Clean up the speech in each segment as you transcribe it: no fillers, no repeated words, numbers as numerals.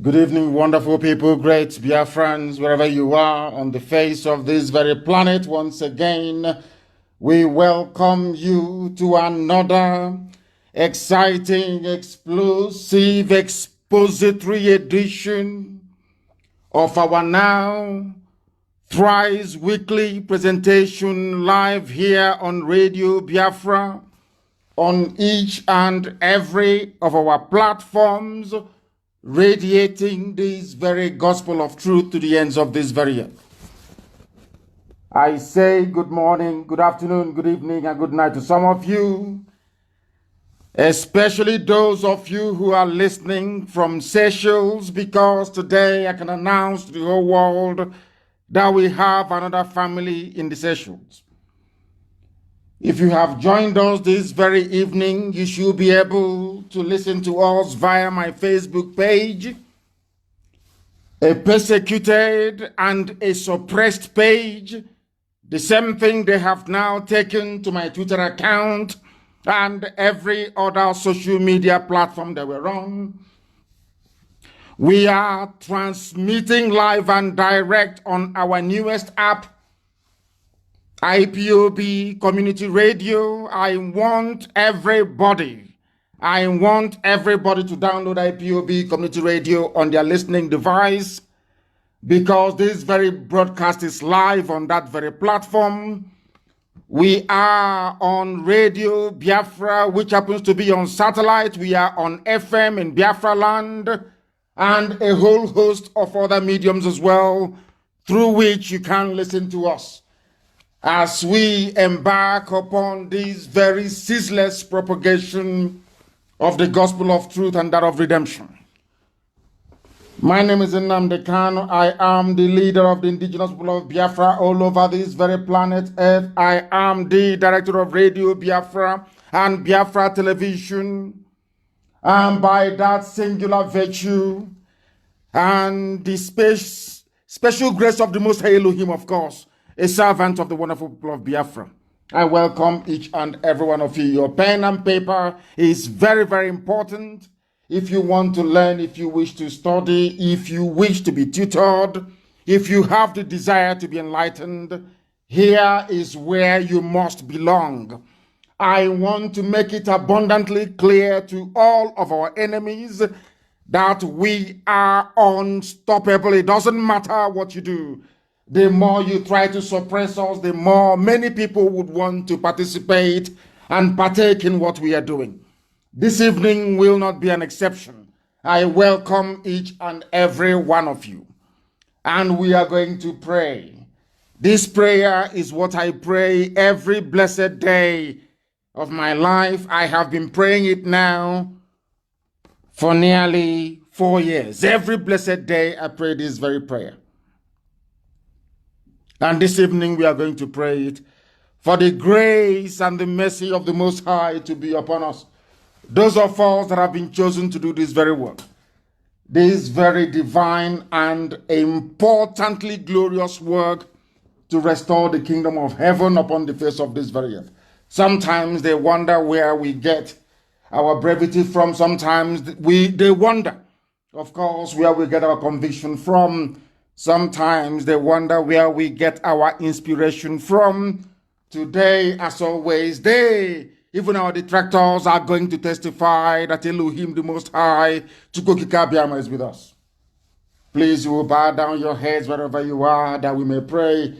Good evening, wonderful people, great Biafrans, wherever you are on the face of this very planet. Once again, we welcome you to another exciting, explosive, expository edition of our now thrice weekly presentation live here on Radio Biafra on each and every of our platforms, radiating this very gospel of truth to the ends of this very earth. I say good morning, good afternoon, good evening, and good night to some of you, especially those of you who are listening from Seychelles, because today I can announce to the whole world that we have another family in the Seychelles. If you have joined us this very evening, you should be able to listen to us via my Facebook page, a persecuted and a suppressed page, the same thing they have now taken to my Twitter account and every other social media platform that we're on. We are transmitting live and direct on our newest app, IPOB Community Radio. I want everybody to download IPOB Community Radio on their listening device, because this very broadcast is live on that very platform. We are on Radio Biafra, which happens to be on satellite. We are on FM in Biafra land, and a whole host of other mediums as well, through which you can listen to us as we embark upon this very ceaseless propagation of the gospel of truth and that of redemption. My name is MNK. I am the leader of the indigenous people of Biafra all over this very planet Earth. I am the director of Radio Biafra and Biafra Television. And by that singular virtue and the special grace of the Most High Elohim, of course, a servant of the wonderful people of Biafra, I welcome each and every one of you. Your pen and paper is very, very important. If you want to learn, if you wish to study, if you wish to be tutored, if you have the desire to be enlightened, here is where you must belong. I want to make it abundantly clear to all of our enemies that we are unstoppable. It doesn't matter what you do. The more you try to suppress us, the more many people would want to participate and partake in what we are doing. This evening will not be an exception. I welcome each and every one of you. And we are going to pray. This prayer is what I pray every blessed day of my life. I have been praying it now for nearly 4 years. Every blessed day I pray this very prayer. And this evening we are going to pray it for the grace and the mercy of the Most High to be upon us. Those of us that have been chosen to do this very work. This very divine and importantly glorious work to restore the kingdom of heaven upon the face of this very earth. Sometimes they wonder where we get our brevity from. Sometimes they wonder, of course, where we get our conviction from. Sometimes they wonder where we get our inspiration from. Today, as always, even our detractors, are going to testify that Elohim, the Most High, Chukwukika is with us. Please, you will bow down your heads wherever you are, that we may pray.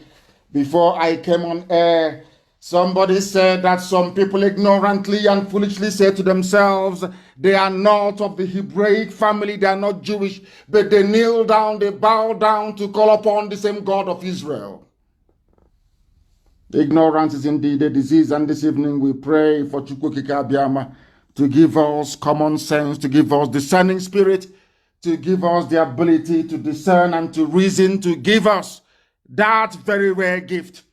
Before I came on air, somebody said that some people ignorantly and foolishly say to themselves, they are not of the Hebraic family, they are not Jewish, but they kneel down, they bow down to call upon the same God of Israel. Ignorance is indeed a disease, and this evening we pray for Chukwukika Abiyama to give us common sense, to give us discerning spirit, to give us the ability to discern and to reason, to give us that very rare gift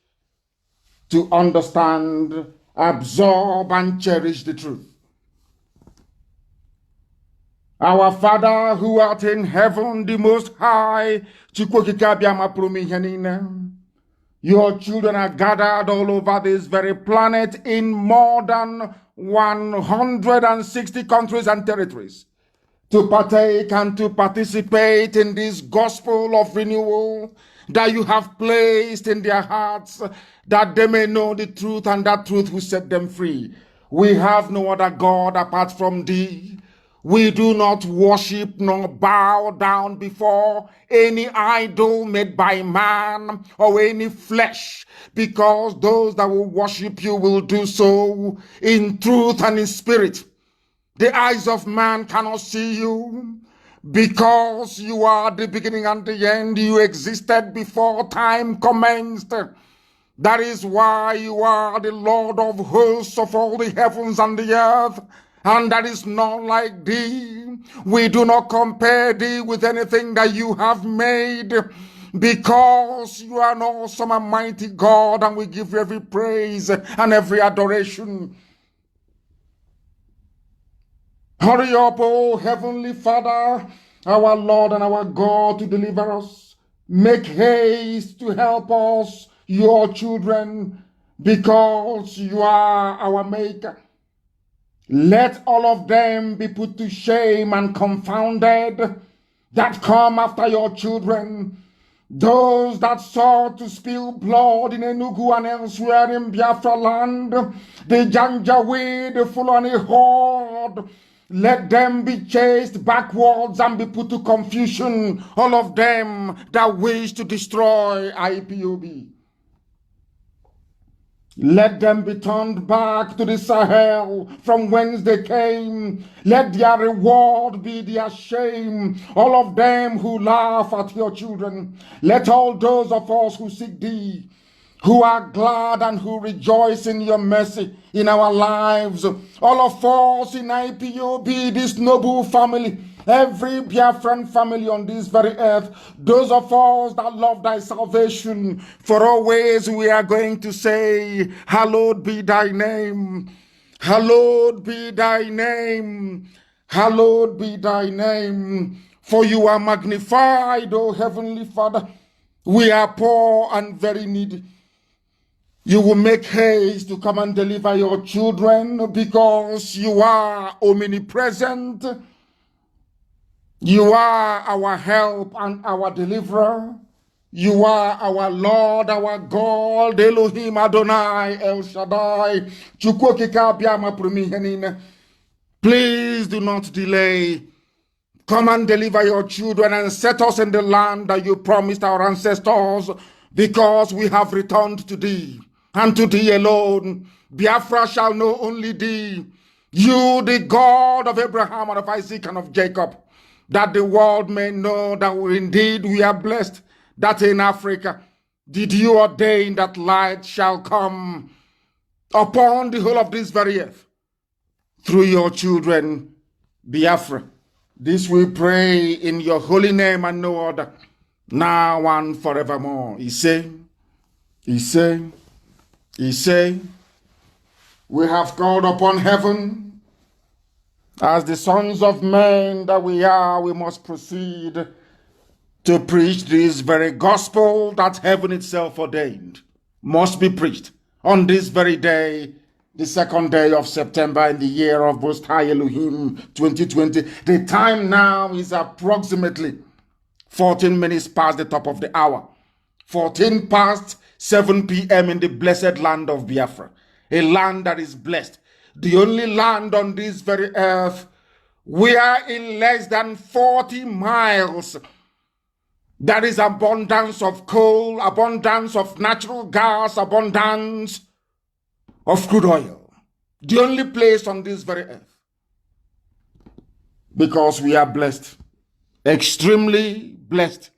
to understand, absorb, and cherish the truth. Our Father who art in heaven, the Most High, Chukwukika Abiyama Prumihenina. Your children are gathered all over this very planet in more than 160 countries and territories. to partake and to participate in this gospel of renewal that you have placed in their hearts, that they may know the truth and that truth will set them free. We have no other God apart from thee. We do not worship nor bow down before any idol made by man or any flesh, because those that will worship you will do so in truth and in spirit. The eyes of man cannot see you, because you are the beginning and the end. You existed before time commenced. That is why you are the Lord of hosts of all the heavens and the earth, and that is not like thee. We do not compare thee with anything that you have made, because you are an awesome and mighty God, and we give you every praise and every adoration. Hurry up, O Heavenly Father, our Lord and our God, to deliver us. Make haste to help us, your children, because you are our Maker. Let all of them be put to shame and confounded that come after your children. Those that sought to spill blood in Enugu and elsewhere in Biafra land, the Janjaweed, the Fulani horde, let them be chased backwards and be put to confusion, all of them that wish to destroy IPOB. Let them be turned back to the Sahel from whence they came. Let their reward be their shame, all of them who laugh at your children. Let all those of us who seek thee, who are glad and who rejoice in your mercy in our lives, all of us in IPOB, this noble family, every Biafran family on this very earth, those of us that love thy salvation, for always we are going to say, hallowed be thy name, hallowed be thy name, hallowed be thy name, for you are magnified, O Heavenly Father. We are poor and very needy. You will make haste to come and deliver your children, because you are omnipresent. You are our help and our deliverer. You are our Lord, our God, Elohim Adonai, El Shaddai. Please do not delay. Come and deliver your children and set us in the land that you promised our ancestors, because we have returned to thee, and to thee alone. Biafra shall know only thee, you, the God of Abraham and of Isaac and of Jacob, that the world may know that indeed we are blessed, that in Africa did you ordain that light shall come upon the whole of this very earth through your children, Biafra. This we pray in your holy name and no other, now and forevermore. He say, we have called upon heaven. As the sons of men that we are, we must proceed to preach this very gospel that heaven itself ordained must be preached on this very day, the 2nd day of September in the year of Most High Elohim 2020. The time now is approximately 14 minutes past the top of the hour. 14 past 7 p.m. in the blessed land of Biafra, a land that is blessed, the only land on this very earth where in less than 40 miles there is abundance of coal, abundance of natural gas, abundance of crude oil. The only place on this very earth. Because we are blessed, extremely blessed.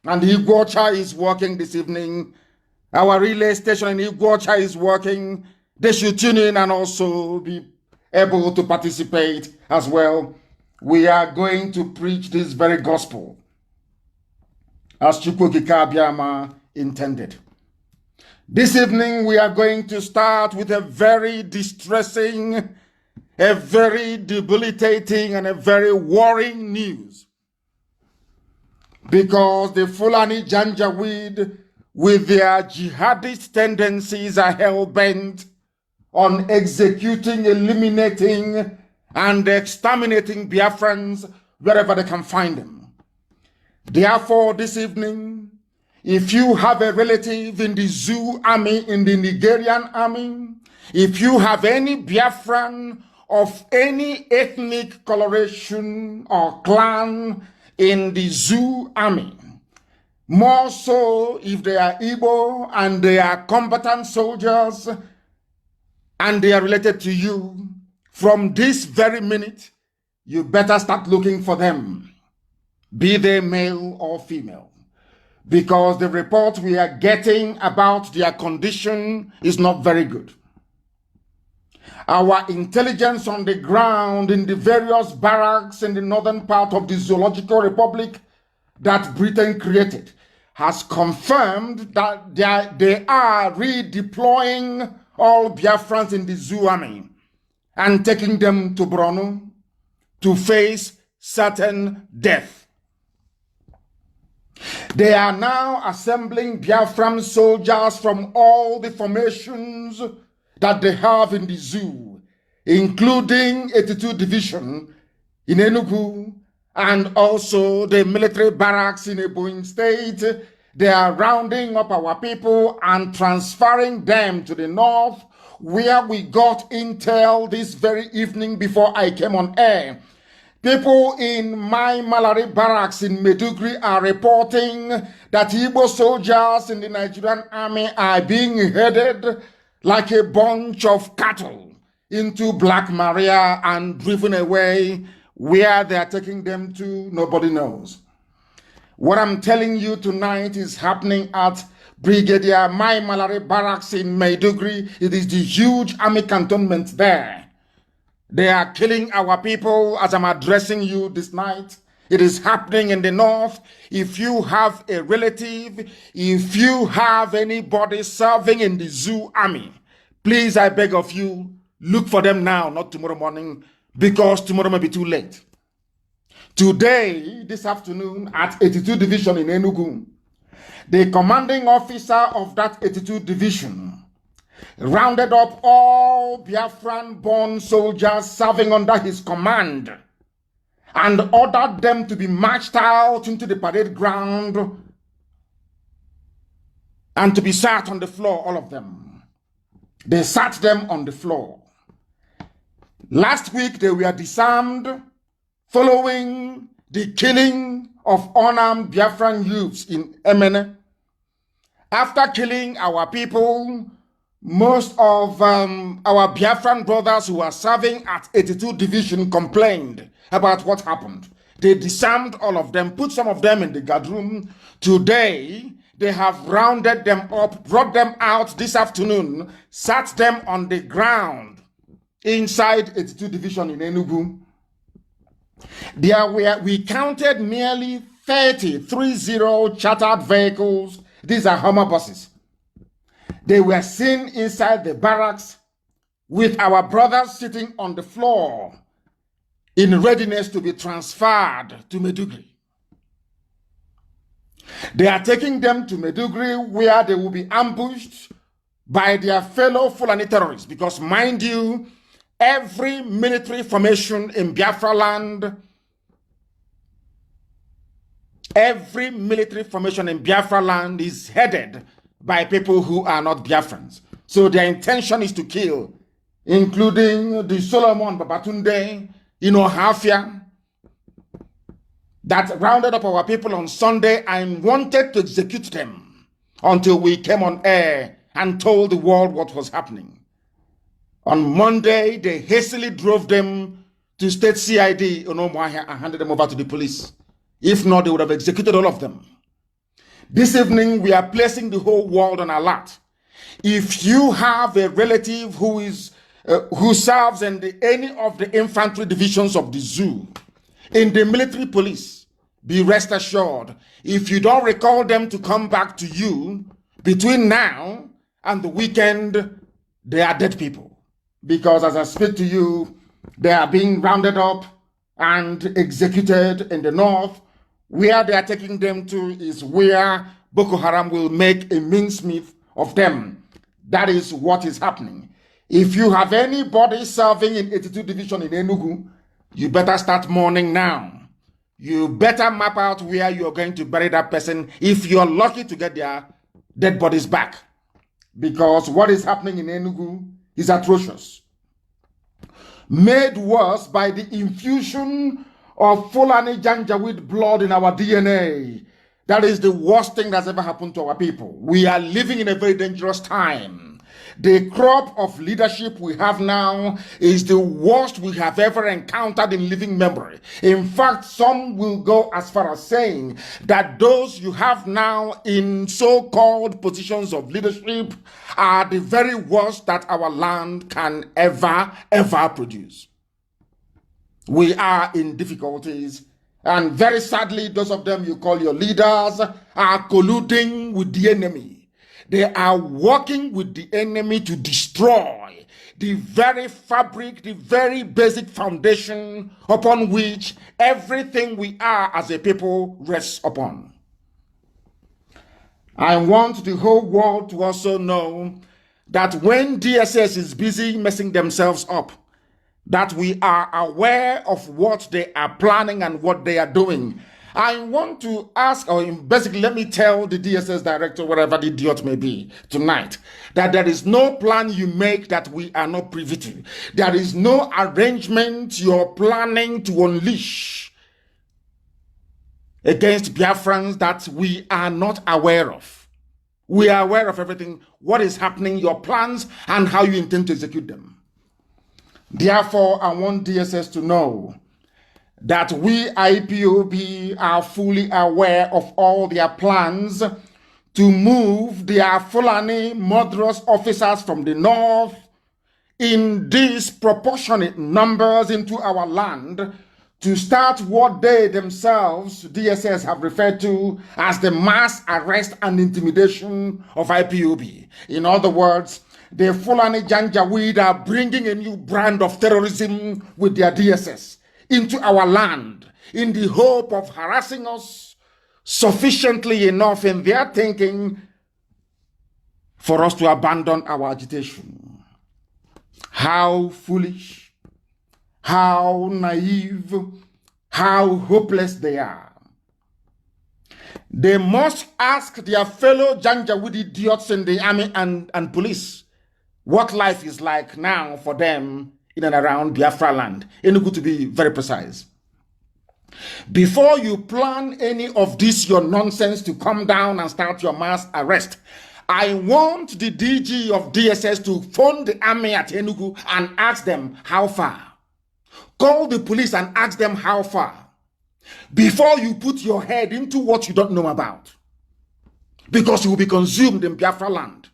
And Iguacha is working this evening. Our relay station in Iguacha is working. They should tune in and also be able to participate as well. We are going to preach this very gospel as Chukwukika Abiyama intended. This evening we are going to start with a very distressing, a very debilitating, and a very worrying news. Because the Fulani Janjaweed, with their jihadist tendencies, are hell-bent on executing, eliminating, and exterminating Biafrans wherever they can find them. Therefore, this evening, if you have a relative in the Zoo army, in the Nigerian army, if you have any Biafran of any ethnic coloration or clan in the Zoo army, more so if they are Igbo and they are combatant soldiers and they are related to you, from this very minute, you better start looking for them, be they male or female. Because the report we are getting about their condition is not very good. Our intelligence on the ground in the various barracks in the northern part of the Zoological Republic that Britain created has confirmed that they are redeploying all Biafrans in the Zoo army and taking them to Borno to face certain death. They are now assembling Biafran soldiers from all the formations that they have in the zoo, including 82 Division in Enugu and also the military barracks in Ebonyi State. They are rounding up our people and transferring them to the north, where we got intel this very evening before I came on air. People in my Malari barracks in Maiduguri are reporting that Igbo soldiers in the Nigerian army are being headed like a bunch of cattle into Black Maria and driven away. Where they are taking them to, nobody knows. What I'm telling you tonight is happening at Brigadier Mai Malari barracks in Maiduguri. It is the huge army cantonment there. They are killing our people as I'm addressing you this night. It is happening in the north. If you have a relative, if you have anybody serving in the Zoo army, please, I beg of you, look for them now, not tomorrow morning, because tomorrow may be too late. Today, this afternoon, at 82 Division in Enugu, the commanding officer of that 82 Division rounded up all Biafran-born soldiers serving under his command and ordered them to be marched out into the parade ground and to be sat on the floor, all of them. They sat them on the floor. Last week, they were disarmed following the killing of unarmed Biafran youths in MNK. After killing our people, most of our Biafran brothers who are serving at 82 Division complained about what happened. They disarmed all of them, put some of them in the guard room. Today, they have rounded them up, brought them out this afternoon, sat them on the ground inside 82 Division in Enugu. We counted nearly 30 chartered vehicles. These are Hummer buses. They were seen inside the barracks with our brothers sitting on the floor in readiness to be transferred to Maiduguri. They are taking them to Maiduguri, where they will be ambushed by their fellow Fulani terrorists, because mind you, every military formation in Biafra land, is headed by people who are not Biafrans. So their intention is to kill, including the Solomon Babatunde, Hafia, that rounded up our people on Sunday and wanted to execute them until we came on air and told the world what was happening. On Monday, they hastily drove them to State CID in Umuahia and handed them over to the police. If not, they would have executed all of them. This evening, we are placing the whole world on alert. If you have a relative who serves in any of the infantry divisions of the zoo, in the military police, be rest assured, if you don't recall them to come back to you between now and the weekend, they are dead people. Because as I speak to you, they are being rounded up and executed in the north. Where they are taking them to is where Boko Haram will make a mincemeat of them. That is what is happening. If you have anybody serving in 82 Division in Enugu, you better start mourning now. you better map out where you're going to bury that person if you're lucky to get their dead bodies back. Because what is happening in Enugu is atrocious. Made worse by the infusion of Fulani Janjaweed blood in our DNA. That is the worst thing that's ever happened to our people. We are living in a very dangerous time. The crop of leadership we have now is the worst we have ever encountered in living memory. In fact, some will go as far as saying that those you have now in so-called positions of leadership are the very worst that our land can ever produce. We are in difficulties, and very sadly, those of them you call your leaders are colluding with the enemy. They are working with the enemy to destroy the very fabric, the very basic foundation upon which everything we are as a people rests upon. I want the whole world to also know that when DSS is busy messing themselves up, that we are aware of what they are planning and what they are doing. I want to ask, or basically let me tell the DSS director, whatever the idiot may be, tonight, that there is no plan you make that we are not privy to. There is no arrangement you're planning to unleash against Biafrans that we are not aware of. We are aware of everything, what is happening, your plans, and how you intend to execute them. Therefore, I want DSS to know that we IPOB are fully aware of all their plans to move their Fulani murderous officers from the north in disproportionate numbers into our land to start what they themselves, DSS, have referred to as the mass arrest and intimidation of IPOB. In other words, the Fulani Janjaweed are bringing a new brand of terrorism with their DSS into our land in the hope of harassing us sufficiently enough in their thinking for us to abandon our agitation. How foolish, how naive, how hopeless they are. They must ask their fellow Janjaweed idiots in the army and police what life is like now for them in and around Biafra land. Enugu, to be very precise. Before you plan any of this, your nonsense, to come down and start your mass arrest, I want the DG of DSS to phone the army at Enugu and ask them how far. Call the police and ask them how far. Before you put your head into what you don't know about. Because you will be consumed in Biafra land.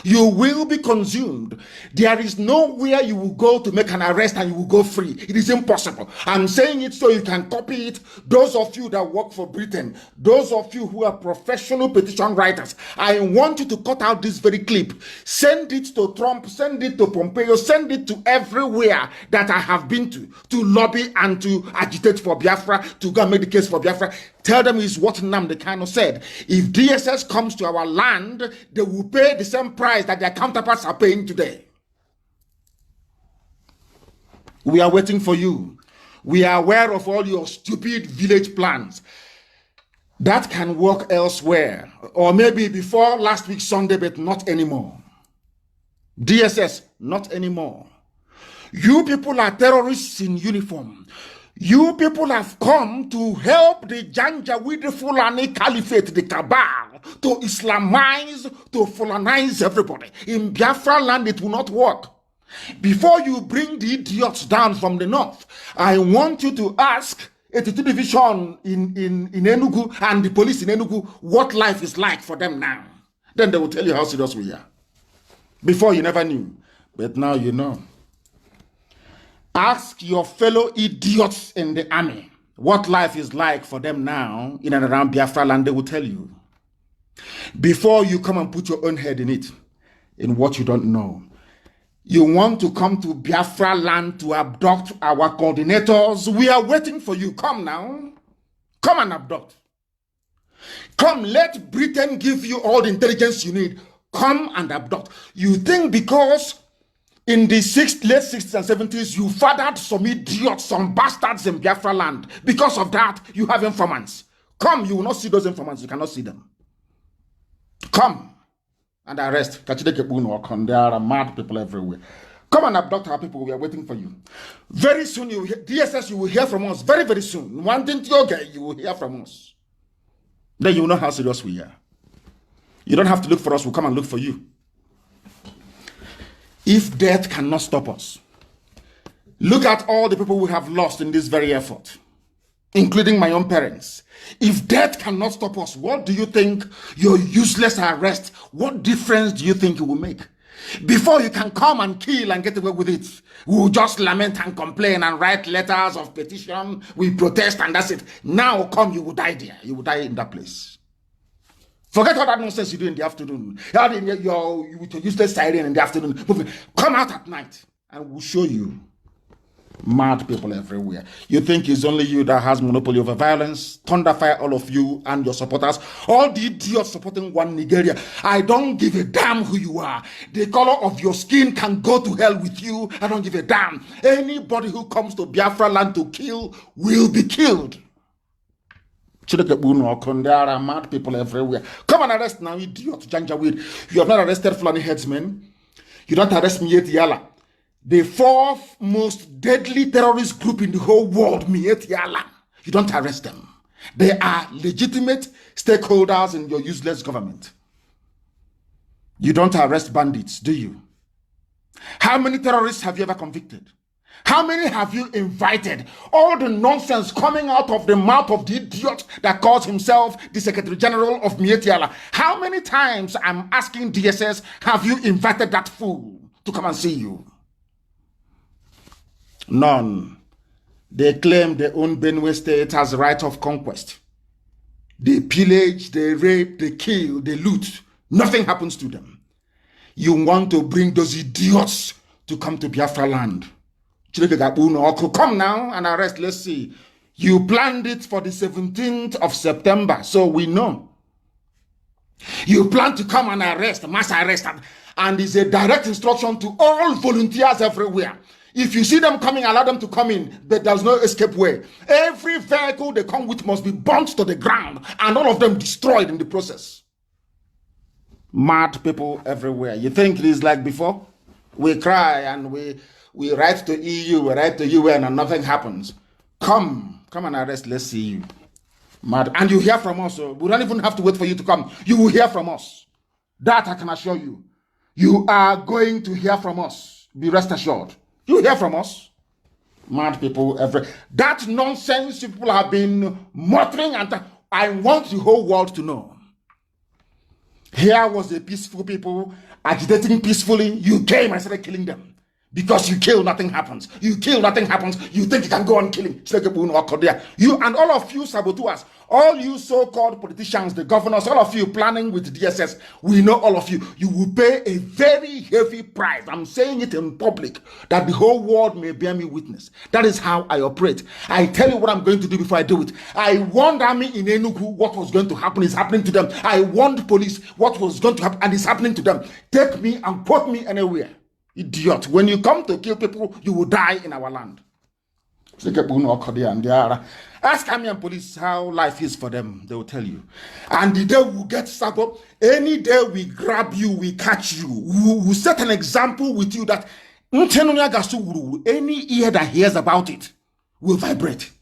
You will be consumed. There is nowhere you will go to make an arrest and you will go free. It is impossible. I'm saying it so you can copy it. Those of you that work for Britain, those of you who are professional petition writers, I want you to cut out this very clip. Send it to Trump, send it to Pompeo, send it to everywhere that I have been to lobby and to agitate for Biafra, to go and make the case for Biafra. Tell them is what Nnamdi Kanu said. If DSS comes to our land, they will pay the same price that their counterparts are paying today. We are waiting for you. We are aware of all your stupid village plans. That can work elsewhere. Or maybe before last week Sunday, but not anymore. DSS, not anymore. You people are terrorists in uniform. You people have come to help the Janjaweed Fulani Caliphate, the cabal, to Islamize, to Fulanize everybody. In Biafra land, it will not work. Before you bring the idiots down from the north, I want you to ask 82 Division in Enugu and the police in Enugu what life is like for them now. Then they will tell you how serious we are. Before you never knew, but now you know. Ask your fellow idiots in the army what life is like for them now in and around Biafra land. They will tell you. Before you come and put your own head in it, in what you don't know. You want to come to Biafra land to abduct our coordinators. We are waiting for you. Come now. Come and abduct. Come, let Britain give you all the intelligence you need. Come and abduct. You think because In the late 60s and 70s, you fathered some idiots, some bastards in Biafra land. Because of that, you have informants. Come, you will not see those informants. You cannot see them. Come and arrest. There are mad people everywhere. Come and abduct our people. We are waiting for you. Very soon, DSS, you will hear from us. Very, very soon. One thing you will hear from us. Then you will know how serious we are. You don't have to look for us. We'll come and look for you. If death cannot stop us, look at all the people we have lost in this very effort, including my own parents. If death cannot stop us, what do you think your useless arrest, what difference do you think it will make? Before you can come and kill and get away with it, we will just lament and complain and write letters of petition, we protest and that's it. Now come, you will die there. You will die in that place. Forget all that nonsense you do in the afternoon. With your useless siren in the afternoon. Come out at night and we'll show you. Mad people everywhere. You think it's only you that has monopoly over violence? Thunderfire all of you and your supporters. All the idiots supporting one Nigeria. I don't give a damn who you are. The color of your skin can go to hell with you. I don't give a damn. Anybody who comes to Biafra land to kill will be killed. There are mad people everywhere. Come and arrest now, idiot Janjaweed. You have not arrested Fulani headsmen. You don't arrest Miet Yala. The fourth most deadly terrorist group in the whole world, Miet Yala. You don't arrest them. They are legitimate stakeholders in your useless government. You don't arrest bandits, do you? How many terrorists have you ever convicted? How many have you invited? All the nonsense coming out of the mouth of the idiot that calls himself the Secretary General of Miet Yala. How many times, I'm asking DSS, have you invited that fool to come and see you? None. They claim they own Benue State as right of conquest. They pillage, they rape, they kill, they loot. Nothing happens to them. You want to bring those idiots to come to Biafra land. Come now and arrest. Let's see. You planned it for the 17th of September, so we know. You plan to come and arrest, mass arrest, and it's a direct instruction to all volunteers everywhere. If you see them coming, allow them to come in, but there's no escape way. Every vehicle they come with must be burnt to the ground, and all of them destroyed in the process. Mad people everywhere. You think it is like before? We cry and we write to EU, we write to UN, and nothing happens. Come and arrest, let's see you. Mad. And you hear from us. So we don't even have to wait for you to come. You will hear from us. That I can assure you. You are going to hear from us. Be rest assured. You hear from us. Mad people everywhere. That nonsense people have been muttering, and I want the whole world to know. Here was the peaceful people agitating peacefully. You came and started killing them. Because you kill, nothing happens. You kill, nothing happens. You think you can go on killing. You and all of you saboteurs, all you so-called politicians, the governors, all of you planning with DSS, we know all of you. You will pay a very heavy price. I'm saying it in public, that the whole world may bear me witness. That is how I operate. I tell you what I'm going to do before I do it. I warned army in Enugu what was going to happen is happening to them. I warned police what was going to happen and is happening to them. Take me and put me anywhere. Idiot. When you come to kill people, you will die in our land. Ask army and police how life is for them. They will tell you. And the day we get stuck up, any day we grab you, we catch you. We will set an example with you that any ear that hears about it will vibrate.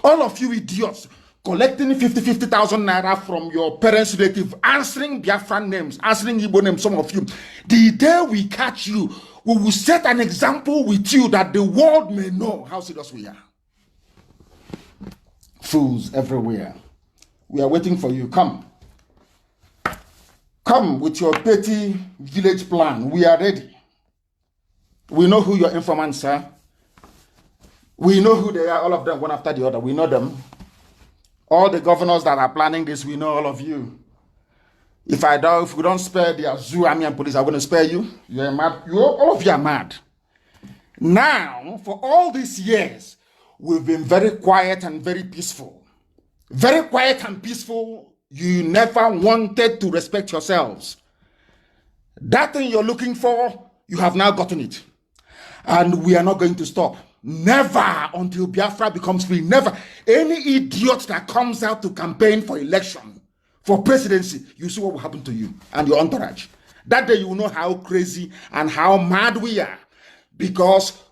All of you idiots collecting 50,000 naira from your parents' relative, answering Biafran names, answering Igbo names, some of you. The day we catch you, we will set an example with you that the world may know how serious we are. Fools everywhere. We are waiting for you. Come. Come with your petty village plan. We are ready. We know who your informants are. We know who they are, all of them, one after the other. We know them. All the governors that are planning this, we know all of you. If we don't spare the zoo, army, and police, I'm going to spare you. You're mad. All of you are mad. Now, for all these years, we've been very quiet and very peaceful. Very quiet and peaceful. You never wanted to respect yourselves. That thing you're looking for, you have now gotten it. And we are not going to stop. Never until Biafra becomes free. Never. Any idiot that comes out to campaign for election, for presidency, you see what will happen to you and your entourage. That day you will know how crazy and how mad we are. Because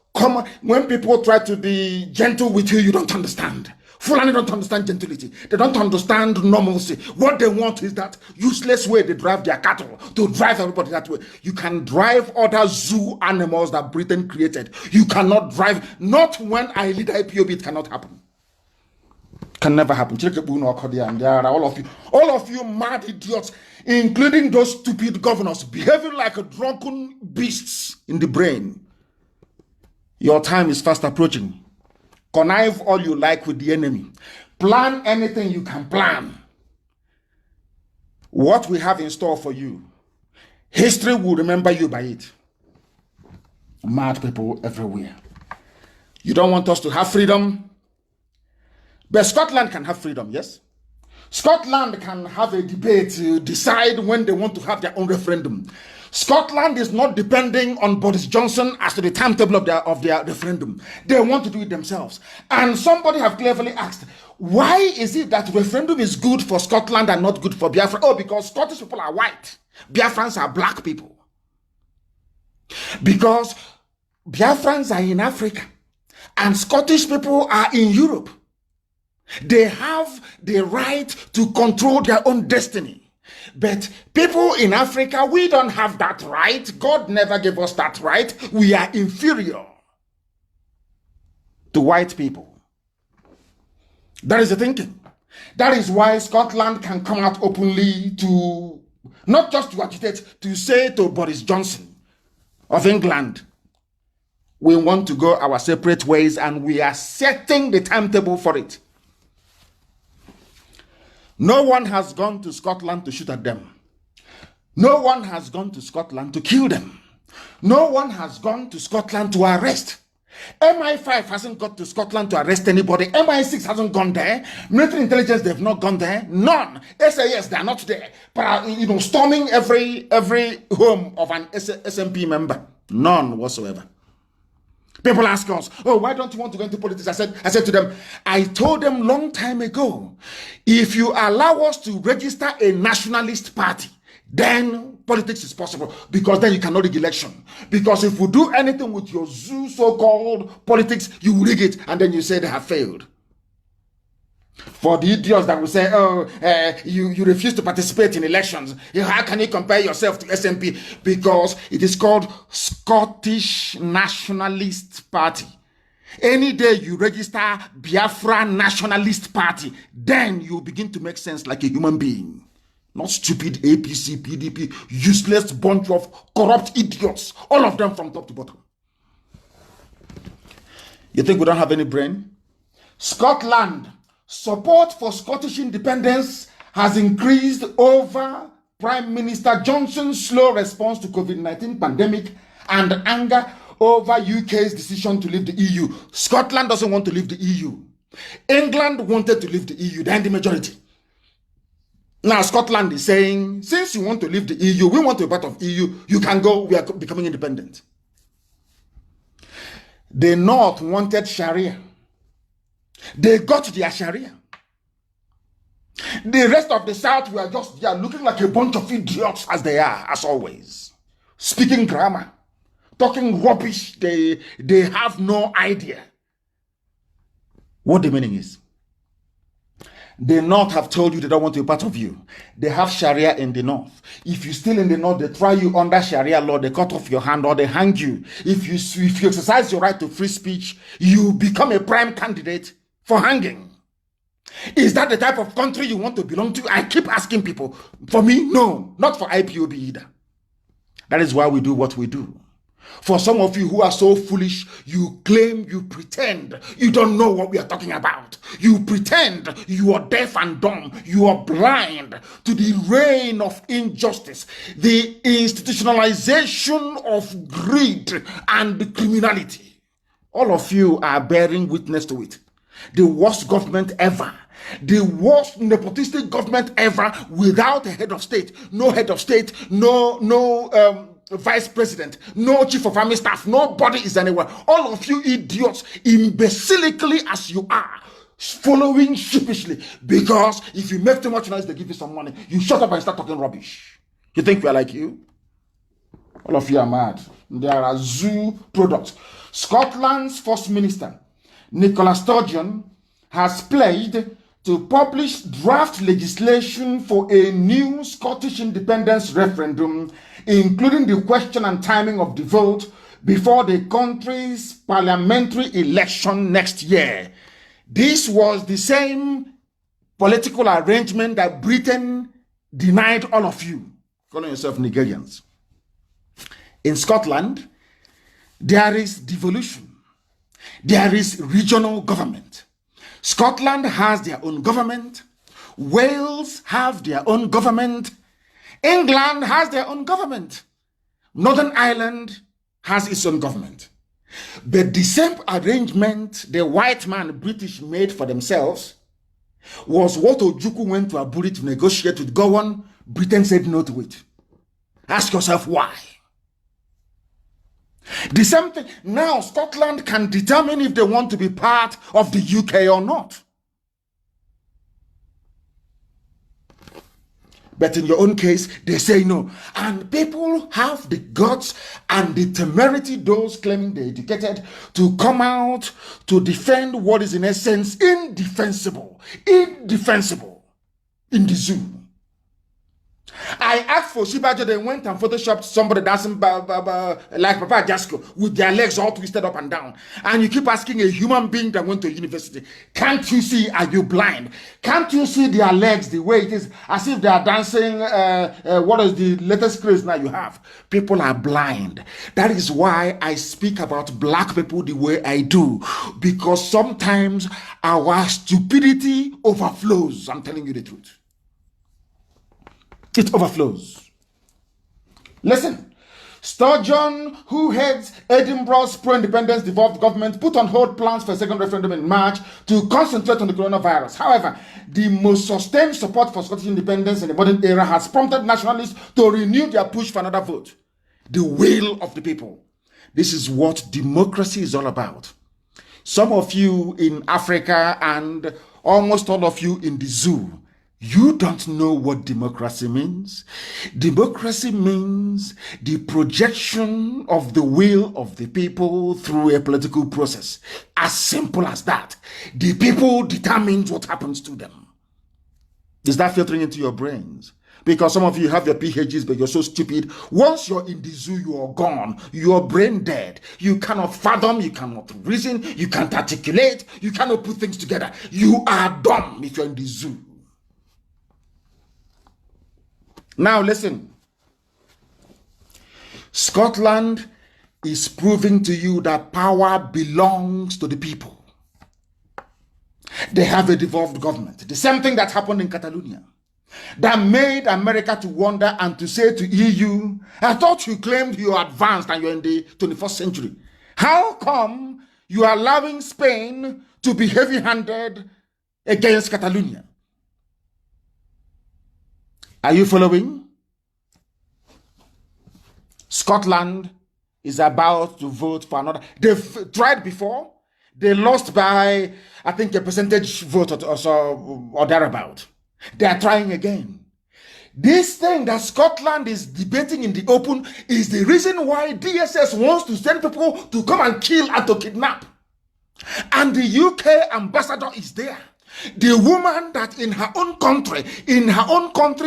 when people try to be gentle with you, you don't understand. Fulani don't understand gentility. They don't understand normalcy. What they want is that useless way they drive their cattle, to drive everybody that way. You can drive other zoo animals that Britain created. You cannot drive, not when I lead IPOB, it cannot happen. Can never happen. And there are all of you mad idiots, including those stupid governors, behaving like drunken beasts in the brain. Your time is fast approaching. Connive all you like with the enemy. Plan anything you can plan. What we have in store for you, history will remember you by it. Mad people everywhere. You don't want us to have freedom? But Scotland can have freedom, yes? Scotland can have a debate to decide when they want to have their own referendum. Scotland is not depending on Boris Johnson as to the timetable of their referendum. They want to do it themselves. And somebody have cleverly asked, why is it that referendum is good for Scotland and not good for Biafra? Oh, because Scottish people are white. Biafrans are black people. Because Biafrans are in Africa and Scottish people are in Europe. They have the right to control their own destiny. But people in Africa, we don't have that right. God never gave us that right. We are inferior to white people. That is the thinking. That is why Scotland can come out openly to, not just to agitate, to say to Boris Johnson of England, we want to go our separate ways and we are setting the timetable for it. No one has gone to Scotland to shoot at them. No one has gone to Scotland to kill them. No one has gone to Scotland to arrest. MI5 hasn't got to Scotland to arrest anybody. MI6 hasn't gone there. Military intelligence, they've not gone there. None. SAS, they're not there. But, storming every home of an SNP member. None whatsoever. People ask us, oh, why don't you want to go into politics? I said to them, I told them long time ago, if you allow us to register a nationalist party, then politics is possible, because then you cannot rig election. Because if we do anything with your zoo so-called politics, you rig it, and then you say they have failed. For the idiots that will say, oh, you refuse to participate in elections, how can you compare yourself to SNP? Because it is called Scottish Nationalist Party. Any day you register Biafra Nationalist Party, then you begin to make sense like a human being. Not stupid APC, PDP, useless bunch of corrupt idiots, all of them from top to bottom. You think we don't have any brain? Scotland. Support for Scottish independence has increased over Prime Minister Johnson's slow response to COVID-19 pandemic and anger over UK's decision to leave the EU. Scotland doesn't want to leave the EU. England wanted to leave the EU, they're in the majority. Now Scotland is saying, since you want to leave the EU, we want to be part of EU, you can go, we are becoming independent. The North wanted Sharia. They got their Sharia. The rest of the South were just there looking like a bunch of idiots as they are, as always. Speaking grammar, talking rubbish. They have no idea what the meaning is. The North have told you they don't want to be part of you. They have Sharia in the North. If you're still in the North, they try you under Sharia law, they cut off your hand or they hang you. If you exercise your right to free speech, you become a prime candidate for hanging. Is that the type of country you want to belong to? I keep asking people. For me, no, not for IPOB either. That is why we do what we do. For some of you who are so foolish, you claim, you pretend you don't know what we are talking about. You pretend you are deaf and dumb. You are blind to the reign of injustice, the institutionalization of greed and criminality. All of you are bearing witness to it. The worst government ever. The worst nepotistic government ever, without a head of state. No head of state, no vice president, no chief of army staff, nobody is anywhere. All of you idiots, imbecilically as you are, following sheepishly, because if you make too much noise, they give you some money. You shut up and start talking rubbish. You think we are like you? All of you are mad. There are zoo products. Scotland's First Minister, Nicola Sturgeon, has pledged to publish draft legislation for a new Scottish independence referendum, including the question and timing of the vote before the country's parliamentary election next year. This was the same political arrangement that Britain denied all of you, calling yourself Nigerians. In Scotland, there is devolution. There is regional government. Scotland has their own government. Wales have their own government. England has their own government. Northern Ireland has its own government. But the same arrangement the white man British made for themselves was what Ojukwu went to Aburi to negotiate with Gowon. Britain said no to it. Ask yourself why. The same thing. Now Scotland can determine if they want to be part of the UK or not. But in your own case, they say no. And people have the guts and the temerity, those claiming they're educated, to come out to defend what is in essence indefensible in the zoo. I asked for Shibajo, they went and photoshopped somebody dancing like Papa Jasko with their legs all twisted up and down. And you keep asking a human being that went to university, can't you see, are you blind? Can't you see their legs the way it is, as if they are dancing, what is the latest craze now you have? People are blind. That is why I speak about black people the way I do. Because sometimes our stupidity overflows. I'm telling you the truth. It overflows. Listen, Sturgeon, who heads Edinburgh's pro-independence devolved government, put on hold plans for a second referendum in March to concentrate on the coronavirus. However, the most sustained support for Scottish independence in the modern era has prompted nationalists to renew their push for another vote. The will of the people. This is what democracy is all about. Some of you in Africa and almost all of you in the zoo, you don't know what democracy means. Democracy means the projection of the will of the people through a political process. As simple as that. The people determine what happens to them. Is that filtering into your brains? Because some of you have your PhDs, but you're so stupid. Once you're in the zoo, you are gone. You're brain dead. You cannot fathom, you cannot reason, you can't articulate, you cannot put things together. You are dumb if you're in the zoo. Now listen, Scotland is proving to you that power belongs to the people. They have a devolved government. The same thing that happened in Catalonia, that made America to wonder and to say to EU, I thought you claimed you're advanced and you're in the 21st century. How come you are allowing Spain to be heavy-handed against Catalonia? Are you following? Scotland is about to vote for another. They've tried before. They lost by, I think, a percentage vote or so, or thereabout. They are trying again. This thing that Scotland is debating in the open is the reason why DSS wants to send people to come and kill and to kidnap. And the UK ambassador is there. The woman that in her own country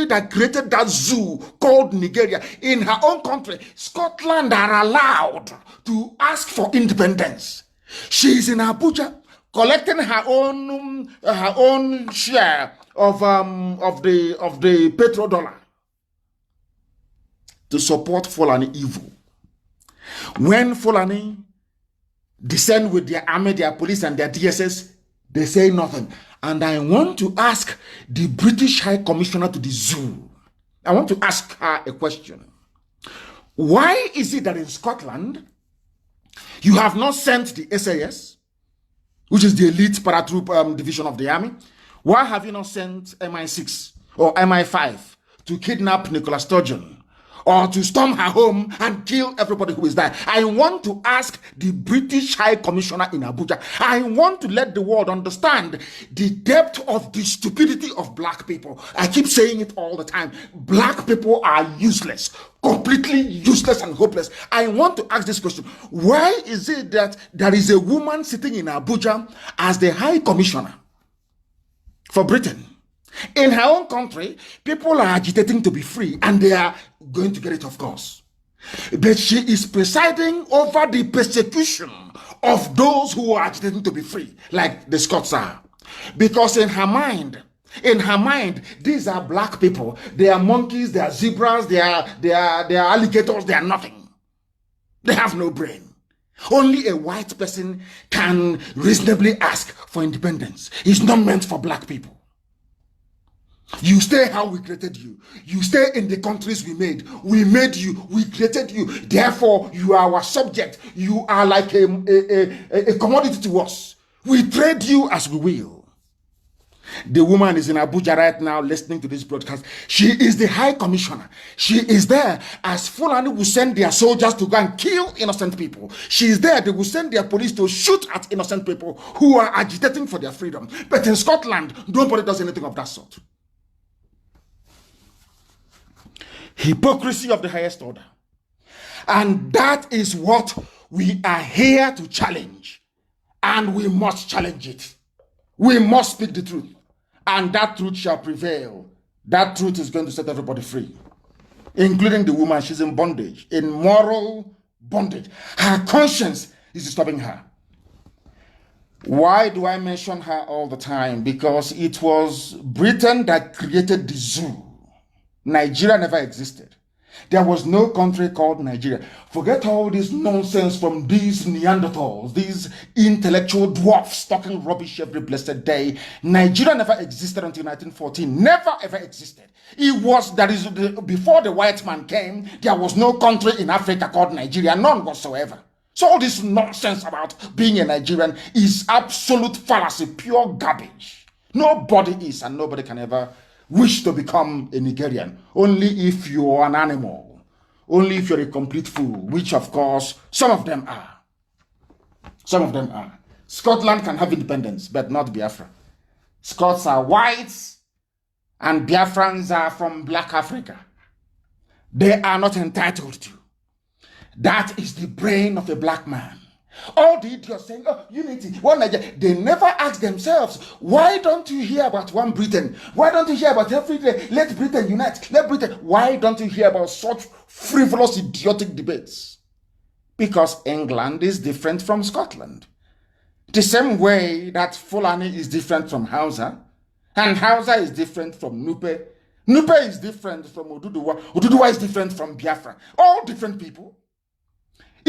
that created that zoo called Nigeria, in her own country, Scotland are allowed to ask for independence. She's in Abuja collecting her own share of the petrodollar to support Fulani evil. When Fulani descend with their army, their police, and their DSS, they say nothing. And I want to ask the British High Commissioner to the zoo, I want to ask her a question. Why is it that in Scotland, you have not sent the SAS, which is the elite paratroop division of the army? Why have you not sent MI6 or MI5 to kidnap Nicola Sturgeon or to storm her home and kill everybody who is there. I want to ask the British High Commissioner in Abuja. I want to let the world understand the depth of the stupidity of black people. I keep saying it all the time. Black people are useless, completely useless and hopeless. I want to ask this question. Why is it that there is a woman sitting in Abuja as the High Commissioner for Britain? In her own country, people are agitating to be free, and they are going to get it, of course. But she is presiding over the persecution of those who are agitating to be free, like the Scots are. Because in her mind, these are black people. They are monkeys, they are zebras, they are alligators, they are nothing. They have no brain. Only a white person can reasonably ask for independence. It's not meant for black people. You stay how we created you. You stay in the countries we made. We made you. We created you. Therefore, you are our subject. You are like a commodity to us. We trade you as we will. The woman is in Abuja right now listening to this broadcast. She is the High Commissioner. She is there as Fulani will send their soldiers to go and kill innocent people. She is there. They will send their police to shoot at innocent people who are agitating for their freedom. But in Scotland, nobody does anything of that sort. Hypocrisy of the highest order. And that is what we are here to challenge. And we must challenge it. We must speak the truth. And that truth shall prevail. That truth is going to set everybody free. Including the woman. She's in bondage. In moral bondage. Her conscience is disturbing her. Why do I mention her all the time? Because it was Britain that created the zoo. Nigeria never existed. There was no country called Nigeria. Forget all this nonsense from these Neanderthals, these intellectual dwarfs talking rubbish every blessed day. Nigeria never existed until 1914. Never ever existed. Before the white man came, there was no country in Africa called Nigeria, none whatsoever. So all this nonsense about being a Nigerian is absolute fallacy, pure garbage. Nobody is and nobody can ever wish to become a Nigerian. Only if you're an animal. Only if you're a complete fool, which of course some of them are. Some of them are. Scotland can have independence, but not Biafra. Scots are whites and Biafrans are from Black Africa. They are not entitled to. That is the brain of a black man. All the idiots saying, oh, unity, one Nigeria. They never ask themselves, why don't you hear about one Britain? Why don't you hear about every day? Let Britain unite. Let Britain. Why don't you hear about such frivolous, idiotic debates? Because England is different from Scotland. The same way that Fulani is different from Hausa, and Hausa is different from Nupe. Nupe is different from Oduduwa. Oduduwa is different from Biafra. All different people.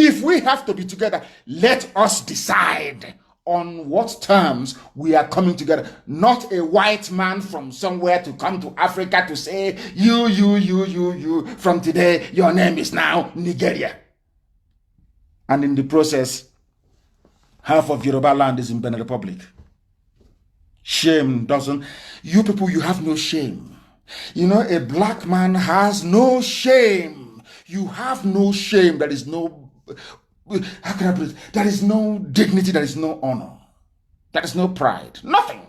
If we have to be together, let us decide on what terms we are coming together. Not a white man from somewhere to come to Africa to say, you, from today, your name is now Nigeria. And in the process, half of Yoruba land is in Benin Republic. Shame doesn't. You people, you have no shame. You know, a black man has no shame. You have no shame. There is no, how can I put it? There is no dignity. There is no honor. There is no pride. Nothing.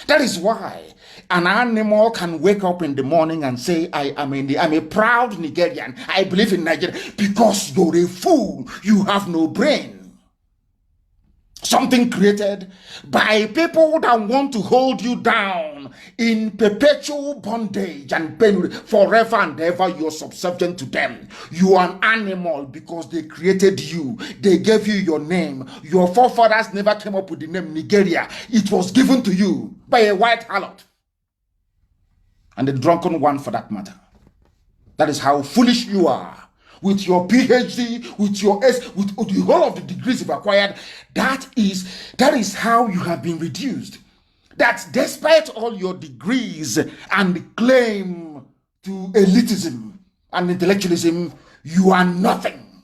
That is why an animal can wake up in the morning and say, I'm a proud Nigerian. I believe in Nigeria. Because you're a fool. You have no brain. Something created by people that want to hold you down in perpetual bondage and pain forever and ever. You're subservient to them. You are an animal because they created you. They gave you your name. Your forefathers never came up with the name Nigeria. It was given to you by a white harlot. And a drunken one for that matter. That is how foolish you are. With your PhD, with your with the whole of the degrees you've acquired, that is how you have been reduced. That despite all your degrees and claim to elitism and intellectualism, you are nothing.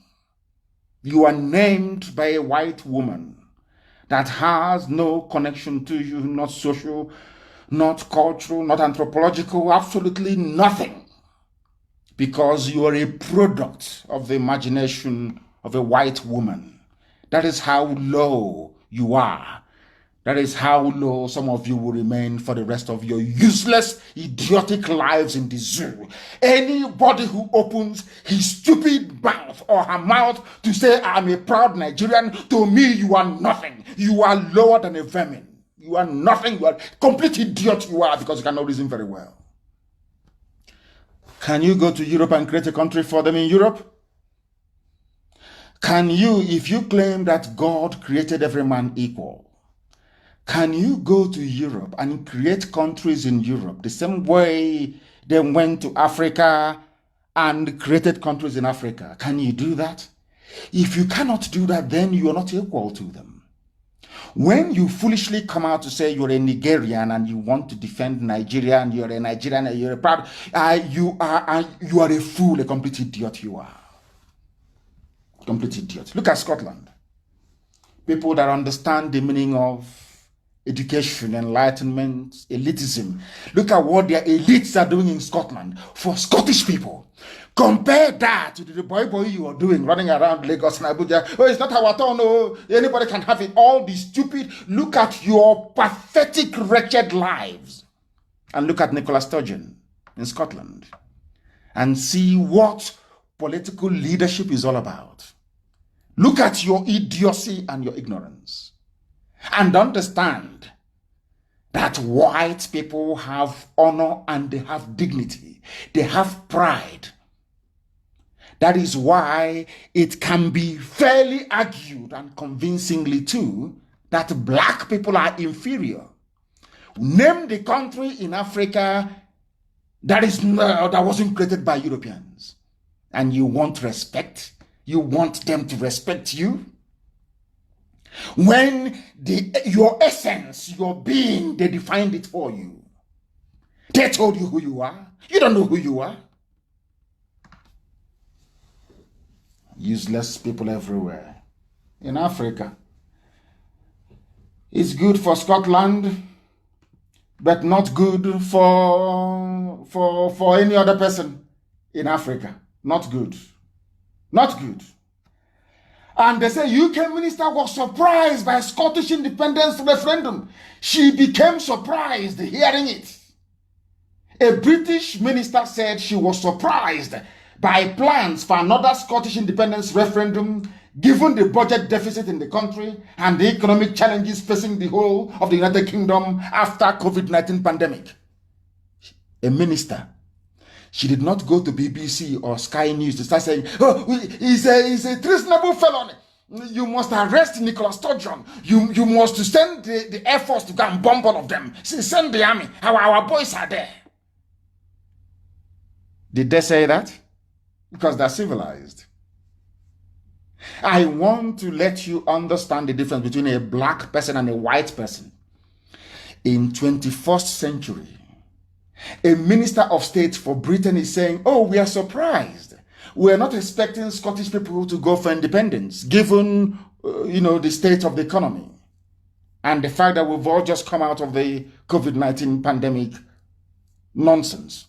You are named by a white woman that has no connection to you, not social, not cultural, not anthropological, absolutely nothing. because you are a product of the imagination of a white woman. That is how low you are. That is how low some of you will remain for the rest of your useless, idiotic lives in the zoo. Anybody who opens his stupid mouth or her mouth to say, I'm a proud Nigerian, to me, you are nothing. You are lower than a vermin. You are nothing. You are a complete idiot you are, because you cannot reason very well. Can you go to Europe and create a country for them in Europe? Can you, if you claim that God created every man equal, can you go to Europe and create countries in Europe the same way they went to Africa and created countries in Africa? Can you do that? If you cannot do that, then you are not equal to them. When you foolishly come out to say you're a Nigerian and you want to defend Nigeria and you're a Nigerian and you're a proud, you are a fool, a complete idiot you are. Complete idiot. Look at Scotland. People that understand the meaning of education, enlightenment, elitism. Look at what their elites are doing in Scotland for Scottish people. Compare that to the boy you are doing, running around Lagos and Abuja. Oh, it's not our turn. No, anybody can have it. All these stupid. Look at your pathetic, wretched lives. And look at Nicola Sturgeon in Scotland. And see what political leadership is all about. Look at your idiocy and your ignorance. And understand that white people have honor and they have dignity. They have pride. That is why it can be fairly argued and convincingly too that black people are inferior. Name the country in Africa that wasn't created by Europeans. And you want respect? You want them to respect you? When your essence, your being, they defined it for you. They told you who you are. You don't know who you are. Useless people everywhere. In Africa, it's good for Scotland, but not good for any other person in Africa. Not good. Not good. And they say UK minister was surprised by Scottish independence referendum. She became surprised hearing it. A British minister said she was surprised by plans for another Scottish independence referendum, given the budget deficit in the country and the economic challenges facing the whole of the United Kingdom after COVID-19 pandemic. A minister. She did not go to BBC or Sky News to start saying, oh, he's a treasonable felony. You must arrest Nicola Sturgeon. You must send the Air Force to go and bomb all of them. Send the army. Our boys are there. Did they say that? Because they're civilized. I want to let you understand the difference between a black person and a white person. In 21st century, a minister of state for Britain is saying, oh, we are surprised. We are not expecting Scottish people to go for independence, given, the state of the economy and the fact that we've all just come out of the COVID-19 pandemic nonsense.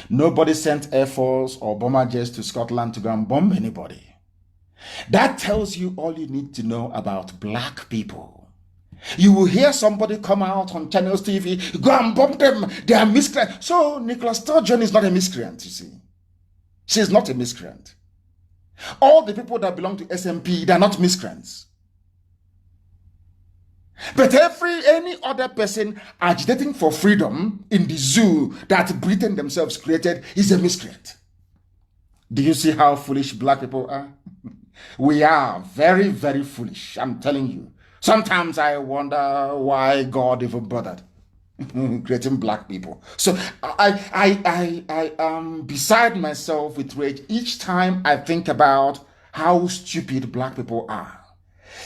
Nobody sent Air Force or bomber jets to Scotland to go and bomb anybody. That tells you all you need to know about black people. You will hear somebody come out on Channels TV, go and bomb them, they are miscreants. So Nicola Sturgeon is not a miscreant, you see. She's not a miscreant. All the people that belong to SNP, they're not miscreants. But any other person agitating for freedom in the zoo that Britain themselves created is a miscreant. Do you see how foolish black people are? We are very, very foolish, I'm telling you. Sometimes I wonder why God even bothered creating black people. So I am beside myself with rage each time I think about how stupid black people are.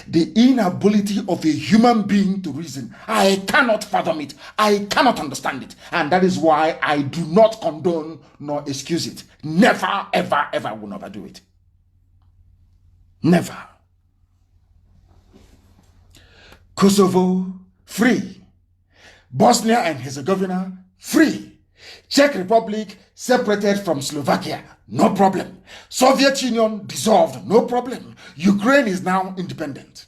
The inability of a human being to reason. I cannot fathom it. I cannot understand it. And that is why I do not condone nor excuse it. Never, ever, ever will never do it. Never. Kosovo, free. Bosnia and Herzegovina, free. Czech Republic separated from Slovakia, no problem. Soviet Union dissolved, no problem. Ukraine is now independent.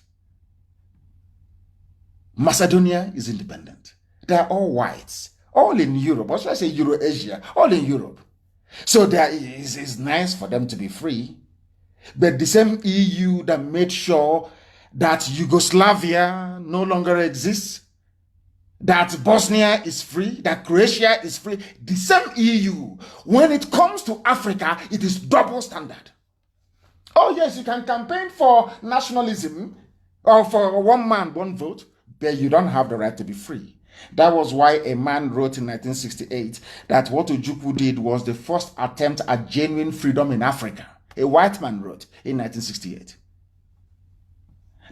Macedonia is independent. They are all whites, all in Europe, or should I say Euro-Asia, all in Europe. So it's nice for them to be free. But the same EU that made sure that Yugoslavia no longer exists, that Bosnia is free, that Croatia is free, the same EU, when it comes to Africa, it is double standard. Oh yes, you can campaign for nationalism or for one man, one vote, but you don't have the right to be free. That was why a man wrote in 1968 that what Ojukwu did was the first attempt at genuine freedom in Africa. A white man wrote in 1968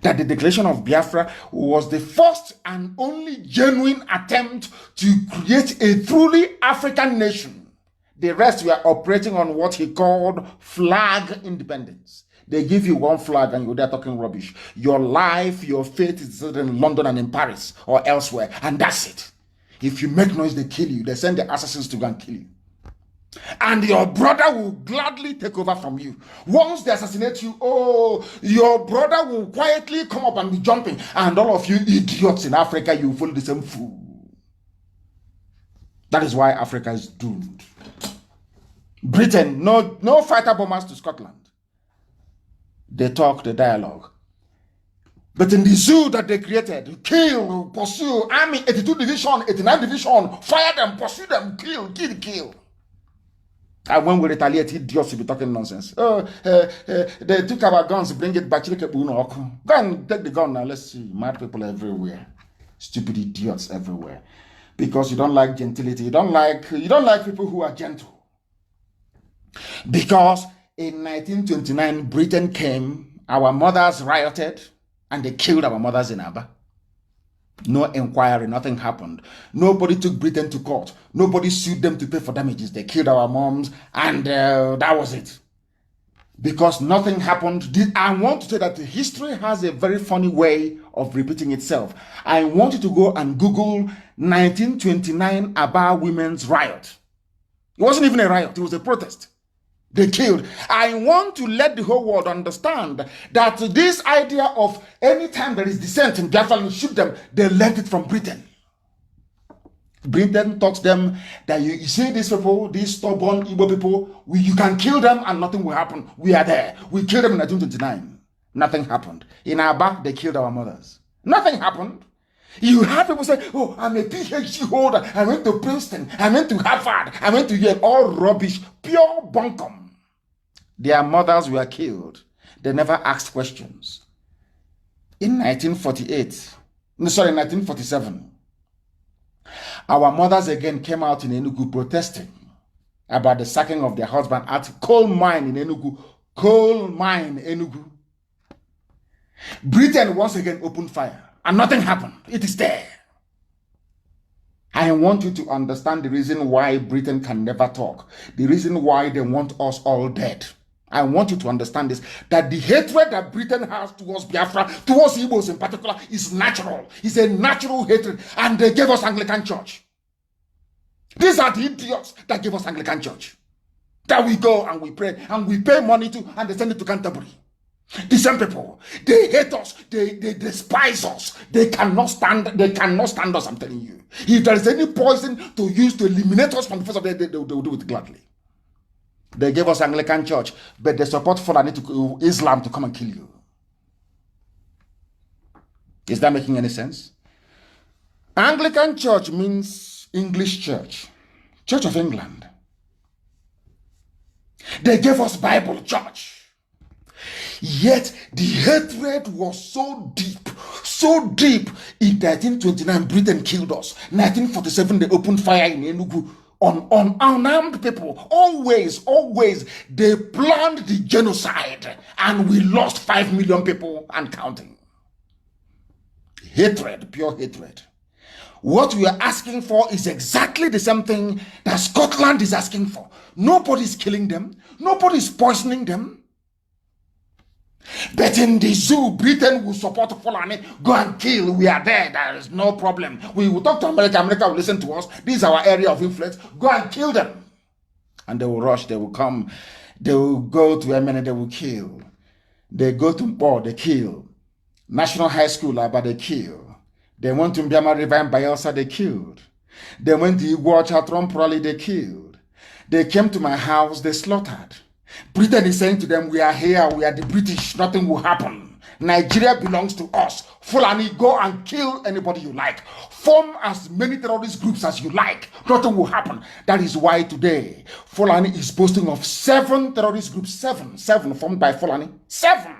that the declaration of Biafra was the first and only genuine attempt to create a truly African nation. The rest were operating on what he called flag independence. They give you one flag and you're there talking rubbish. Your life, your fate is in London and in Paris or elsewhere, and that's it. If you make noise, they kill you. They send the assassins to go and kill you. And your brother will gladly take over from you. Once they assassinate you, oh, your brother will quietly come up and be jumping. And all of you idiots in Africa, you follow the same fool. That is why Africa is doomed. Britain, no fighter bombers to Scotland. They talk, the dialogue. But in the zoo that they created, kill, pursue, army, 82 division, 89 division, fire them, pursue them, kill. And when we retaliate, idiots will be talking nonsense. They took our guns, bring it back. Go and take the gun now. Let's see. Mad people everywhere. Stupid idiots everywhere. Because you don't like gentility. You don't like people who are gentle. Because in 1929, Britain came, our mothers rioted, and they killed our mothers in Aba. No inquiry, nothing happened. Nobody took Britain to court. Nobody sued them to pay for damages. They killed our moms, and that was it. Because nothing happened. I want to say that history has a very funny way of repeating itself. I want you to go and Google 1929 Aba women's riot. It wasn't even a riot, it was a protest. They killed. I want to let the whole world understand that this idea of anytime there is dissent in Biafra, you shoot them, they learned it from Britain. Britain taught them that you see these people, these stubborn Igbo people, you can kill them and nothing will happen. We are there. We killed them in 1929. Nothing happened. In Aba, they killed our mothers. Nothing happened. You have people say, oh, I'm a PhD holder. I went to Princeton. I went to Harvard. I went to Yale. All rubbish. Pure bunkum. Their mothers were killed. They never asked questions. In 1947, our mothers again came out in Enugu protesting about the sacking of their husband at coal mine in Enugu. Coal mine, Enugu. Britain once again opened fire. And nothing happened. It is there. I want you to understand the reason why Britain can never talk. The reason why they want us all dead. I want you to understand this. That the hatred that Britain has towards Biafra, towards Igbos in particular, is natural. It's a natural hatred. And they gave us Anglican Church. These are the idiots that gave us Anglican Church. That we go and we pray and we pay money to and they send it to Canterbury. The same people, they hate us, they despise us, they cannot stand us, I'm telling you. If there is any poison to use to eliminate us from the face of the earth, they will do it gladly. They gave us Anglican Church, but they support Islam to come and kill you. Is that making any sense? Anglican Church means English Church, Church of England. They gave us Bible Church. Yet the hatred was so deep. In 1929, Britain killed us. 1947, they opened fire in Enugu on unarmed people. Always, they planned the genocide, and we lost 5 million people and counting. Hatred, pure hatred. What we are asking for is exactly the same thing that Scotland is asking for. Nobody's killing them. Nobody's poisoning them. But in the zoo, Britain will support Fulani. Go and kill. We are there. There is no problem. We will talk to America. America will listen to us. This is our area of influence. Go and kill them. And they will rush. They will come. They will go to MNK. They will kill. They go to Mpo. They kill. National High School, but they kill. They went to Mbiama River and Bayelsa. They killed. They went to Igbo Chatron Proli. They killed. They came to my house. They slaughtered. Britain is saying to them, we are here, we are the British, nothing will happen. Nigeria belongs to us. Fulani, go and kill anybody you like. Form as many terrorist groups as you like. Nothing will happen. That is why today, Fulani is boasting of 7 terrorist groups. 7 formed by Fulani. 7.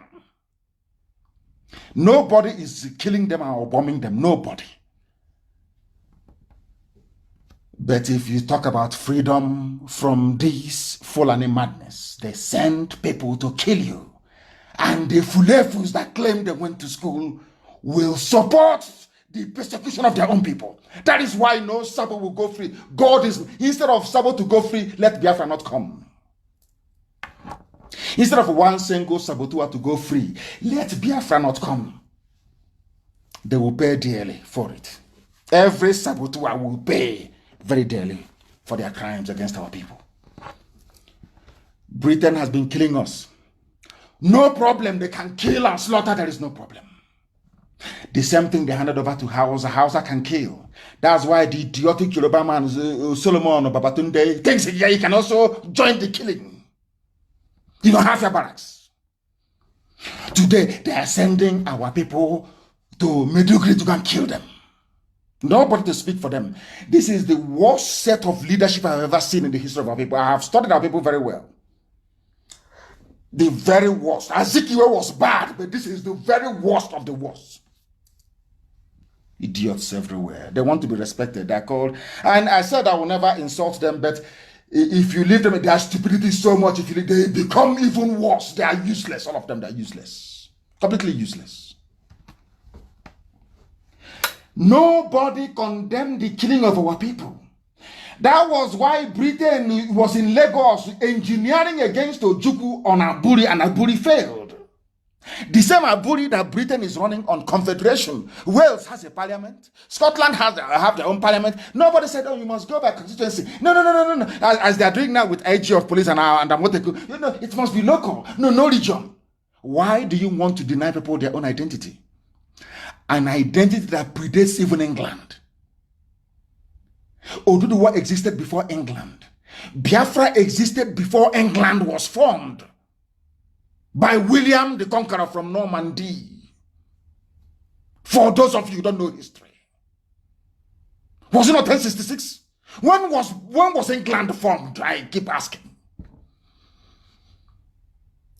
Nobody is killing them or bombing them. Nobody. But if you talk about freedom from this Fulani madness, they send people to kill you. And the Fulefus that claim they went to school will support the persecution of their own people. That is why no Sabo will go free. God is, instead of Sabo to go free, let Biafra not come. Instead of one single Sabotua to go free, let Biafra not come. They will pay dearly for it. Every Sabotua will pay very dearly for their crimes against our people. Britain has been killing us. No problem, they can kill and slaughter, there is no problem. The same thing they handed over to Hausa. Hausa can kill. That's why the idiotic Yoruba man, Solomon or Babatunde, thinks yeah, he can also join the killing. You don't have your barracks. Today, they are sending our people to Medugri to go and kill them. Nobody to speak for them. This is the worst set of leadership I've ever seen in the history of our people. I have studied our people very well. The very worst. Azikiwe was bad, but this is the very worst of the worst. Idiots everywhere. They want to be respected. They're called. And I said I will never insult them, but if you leave them in their stupidity so much, if you leave, they become even worse. They are useless. All of them, they are useless. Completely useless. Nobody condemned the killing of our people. That was why Britain was in Lagos engineering against Ojukwu on Aburi, and Aburi failed. The same Aburi that Britain is running on confederation. Wales has a parliament. Scotland have their own parliament. Nobody said, oh, you must go by constituency. No. As they are doing now with IG of police and Amoteku. You know, it must be local. No region. Why do you want to deny people their own identity? An identity that predates even England. Oduduwa existed before England. Biafra existed before England was formed by William the Conqueror from Normandy. For those of you who don't know history. Was it not 1066? When was England formed? I keep asking.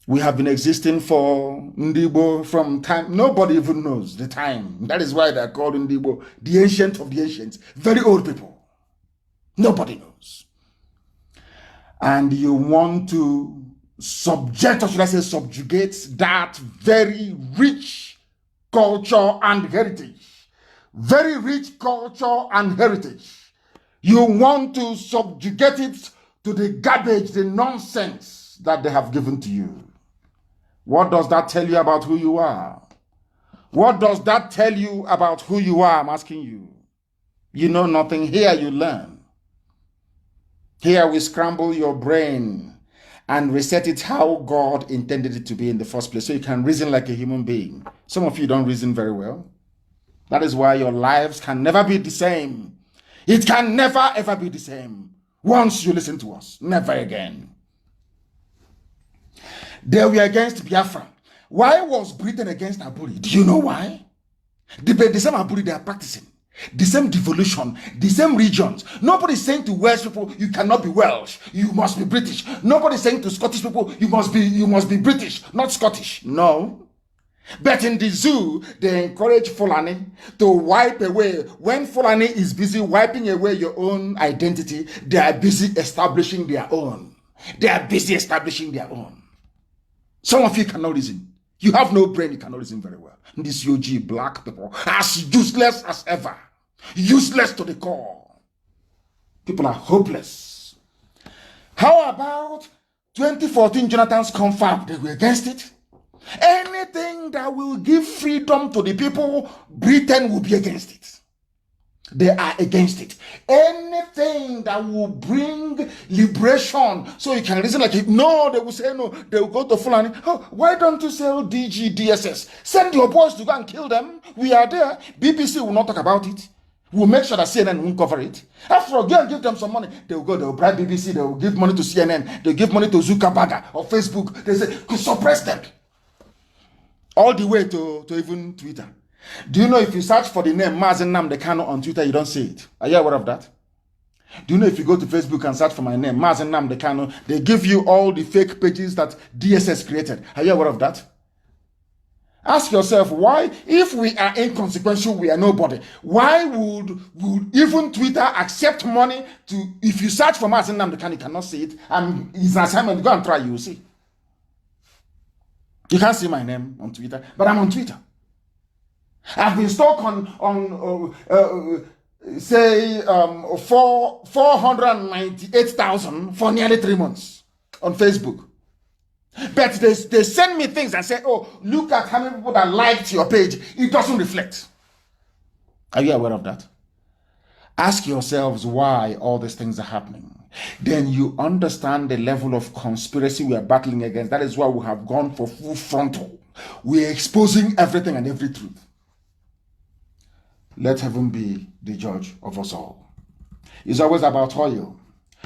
We have been existing for Ndibo from time. Nobody even knows the time. That is why they are called Ndibo, the ancient of the ancients. Very old people. Nobody knows. And you want to subject, or should I say subjugate, that very rich culture and heritage. Very rich culture and heritage. You want to subjugate it to the garbage, the nonsense that they have given to you. What does that tell you about who you are? What does that tell you about who you are? I'm asking you. You know nothing. Here you learn. Here we scramble your brain and reset it how God intended it to be in the first place, so you can reason like a human being. Some of you don't reason very well. That is why your lives can never be the same. It can never ever be the same. Once you listen to us, never again. They were against Biafra. Why was Britain against Aburi? Do you know why? The same Aburi they are practicing. The same devolution, the same regions. Nobody is saying to Welsh people, you cannot be Welsh, you must be British. Nobody is saying to Scottish people, you must be British, not Scottish. No. But in the zoo, they encourage Fulani to wipe away. When Fulani is busy wiping away your own identity, they are busy establishing their own. They are busy establishing their own. Some of you cannot reason. You have no brain, you cannot reason very well. These UG black people, as useless as ever. Useless to the core. People are hopeless. How about 2014 Jonathan's confab? They were against it. Anything that will give freedom to the people, Britain will be against it. They are against it. Anything that will bring liberation, so you can reason like it. No, they will say no. They will go to Fulani. Oh, why don't you sell DG, DSS? Send your boys to go and kill them. We are there. BBC will not talk about it. We'll make sure that CNN won't cover it. After all, go and give them some money. They will go, they will bribe BBC, they will give money to CNN, they will give money to Zuckerberg or Facebook. They say, suppress them. All the way to even Twitter. Do you know if you search for the name Mazen Nnamdi Kanu on Twitter, you don't see it? Are you aware of that? Do you know if you go to Facebook and search for my name, Mazen Nnamdi Kanu, they give you all the fake pages that DSS created? Are you aware of that? Ask yourself, why, if we are inconsequential, we are nobody, why would even Twitter accept money to, if you search for Mazen Nnamdi Kanu, you cannot see it, and it's an assignment, go and try, you will see. You can't see my name on Twitter, but I'm on Twitter. I've been stuck on say 498,000 for nearly 3 months on Facebook. But they send me things and say, oh, look at how many people that liked your page. It doesn't reflect. Are you aware of that? Ask yourselves why all these things are happening. Then you understand the level of conspiracy we are battling against. That is why we have gone for full frontal. We are exposing everything and every truth. Let heaven be the judge of us all. It's always about oil.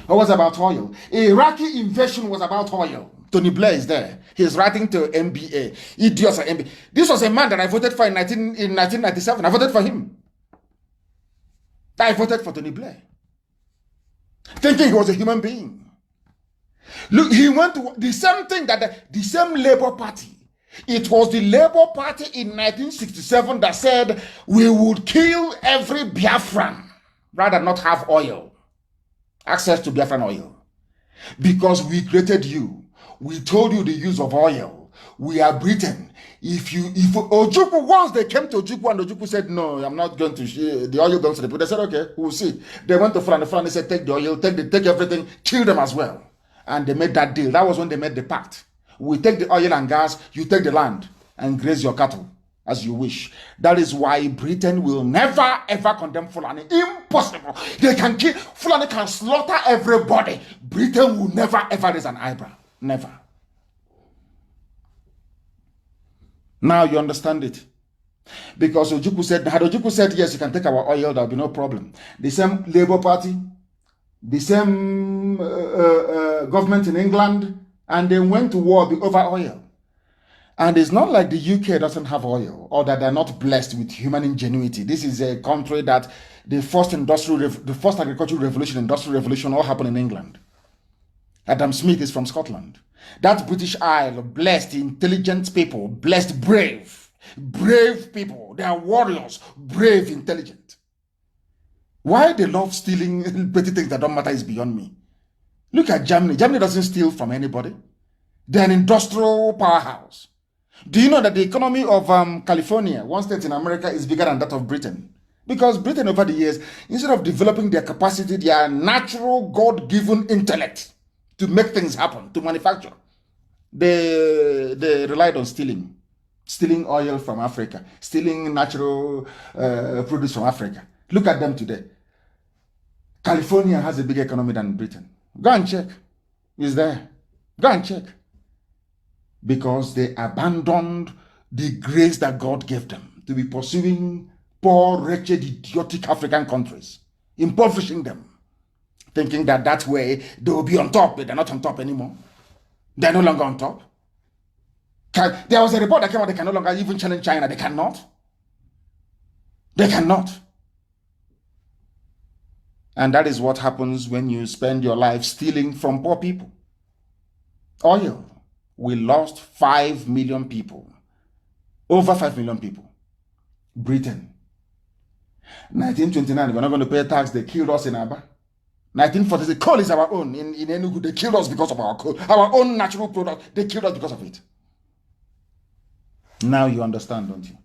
Always about oil. Iraqi invasion was about oil. Tony Blair is there. He's writing to NBA. Idiots are NBA. This was a man that I voted for in 1997. I voted for him. I voted for Tony Blair. Thinking he was a human being. Look, he went to the same thing that the same Labour Party. It was the Labour Party in 1967 that said we would kill every Biafran rather not have oil, access to Biafran oil. Because we created you. We told you the use of oil. We are Britain. If Ojukwu, once they came to Ojukwu and Ojukwu said, no, I'm not going to, the oil belongs to the people. They said, okay, we'll see. They went to Fulani. Fulani said, take the oil, take everything, kill them as well. And they made that deal. That was when they made the pact. We take the oil and gas, you take the land and graze your cattle as you wish. That is why Britain will never ever condemn Fulani. Impossible. They can kill, Fulani can slaughter everybody. Britain will never ever raise an eyebrow. Never. Now you understand it. Because Ojukwu said, had Ojukwu said, yes, you can take our oil, there'll be no problem. The same Labour Party, the same government in England, and they went to war over oil. And it's not like the UK doesn't have oil or that they're not blessed with human ingenuity. This is a country that the first agricultural revolution, industrial revolution all happened in England. Adam Smith is from Scotland. That British Isle, blessed, intelligent people, blessed, brave people. They are warriors, brave, intelligent. Why they love stealing petty things that don't matter is beyond me. Look at Germany. Germany doesn't steal from anybody. They're an industrial powerhouse. Do you know that the economy of California, one state in America, is bigger than that of Britain? Because Britain over the years, instead of developing their capacity, their natural God-given intellect to make things happen, to manufacture, they relied on stealing oil from Africa, stealing natural produce from Africa. Look at them today. California has a bigger economy than Britain. Go and check. It's there. Go and check. Because they abandoned the grace that God gave them to be pursuing poor, wretched, idiotic African countries, impoverishing them, thinking that that way they will be on top, but they're not on top anymore. They're no longer on top. There was a report that came out, they can no longer even challenge China. They cannot. They cannot. And that is what happens when you spend your life stealing from poor people. Oil. We lost 5 million people. Over 5 million people. Britain. 1929, we're not going to pay tax. They killed us in Aba. 1940, coal is our own. In Enugu, they killed us because of our coal. Our own natural product, they killed us because of it. Now you understand, don't you?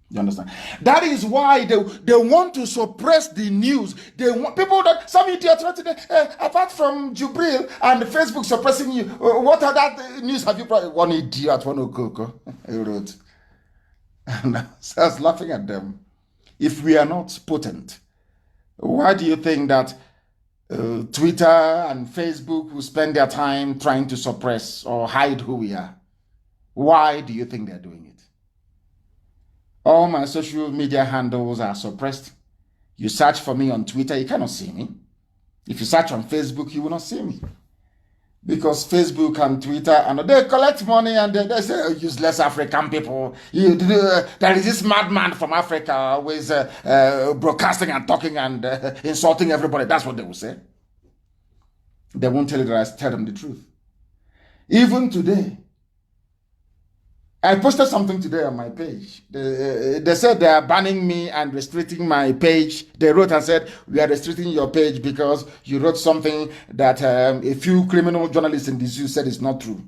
You understand? That is why they want to suppress the news. They want people that some idiots today, apart from Jubril and Facebook suppressing you. What other news have you brought? One idiot, one okoko, he wrote. And I was laughing at them. If we are not potent, why do you think that Twitter and Facebook will spend their time trying to suppress or hide who we are? Why do you think they're doing it? All my social media handles are suppressed. You search for me on Twitter, you cannot see me. If you search on Facebook, you will not see me. Because Facebook and Twitter, and they collect money and they say, oh, useless African people. There is this madman from Africa who is broadcasting and talking and insulting everybody. That's what they will say. They won't tell you that I tell them the truth. Even today, I posted something today on my page. They said they are banning me and restricting my page. They wrote and said, we are restricting your page because you wrote something that a few criminal journalists in the zoo said is not true.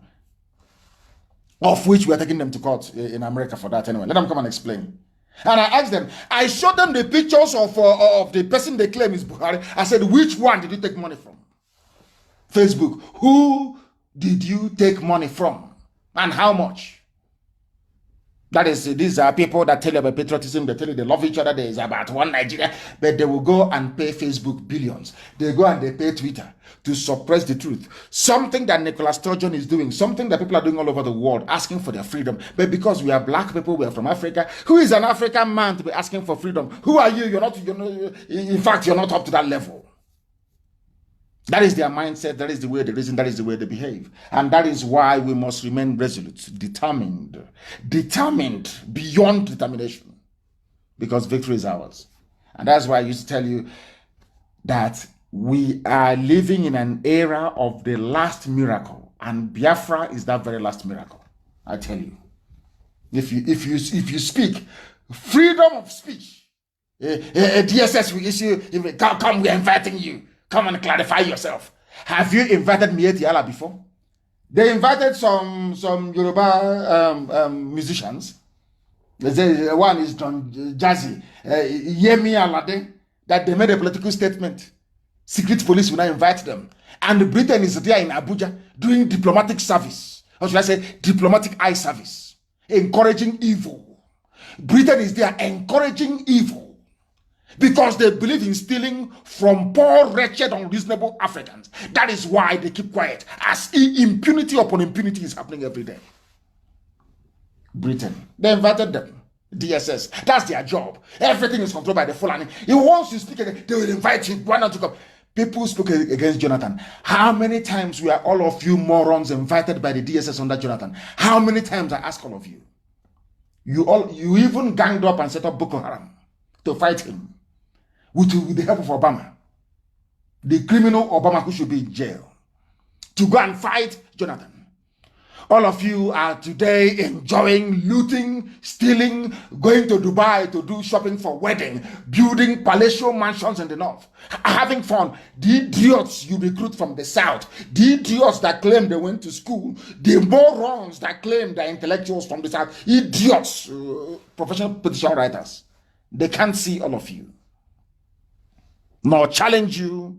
Of which we are taking them to court in America for that anyway. Let them come and explain. And I asked them, I showed them the pictures of the person they claim is Buhari. I said, which one did you take money from? Facebook. Who did you take money from? And how much? That is, these are people that tell you about patriotism, they tell you they love each other, there is about one Nigeria, but they will go and pay Facebook billions. They go and they pay Twitter to suppress the truth. Something that Nicola Sturgeon is doing, something that people are doing all over the world, asking for their freedom. But because we are black people, we are from Africa, who is an African man to be asking for freedom? Who are you? You're not, in fact, you're not up to that level. That is their mindset, that is the way they reason, that is the way they behave. And that is why we must remain resolute, determined beyond determination. Because victory is ours. And that's why I used to tell you that we are living in an era of the last miracle. And Biafra is that very last miracle. I tell you. If you speak, freedom of speech. DSS will issue, come, we are inviting you. Come and clarify yourself. Have you invited Mieti Allah before? They invited some Yoruba musicians. One is John Jazzy, Yemi Alade, that they made a political statement. Secret police will not invite them. And Britain is there in Abuja doing diplomatic service. Or should I say diplomatic eye service. Encouraging evil. Britain is there encouraging evil. Because they believe in stealing from poor, wretched, unreasonable Africans. That is why they keep quiet. As impunity upon impunity is happening every day. Britain, they invited them. DSS, that's their job. Everything is controlled by the Fulani. He wants to speak again, they will invite you. Why not to come? People spoke against Jonathan. How many times were all of you morons invited by the DSS under Jonathan? How many times, I ask all of you? You even ganged up and set up Boko Haram to fight him. With the help of Obama, the criminal Obama who should be in jail, to go and fight Jonathan. All of you are today enjoying, looting, stealing, going to Dubai to do shopping for wedding, building palatial mansions in the north, having fun. The idiots you recruit from the south, the idiots that claim they went to school, the morons that claim they're intellectuals from the south, idiots, professional petition writers, they can't see all of you. Nor challenge you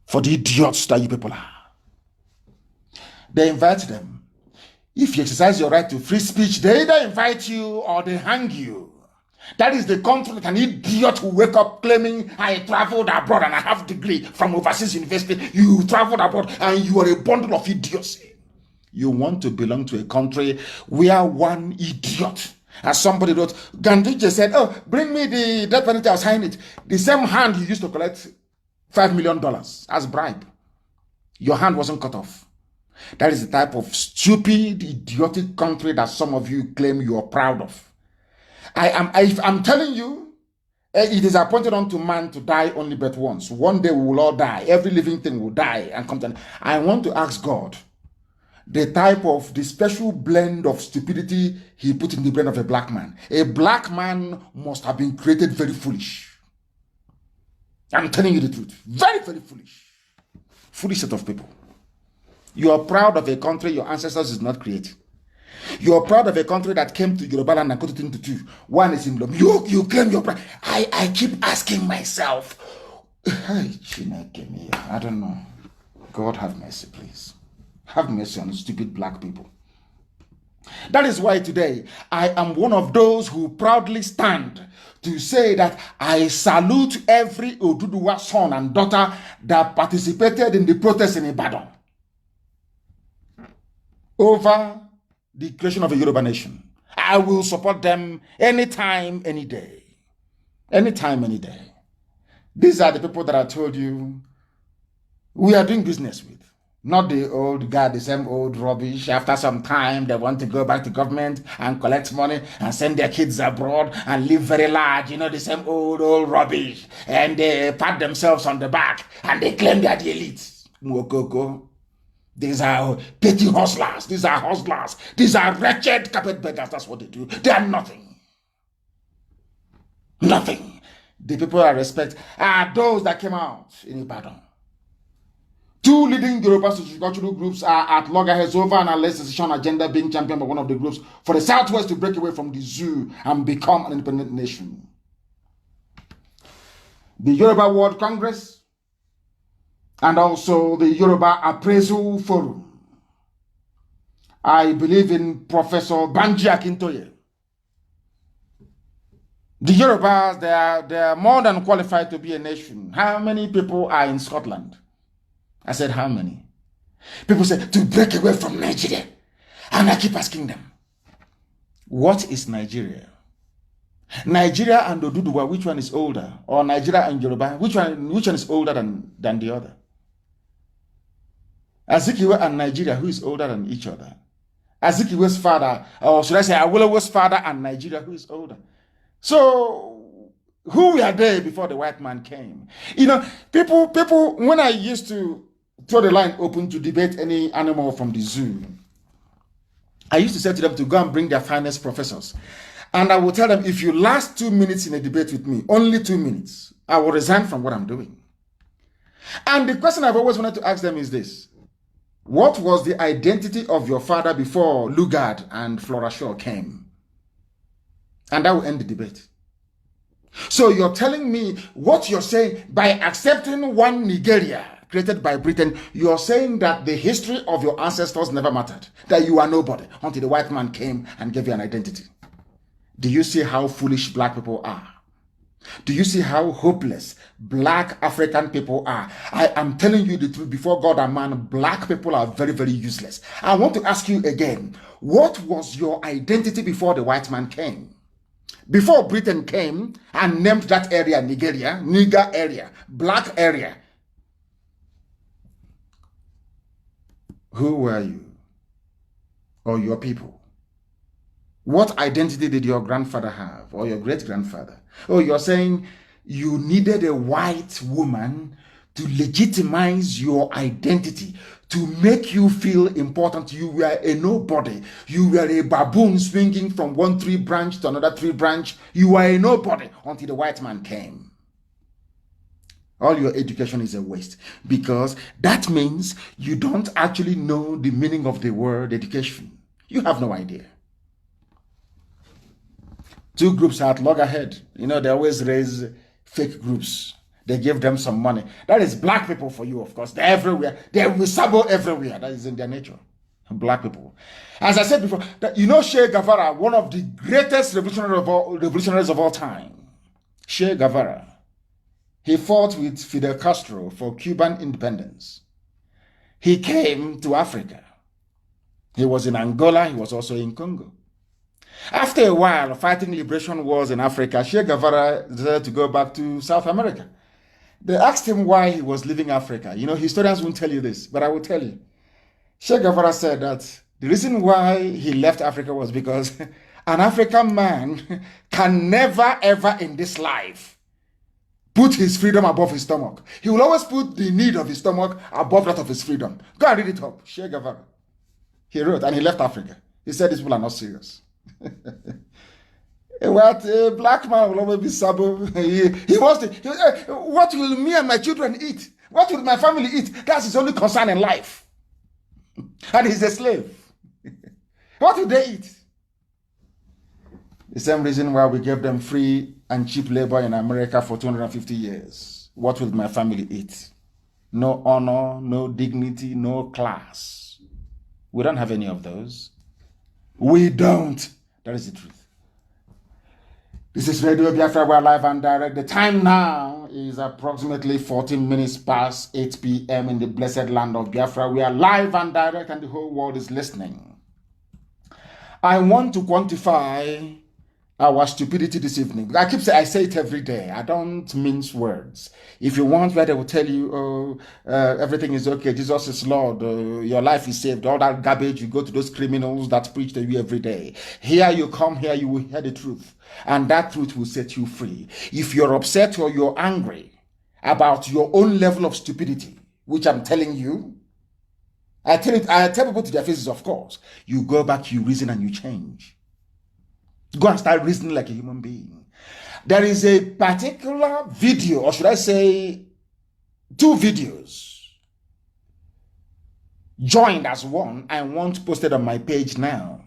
for the idiots that you people are. They invite them. If you exercise your right to free speech, they either invite you or they hang you. That is the country that an idiot who wake up claiming, I traveled abroad and I have a degree from overseas university. You traveled abroad and you are a bundle of idiocy. You want to belong to a country where one idiot, as somebody wrote, Gandhi said, oh, bring me the death penalty, I'll sign it. The same hand you used to collect $5 million as bribe. Your hand wasn't cut off. That is the type of stupid, idiotic country that some of you claim you are proud of. I'm telling you, it is appointed unto man to die only but once. One day we will all die. Every living thing will die and come to. I want to ask God, the special blend of stupidity he put in the brain of a black man. A black man must have been created very foolish. I'm telling you the truth. Very, very foolish. Foolish set of people. You are proud of a country your ancestors did not create. You're proud of a country that came to Yoruba land and cut it into two. One is in Lom. You claim your pride. I keep asking myself, I don't know. God have mercy, please. Have mercy on stupid black people. That is why today I am one of those who proudly stand to say that I salute every Oduduwa son and daughter that participated in the protest in Ibadan over the creation of a Yoruba nation. I will support them anytime, any day. Anytime, any day. These are the people that I told you we are doing business with. Not the old guy, the same old rubbish. After some time, they want to go back to government and collect money and send their kids abroad and live very large. The same old rubbish. And they pat themselves on the back and they claim they are the elite. Mwokoko. These are petty hustlers. These are hustlers. These are wretched carpetbaggers. That's what they do. They are nothing. Nothing. The people I respect are those that came out in Ibadan. Two leading Yoruba sociocultural groups are at loggerheads over an alleged secession agenda being championed by one of the groups for the Southwest to break away from the zoo and become an independent nation. The Yoruba World Congress and also the Yoruba Appraisal Forum. I believe in Professor Banji Akintoye. The Yorubas, they are more than qualified to be a nation. How many people are in Scotland? I said, how many? People say, to break away from Nigeria. And I keep asking them, what is Nigeria? Nigeria and Oduduwa, which one is older? Or Nigeria and Yoruba, which one is older than the other? Azikiwe and Nigeria, who is older than each other? Azikiwe's father, or should I say Awolowo's father and Nigeria, who is older? So, who were they before the white man came? People, when I used to throw the line open to debate any animal from the zoo, I used to say to them to go and bring their finest professors. And I will tell them, if you last 2 minutes in a debate with me, only 2 minutes, I will resign from what I'm doing. And the question I've always wanted to ask them is this. What was the identity of your father before Lugard and Flora Shaw came? And that will end the debate. So you're telling me what you're saying by accepting one Nigeria created by Britain, you're saying that the history of your ancestors never mattered, that you are nobody until the white man came and gave you an identity. Do you see how foolish black people are? Do you see how hopeless black African people are? I am telling you the truth before God and man, black people are very, very useless. I want to ask you again, what was your identity before the white man came? Before Britain came and named that area Nigeria, Niger area, black area. Who were you? Or your people? What identity did your grandfather have or your great-grandfather? Oh, you're saying you needed a white woman to legitimize your identity, to make you feel important. You were a nobody. You were a baboon swinging from one tree branch to another tree branch. You were a nobody until the white man came. All your education is a waste, because that means you don't actually know the meaning of the word education. You have no idea. Two groups are at loggerhead. They always raise fake groups. They give them some money. That is black people for you, of course. They're everywhere. They're wisabo everywhere. That is in their nature. Black people. As I said before, Che Guevara, one of the greatest revolutionaries of all time. Che Guevara. He fought with Fidel Castro for Cuban independence. He came to Africa. He was in Angola. He was also in Congo. After a while, fighting liberation wars in Africa, Che Guevara decided to go back to South America. They asked him why he was leaving Africa. Historians won't tell you this, but I will tell you. Che Guevara said that the reason why he left Africa was because an African man can never, ever in this life put his freedom above his stomach. He will always put the need of his stomach above that of his freedom. Go and read it up. Che Guevara. He wrote, and he left Africa. He said these people are not serious. What a black man will always be sabo. He wants to. What will me and my children eat? What will my family eat? That's his only concern in life. And he's a slave. What do they eat? The same reason why we gave them free and cheap labor in America for 250 years. What will my family eat? No honor, no dignity, no class. We don't have any of those. We don't. That is the truth. This is Radio Biafra. We're live and direct. The time now is approximately 14 minutes past 8 p.m. in the blessed land of Biafra. We are live and direct and the whole world is listening. I want to quantify our stupidity this evening. I say it every day. I don't mince words. If you want where they will tell you, everything is okay, Jesus is Lord, your life is saved, all that garbage, you go to those criminals that preach to you every day. Here you come, here you will hear the truth. And that truth will set you free. If you're upset or you're angry about your own level of stupidity, which I'm telling you, I tell people to their faces, of course. You go back, you reason, and you change. Go and start reasoning like a human being. There is a particular video, or should I say, 2 videos joined as one. I want posted on my page now.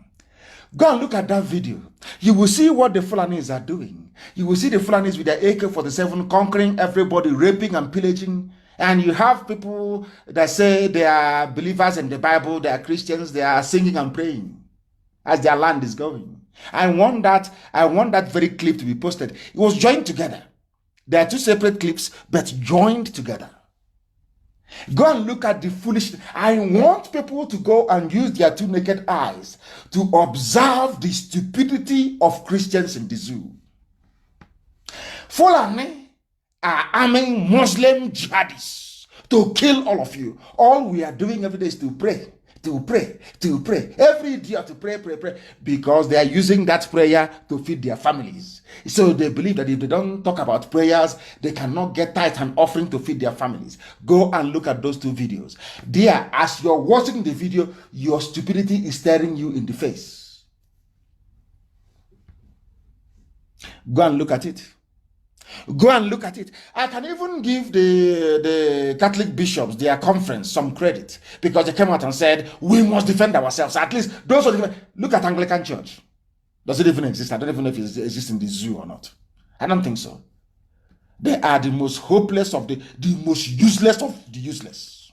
Go and look at that video. You will see what the Fulanis are doing. You will see the Fulanis with their AK-47 conquering everybody, raping and pillaging. And you have people that say they are believers in the Bible, they are Christians, they are singing and praying as their land is going. I want that very clip to be posted. It was joined together. There are 2 separate clips, but joined together. Go and look at the foolishness. I want people to go and use their 2 naked eyes to observe the stupidity of Christians in the zoo. Fulani are arming Muslim jihadists to kill all of you. All we are doing every day is to pray. To pray. Every day to pray. Because they are using that prayer to feed their families. So they believe that if they don't talk about prayers, they cannot get tithe and offering to feed their families. Go and look at those 2 videos. There, as you're watching the video, your stupidity is staring you in the face. Go and look at it. Go and look at it. I can even give the Catholic bishops, their conference, some credit because they came out and said, we must defend ourselves. At least those who look at Anglican Church. Does it even exist? I don't even know if it exists in the zoo or not. I don't think so. They are the most hopeless of the most useless of the useless.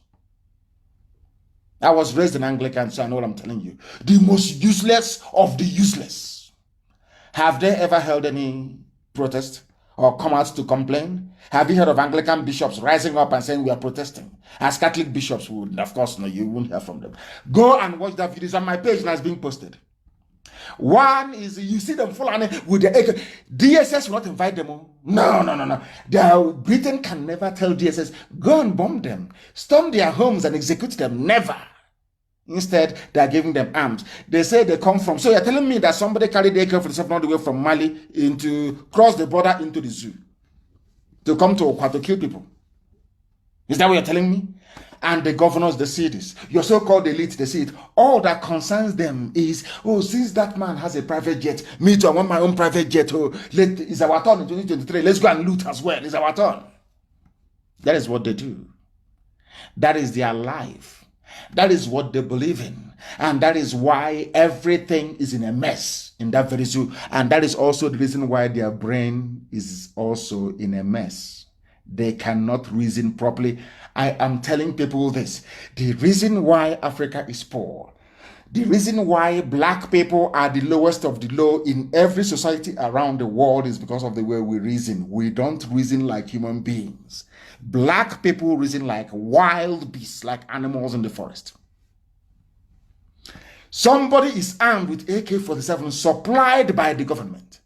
I was raised in Anglican, so I know what I'm telling you. The most useless of the useless. Have they ever held any protest or come out to complain? Have you heard of Anglican bishops rising up and saying we are protesting? As Catholic bishops would, of course, no, you won't hear from them. Go and watch that video. It's on my page and it's being posted. One is, you see them full with the AK. DSS will not invite them. No. Britain can never tell DSS, go and bomb them, storm their homes and execute them. Never. Instead, they are giving them arms. They say they come from. So you're telling me that somebody carried the AK-47 all the way from Mali cross the border into the zoo to come to Okwa to kill people? Is that what you're telling me? And the governors, they see this. Your so-called elite, they see it. All that concerns them is, since that man has a private jet, me too, I want my own private jet. It's our turn in 2023. Let's go and loot as well. It's our turn. That is what they do. That is their life. That is what they believe in. And that is why everything is in a mess in that very zoo. And that is also the reason why their brain is also in a mess. They cannot reason properly. I am telling people this. The reason why Africa is poor, the reason why black people are the lowest of the low in every society around the world is because of the way we reason. We don't reason like human beings. Black people reason like wild beasts, like animals in the forest. Somebody is armed with AK-47 supplied by the government.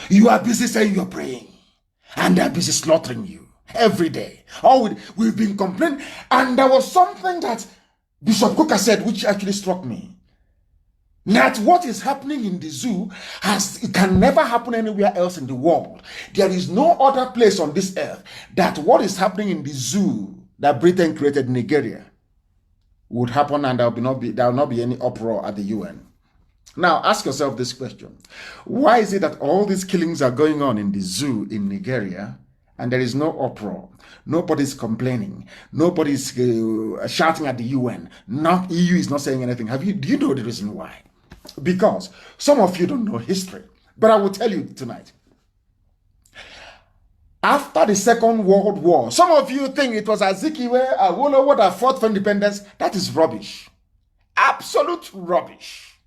You are busy saying you're praying, and they're busy slaughtering you every day. We've been complaining, and there was something that Bishop Coker said which actually struck me. That what is happening in the zoo it can never happen anywhere else in the world. There is no other place on this earth that what is happening in the zoo that Britain created in Nigeria would happen, and there will not be any uproar at the UN. Now ask yourself this question. Why is it that all these killings are going on in the zoo in Nigeria and there is no uproar. Nobody's complaining. Nobody's shouting at the UN. Not EU is not saying anything. Do you know the reason why? Because some of you don't know history, but I will tell you tonight. After the Second World War, some of you think it was Azikiwe Awolowo that fought for independence. That is rubbish. Absolute rubbish.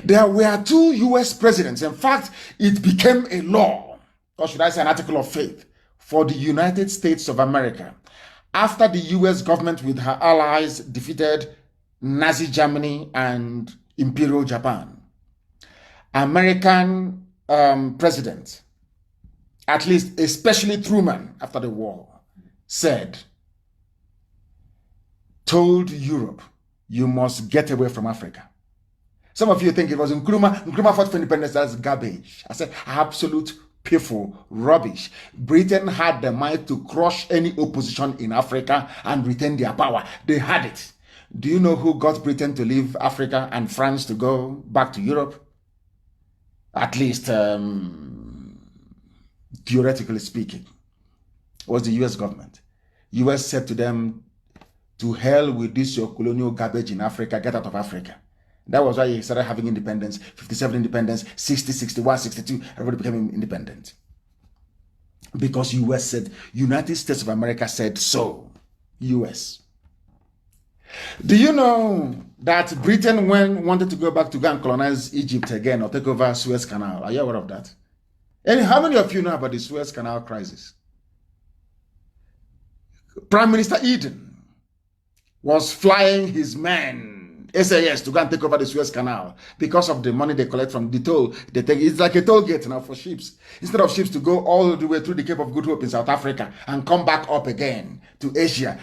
There were 2 US presidents. In fact, it became a law, or should I say an article of faith, for the United States of America after the US government with her allies defeated Nazi Germany and Imperial Japan. American president, at least especially Truman after the war, told Europe, you must get away from Africa. Some of you think it was Nkrumah. Nkrumah fought for independence. That's garbage. I said absolute piffle, rubbish. Britain had the might to crush any opposition in Africa and retain their power. They had it. Do you know who got Britain to leave Africa and France to go back to Europe? At least theoretically speaking, was the US government. US said to them, to hell with this your colonial garbage in Africa, get out of Africa. That was why he started having independence, 57 independence, 60, 61, 62, everybody became independent. Because US said, United States of America said so. US. Do you know that Britain wanted to go back to go and colonize Egypt again or take over Suez Canal? Are you aware of that? And how many of you know about the Suez Canal crisis? Prime Minister Eden was flying his men, SAS, to go and take over the Suez Canal because of the money they collect from the toll. It's like a toll gate now for ships. Instead of ships to go all the way through the Cape of Good Hope in South Africa and come back up again to Asia,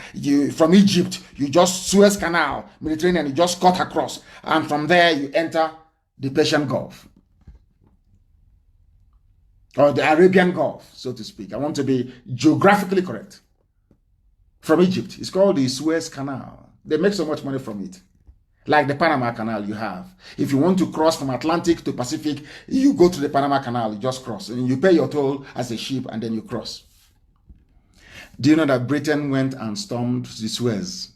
from Egypt, you just Suez Canal, Mediterranean, you just cut across. And from there, you enter the Persian Gulf. Or the Arabian Gulf, so to speak. I want to be geographically correct. From Egypt. It's called the Suez Canal. They make so much money from it. Like the Panama Canal you have. If you want to cross from Atlantic to Pacific, you go to the Panama Canal, you just cross. And you pay your toll as a ship and then you cross. Do you know that Britain went and stormed the Suez?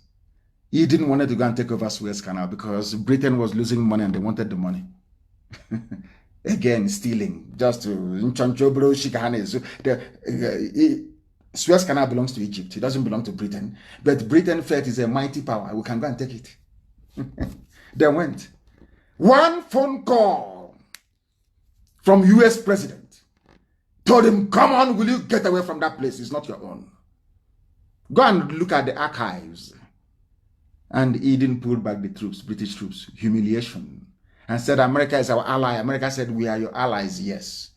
He didn't want to go and take over Suez Canal because Britain was losing money and they wanted the money. Again, stealing. Just to... Suez Canal belongs to Egypt. It doesn't belong to Britain. But Britain felt it's a mighty power. We can go and take it. They went. One phone call from US president told him, come on, will you get away from that place? It's not your own. Go and look at the archives. And he didn't pull back the troops, British troops. Humiliation. And said, America is our ally. America said, we are your allies, yes.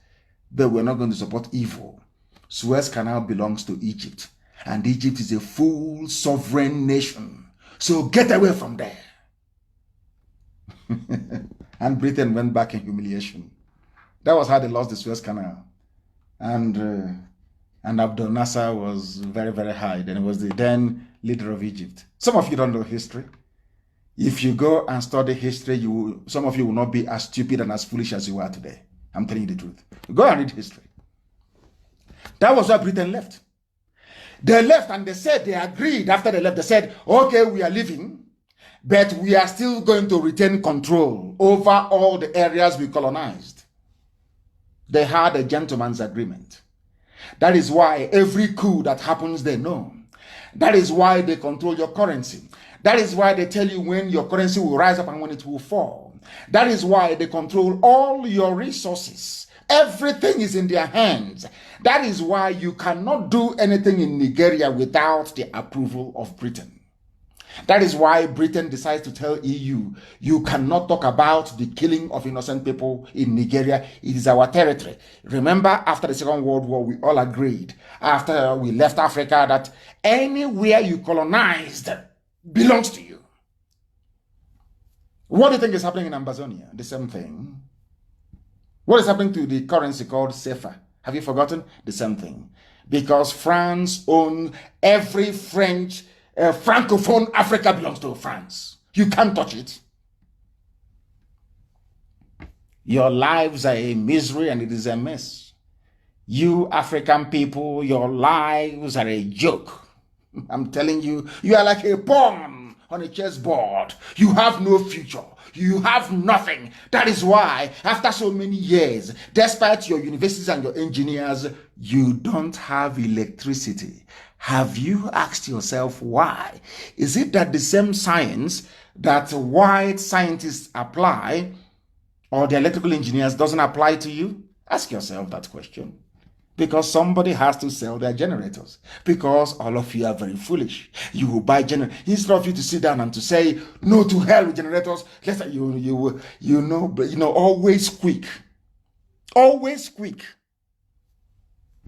But we're not going to support evil. Suez Canal belongs to Egypt, and Egypt is a full sovereign nation. So get away from there. And Britain went back in humiliation. That was how they lost the Suez Canal. And Abdel Nasser was very, very high. Then he was the then leader of Egypt. Some of you don't know history. If you go and study history, some of you will not be as stupid and as foolish as you are today. I'm telling you the truth. Go and read history. That was why Britain left. They left and they said, they agreed after they left, they said, okay, we are leaving, but we are still going to retain control over all the areas we colonized. They had a gentleman's agreement. That is why every coup that happens, they know. That is why they control your currency. That is why they tell you when your currency will rise up and when it will fall. That is why they control all your resources. Everything is in their hands. That is why you cannot do anything in Nigeria without the approval of Britain. That is why Britain decides to tell EU, you cannot talk about the killing of innocent people in Nigeria. It is our territory. Remember, after the Second World War, we all agreed, after we left Africa, that anywhere you colonized belongs to you. What do you think is happening in Amazonia? The same thing. What is happening to the currency called CFA? Have you forgotten? The same thing. Because France owns every French, Francophone Africa belongs to France. You can't touch it. Your lives are a misery and it is a mess. You African people, your lives are a joke. I'm telling you, you are like a pawn on a chessboard. You have no future. You have nothing. That is why, after so many years, despite your universities and your engineers, you don't have electricity. Have you asked yourself why? Is it that the same science that white scientists apply or the electrical engineers doesn't apply to you? Ask yourself that question. Because somebody has to sell their generators. Because all of you are very foolish. You will buy generators. Instead of you to sit down and to say, no to hell with generators, let's say always quick. Always quick.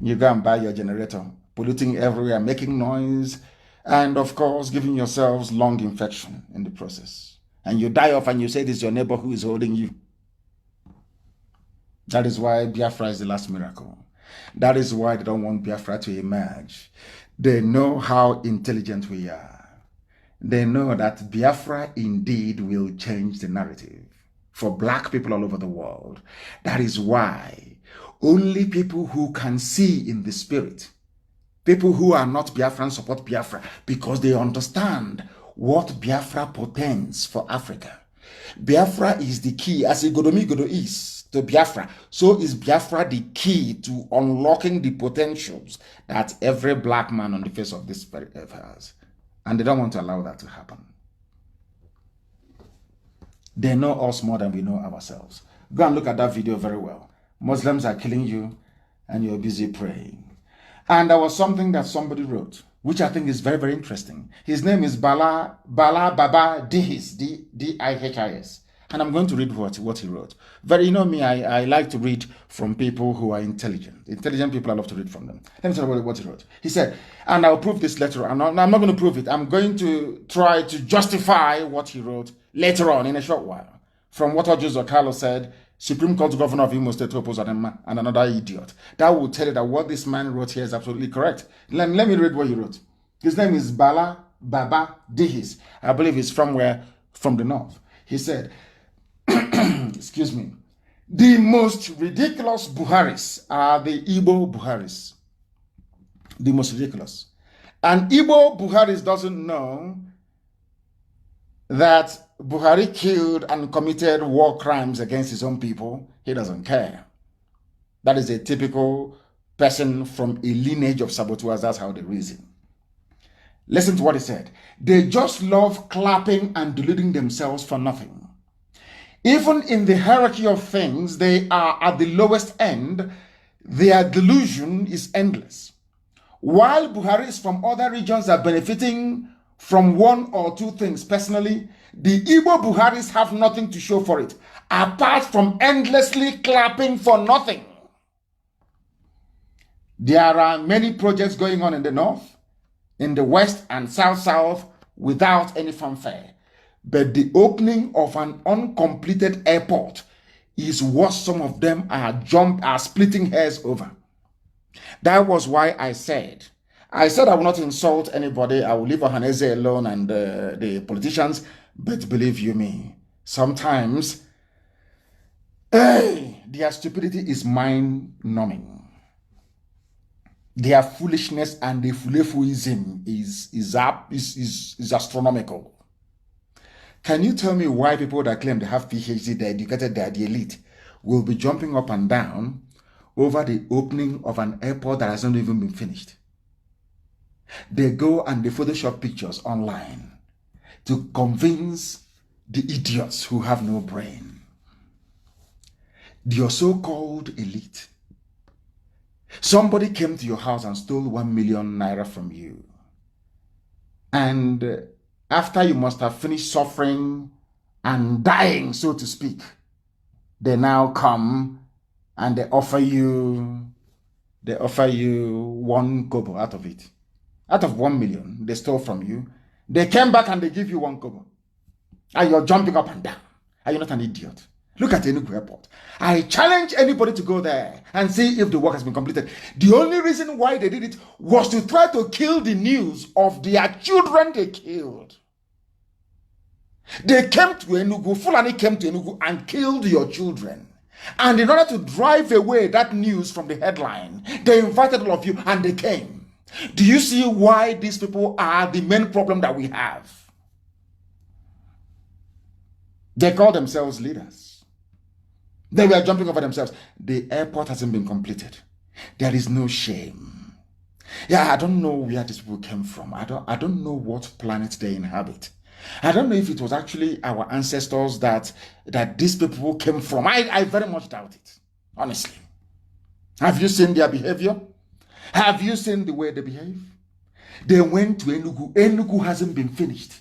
You go and buy your generator, polluting everywhere, making noise, and of course, giving yourselves lung infection in the process. And you die off and you say this is your neighbor who is holding you. That is why Biafra is the last miracle. That is why they don't want Biafra to emerge. They know how intelligent we are. They know that Biafra indeed will change the narrative for black people all over the world. That is why only people who can see in the spirit, people who are not Biafran support Biafra because they understand what Biafra portends for Africa. Biafra is the key, as Igodomigodo is to Biafra, so is Biafra the key to unlocking the potentials that every black man on the face of this earth has. And they don't want to allow that to happen. They know us more than we know ourselves. Go and look at that video very well. Muslims are killing you and you're busy praying. And there was something that somebody wrote, which I think is very, very interesting. His name is Bala Baba Dihis, D-I-H-I-S. And I'm going to read what he wrote. You know me, I like to read from people who are intelligent. Intelligent people, I love to read from them. Let me tell you what he wrote. He said, and I'll prove this later on. I'm not going to prove it. I'm going to try to justify what he wrote later on in a short while. From what Ojo Carlos said, Supreme Court Governor of Imo State to oppose and another idiot. That will tell you that what this man wrote here is absolutely correct. Let me read what he wrote. His name is Bala Baba Dihis. I believe he's from the north. He said, excuse me, the most ridiculous Buharis are the Igbo Buharis. The most ridiculous. And Igbo Buharis doesn't know that Buhari killed and committed war crimes against his own people. He doesn't care. That is a typical person from a lineage of saboteurs. That's how they reason. Listen to what he said. They just love clapping and deluding themselves for nothing. Even in the hierarchy of things, they are at the lowest end. Their delusion is endless. While Buharis from other regions are benefiting from one or two things personally, the Igbo Buharis have nothing to show for it, apart from endlessly clapping for nothing. There are many projects going on in the north, in the west and south without any fanfare. But the opening of an uncompleted airport is what some of them are splitting hairs over. That was why I said I will not insult anybody. I will leave Ohaneze alone and the politicians. But believe you me, sometimes their stupidity is mind-numbing. Their foolishness and the fulefuism is astronomical. Can you tell me why people that claim they have PhD, they're educated, they're the elite, will be jumping up and down over the opening of an airport that hasn't even been finished? They go and they Photoshop pictures online to convince the idiots who have no brain. Your so-called elite. Somebody came to your house and stole 1 million naira from you. And after you must have finished suffering and dying, so to speak, they now come and they offer you 1 kobo out of it. Out of 1 million they stole from you, they came back and they give you 1 kobo. And you're jumping up and down. Are you not an idiot? Look at Enugu Airport. I challenge anybody to go there and see if the work has been completed. The only reason why they did it was to try to kill the news of their children they killed. They came to Enugu, Fulani came to Enugu and killed your children. And in order to drive away that news from the headline, they invited all of you and they came. Do you see why these people are the main problem that we have? They call themselves leaders. They were jumping over themselves. The airport hasn't been completed. There is no shame. Yeah, I don't know where these people came from. I don't know what planet they inhabit. I don't know if it was actually our ancestors that these people came from. I very much doubt it, honestly. Have you seen their behavior? Have you seen the way they behave? They went to Enugu. Enugu hasn't been finished.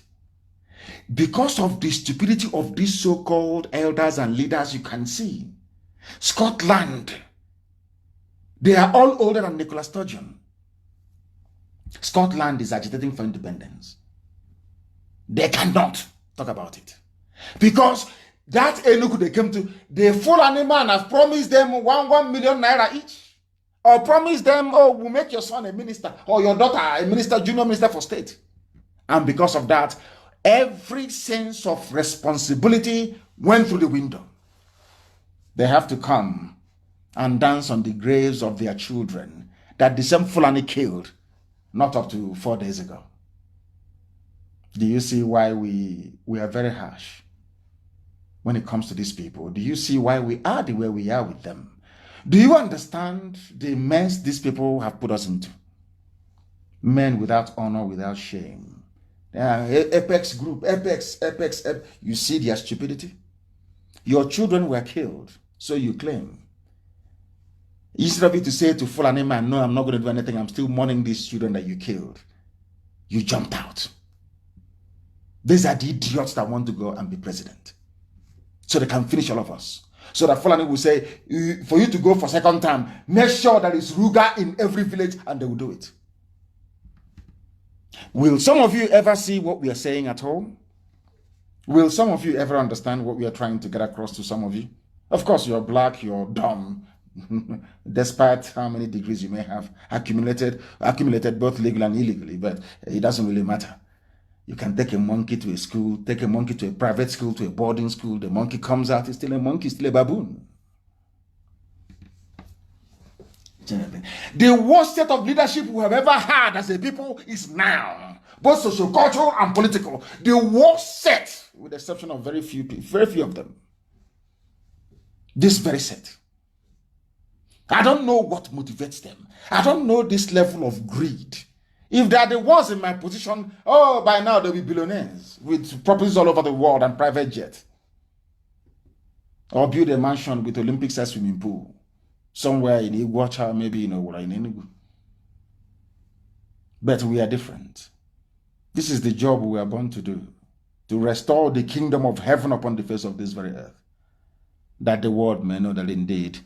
Because of the stupidity of these so-called elders and leaders, you can see. Scotland, they are all older than Nicola Sturgeon. Scotland is agitating for independence. They cannot talk about it. Because that Enugu they came to, the Fulani man has promised them 1 million naira each. Or promised them, oh, we'll make your son a minister, or your daughter a minister, junior minister for state. And because of that, every sense of responsibility went through the window. They have to come and dance on the graves of their children that the same Fulani killed not up to 4 days ago. Do you see why we are very harsh when it comes to these people? Do you see why we are the way we are with them? Do you understand the mess these people have put us into? Men without honor, without shame. Apex group, Apex. You see their stupidity? Your children were killed, so you claim. Instead of you to say to Fulani man, no, I'm not going to do anything, I'm still mourning these children that you killed. You jumped out. These are the idiots that want to go and be president. So they can finish all of us. So that Fulani will say, for you to go for second term, make sure that it's Ruga in every village, and they will do it. Will some of you ever see what we are saying at all? Will some of you ever understand what we are trying to get across to some of you? Of course, you're black, you're dumb, despite how many degrees you may have accumulated both legally and illegally, but it doesn't really matter. You can take a monkey to a school, take a monkey to a private school, to a boarding school. The monkey comes out, he's still a monkey, still a baboon. The worst set of leadership we have ever had as a people is now, both socio-cultural and political. The worst set, with the exception of very few of them. This very set. I don't know what motivates them. I don't know this level of greed. If they are the ones in my position, oh, by now they'll be billionaires with properties all over the world and private jet. Or build a mansion with Olympic-sized swimming pool somewhere in Iguacha, maybe in Enugu. But we are different. This is the job we are born to do, to restore the kingdom of heaven upon the face of this very earth, that the world may know that indeed,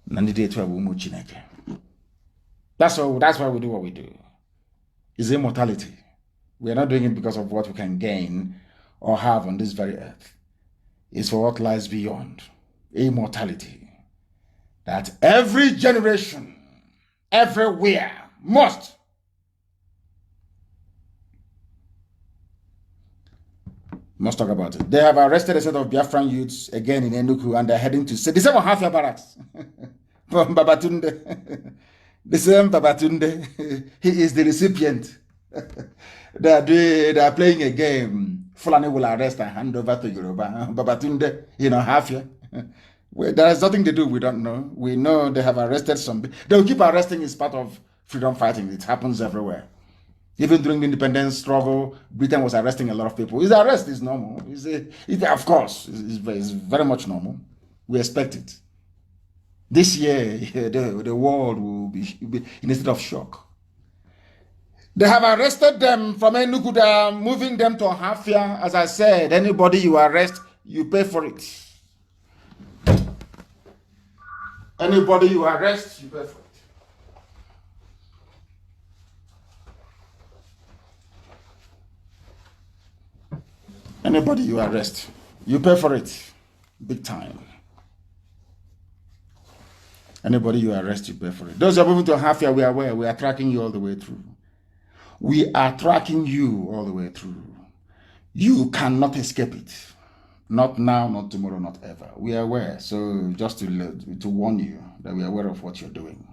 that's why we do what we do. Is immortality. We are not doing it because of what we can gain or have on this very earth. It's for what lies beyond. Immortality. That every generation, everywhere, must talk about it. They have arrested a set of Biafran youths again in Enugu, and they're heading to the same half-year barracks from Babatunde. The same Babatunde, he is the recipient. They are playing a game. Fulani will arrest and hand over to Yoruba. Babatunde, half year. There is nothing to do, we don't know. We know they have arrested some. They will keep arresting, it's part of freedom fighting. It happens everywhere. Even during the independence struggle, Britain was arresting a lot of people. His arrest is normal. Of course, it's very much normal. We expect it. This year, the world will be in a state of shock. They have arrested them from Enugu. They are moving them to Hafia. As I said, anybody you arrest, you pay for it. Anybody you arrest, you pay for it. Anybody you arrest, you pay for it. Big time. Anybody you arrest, you pay for it. Those who are moving to Hafia, we are aware. We are tracking you all the way through. We are tracking you all the way through. You cannot escape it. Not now, not tomorrow, not ever. We are aware. So just to warn you that we are aware of what you're doing.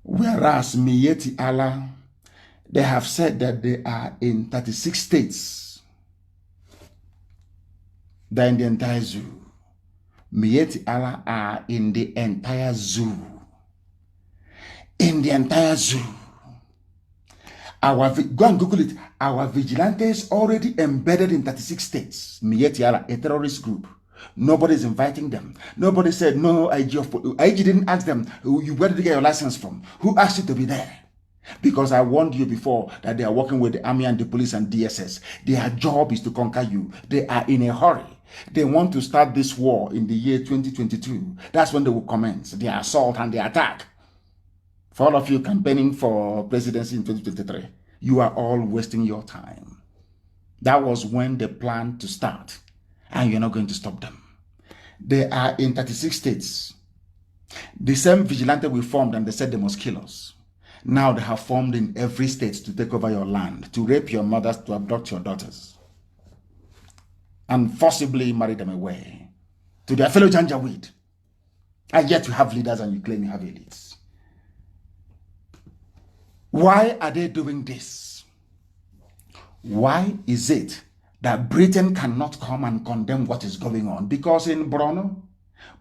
Whereas Miyetti Allah, they have said that they are in 36 states. They're in the entire zoo. Miyetti Allah are in the entire zoo. In the entire zoo. Go and Google it. Our vigilantes already embedded in 36 states. Miyetti Allah, a terrorist group. Nobody's inviting them. Nobody said no. IG didn't ask them, where did you get your license from? Who asked you to be there? Because I warned you before that they are working with the army and the police and DSS. Their job is to conquer you. They are in a hurry. They want to start this war in the year 2022. That's when they will commence their assault and the attack. For all of you campaigning for presidency in 2023, you are all wasting your time. That was when they planned to start, and you're not going to stop them. They are in 36 states. The same vigilante we formed, and they said they must kill us. Now they have formed in every state to take over your land, to rape your mothers, to abduct your daughters, and forcibly marry them away to their fellow Janjaweed. And yet you have leaders and you claim you have elites. Why are they doing this? Why is it that Britain cannot come and condemn what is going on? Because in Borno,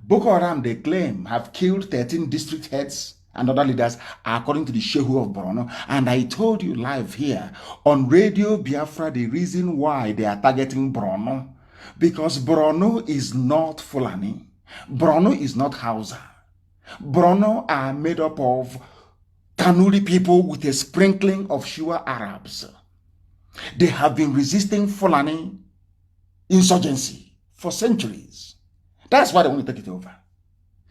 Boko Haram, they claim, have killed 13 district heads and other leaders, according to the Shehu of Borno. And I told you live here on Radio Biafra the reason why they are targeting Borno. Because Borno is not Fulani. Borno is not Hausa. Borno are made up of Kanuri people with a sprinkling of Shua Arabs. They have been resisting Fulani insurgency for centuries. That's why they want to take it over.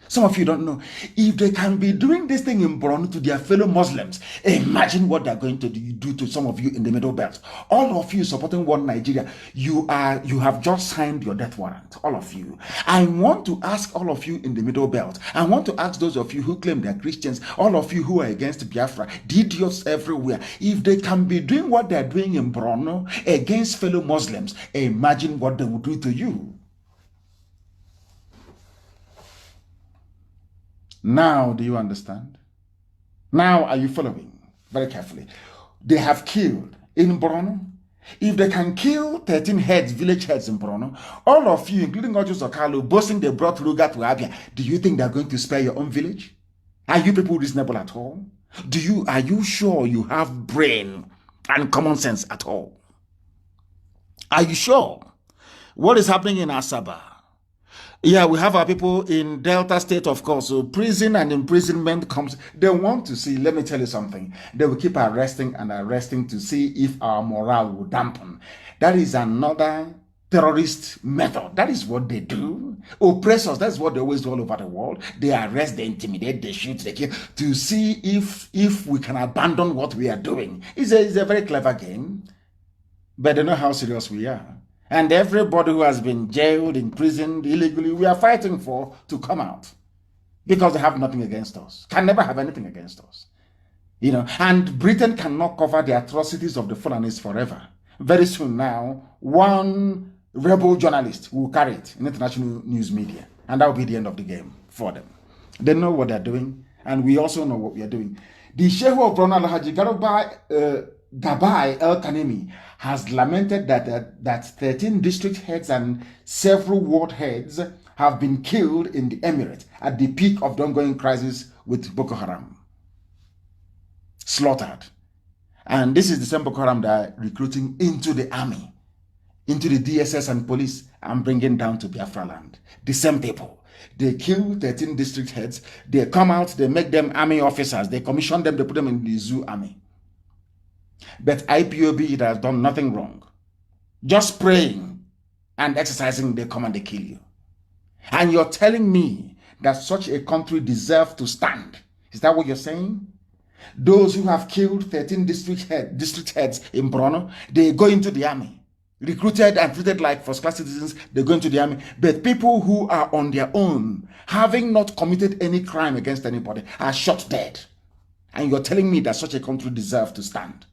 Some of you don't know. If they can be doing this thing in Borno to their fellow Muslims, imagine what they're going to do to some of you in the Middle Belt. All of you supporting one Nigeria, you have just signed your death warrant. All of you. I want to ask all of you in the Middle Belt. I want to ask those of you who claim they're Christians, all of you who are against Biafra, the idiots everywhere. If they can be doing what they're doing in Borno against fellow Muslims, imagine what they will do to you. Now, do you understand? Now, are you following? Very carefully. They have killed in Borno. If they can kill 13 heads, village heads in Borno, all of you, including Ojus Okalo, boasting they brought Ruga to Abia, do you think they're going to spare your own village? Are you people reasonable at all? Are you sure you have brain and common sense at all? Are you sure? What is happening in Asaba? Yeah, we have our people in Delta State, of course. So prison and imprisonment comes. They want to see, let me tell you something. They will keep arresting and arresting to see if our morale will dampen. That is another terrorist method. That is what they do. Oppressors, that's what they always do all over the world. They arrest, they intimidate, they shoot, they kill, to see if we can abandon what we are doing. It's a very clever game, but they know how serious we are. And everybody who has been jailed, imprisoned illegally, we are fighting for to come out. Because they have nothing against us. Can never have anything against us. You know, and Britain cannot cover the atrocities of the Fulanis forever. Very soon now, one rebel journalist will carry it in international news media. And that will be the end of the game for them. They know what they're doing. And we also know what we are doing. The Sheikh of Borno Alhaji Gabai El Kanemi has lamented that 13 district heads and several ward heads have been killed in the emirate at the peak of the ongoing crisis with Boko Haram. Slaughtered. And this is the same Boko Haram that are recruiting into the army, into the DSS and police, and bringing down to Biafra land. The same people. They kill 13 district heads. They come out, they make them army officers. They commission them, they put them in the zoo army. But IPOB, it has done nothing wrong. Just praying and exercising, they come and they kill you. And you're telling me that such a country deserves to stand. Is that what you're saying? Those who have killed 13 district heads in Borno, they go into the army. Recruited and treated like first-class citizens, they go into the army. But people who are on their own, having not committed any crime against anybody, are shot dead. And you're telling me that such a country deserves to stand.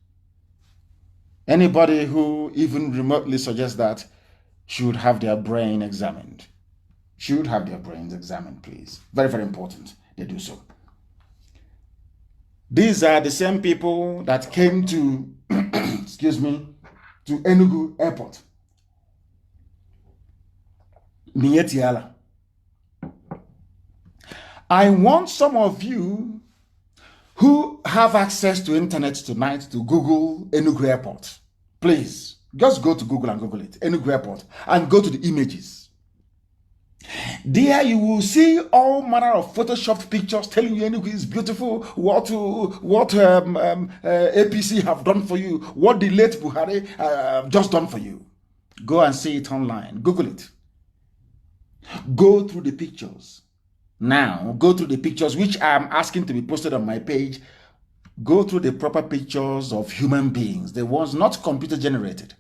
Anybody who even remotely suggests that should have their brain examined. Should have their brains examined, please. Very, very important they do so. These are the same people that came to, excuse me, to Enugu Airport. Mietiala. I want some of you who have access to internet tonight to Google Enugu Airport. Please, just go to Google and Google it, Enugu Airport, and go to the images. There you will see all manner of photoshopped pictures telling you Enugu is beautiful, what APC have done for you, what the late Buhari just done for you. Go and see it online. Google it. Go through the pictures. Now, go through the pictures which I am asking to be posted on my page. Go through the proper pictures of human beings, the ones not computer generated,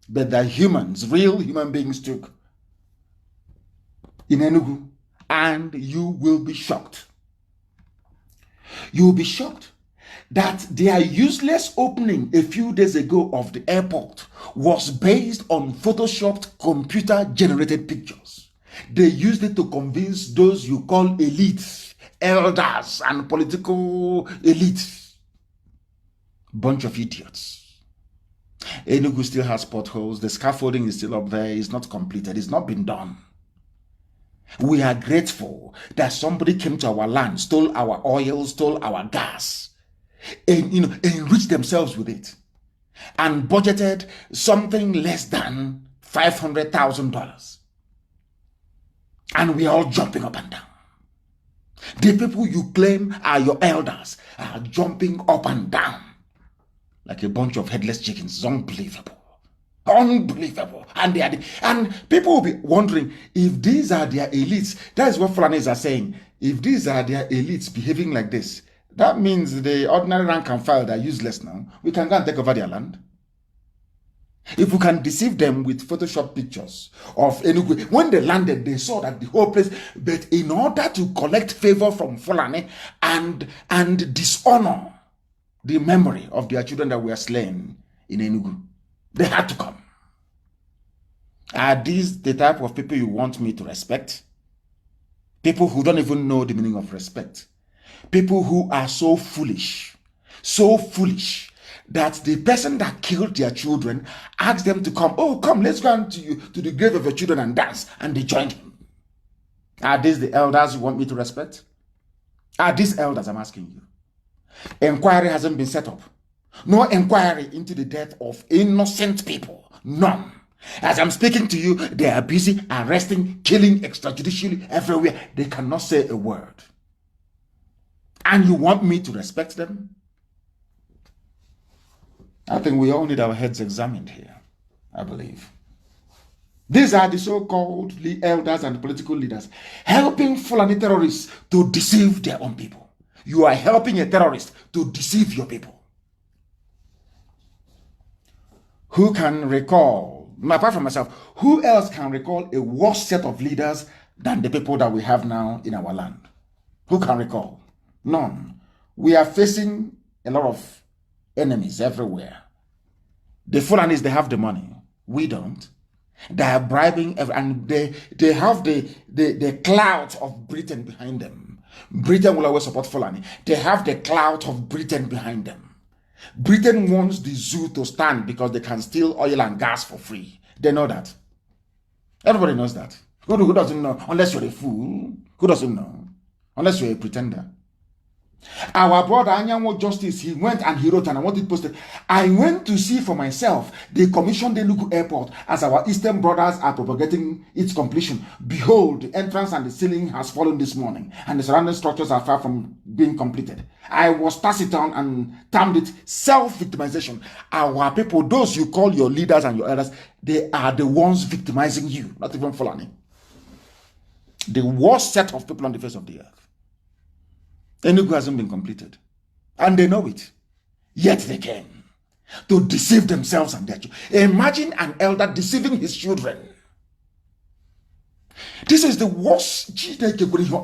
but the humans, real human beings took in Enugu, and you will be shocked. You will be shocked that their useless opening a few days ago of the airport was based on photoshopped computer generated pictures. They used it to convince those you call elites, elders, and political elites. Bunch of idiots. Enugu still has potholes. The scaffolding is still up there. It's not completed. It's not been done. We are grateful that somebody came to our land, stole our oil, stole our gas, and enriched themselves with it, and budgeted something less than $500,000. And we are all jumping up and down. The people you claim are your elders are jumping up and down like a bunch of headless chickens. It's unbelievable. Unbelievable. And people will be wondering if these are their elites. That is what Fulanis are saying. If these are their elites behaving like this, that means the ordinary rank and file are useless now. We can go and take over their land. If we can deceive them with Photoshop pictures of Enugu, when they landed, they saw that the whole place, but in order to collect favor from Fulani and dishonor the memory of their children that were slain in Enugu, they had to come. Are these the type of people you want me to respect? People who don't even know the meaning of respect. People who are so foolish that the person that killed their children asked them to come. Oh, come, let's go to the grave of your children and dance. And they joined him. Are these the elders you want me to respect? Are these elders, I'm asking you? Inquiry hasn't been set up. No inquiry into the death of innocent people. None. As I'm speaking to you, they are busy arresting, killing extrajudicially everywhere. They cannot say a word. And you want me to respect them? I think we all need our heads examined here, I believe. These are the so-called elders and political leaders helping Fulani terrorists to deceive their own people. You are helping a terrorist to deceive your people. Who can recall, apart from myself, who else can recall a worse set of leaders than the people that we have now in our land? Who can recall? None. We are facing a lot of enemies everywhere. The Fulanis, they have the money. We don't. They are bribing, and they have the clout of Britain behind them. Britain will always support Fulani. They have the clout of Britain behind them. Britain wants the zoo to stand because they can steal oil and gas for free. They know that. Everybody knows that. Who doesn't know? Unless you're a fool. Who doesn't know? Unless you're a pretender. Our brother Anyanwo Justice, he went and he wrote, and I want it posted. I went to see for myself. They commissioned the Enugu Airport as our Eastern brothers are propagating its completion. Behold, the entrance and the ceiling has fallen this morning, and the surrounding structures are far from being completed. I was taciturn and termed it self-victimization. Our people, those you call your leaders and your elders, they are the ones victimizing you, not even Fulani. The worst set of people on the face of the earth. Enugu hasn't been completed. And they know it. Yet they came to deceive themselves and their children. Imagine an elder deceiving his children. This is the worst.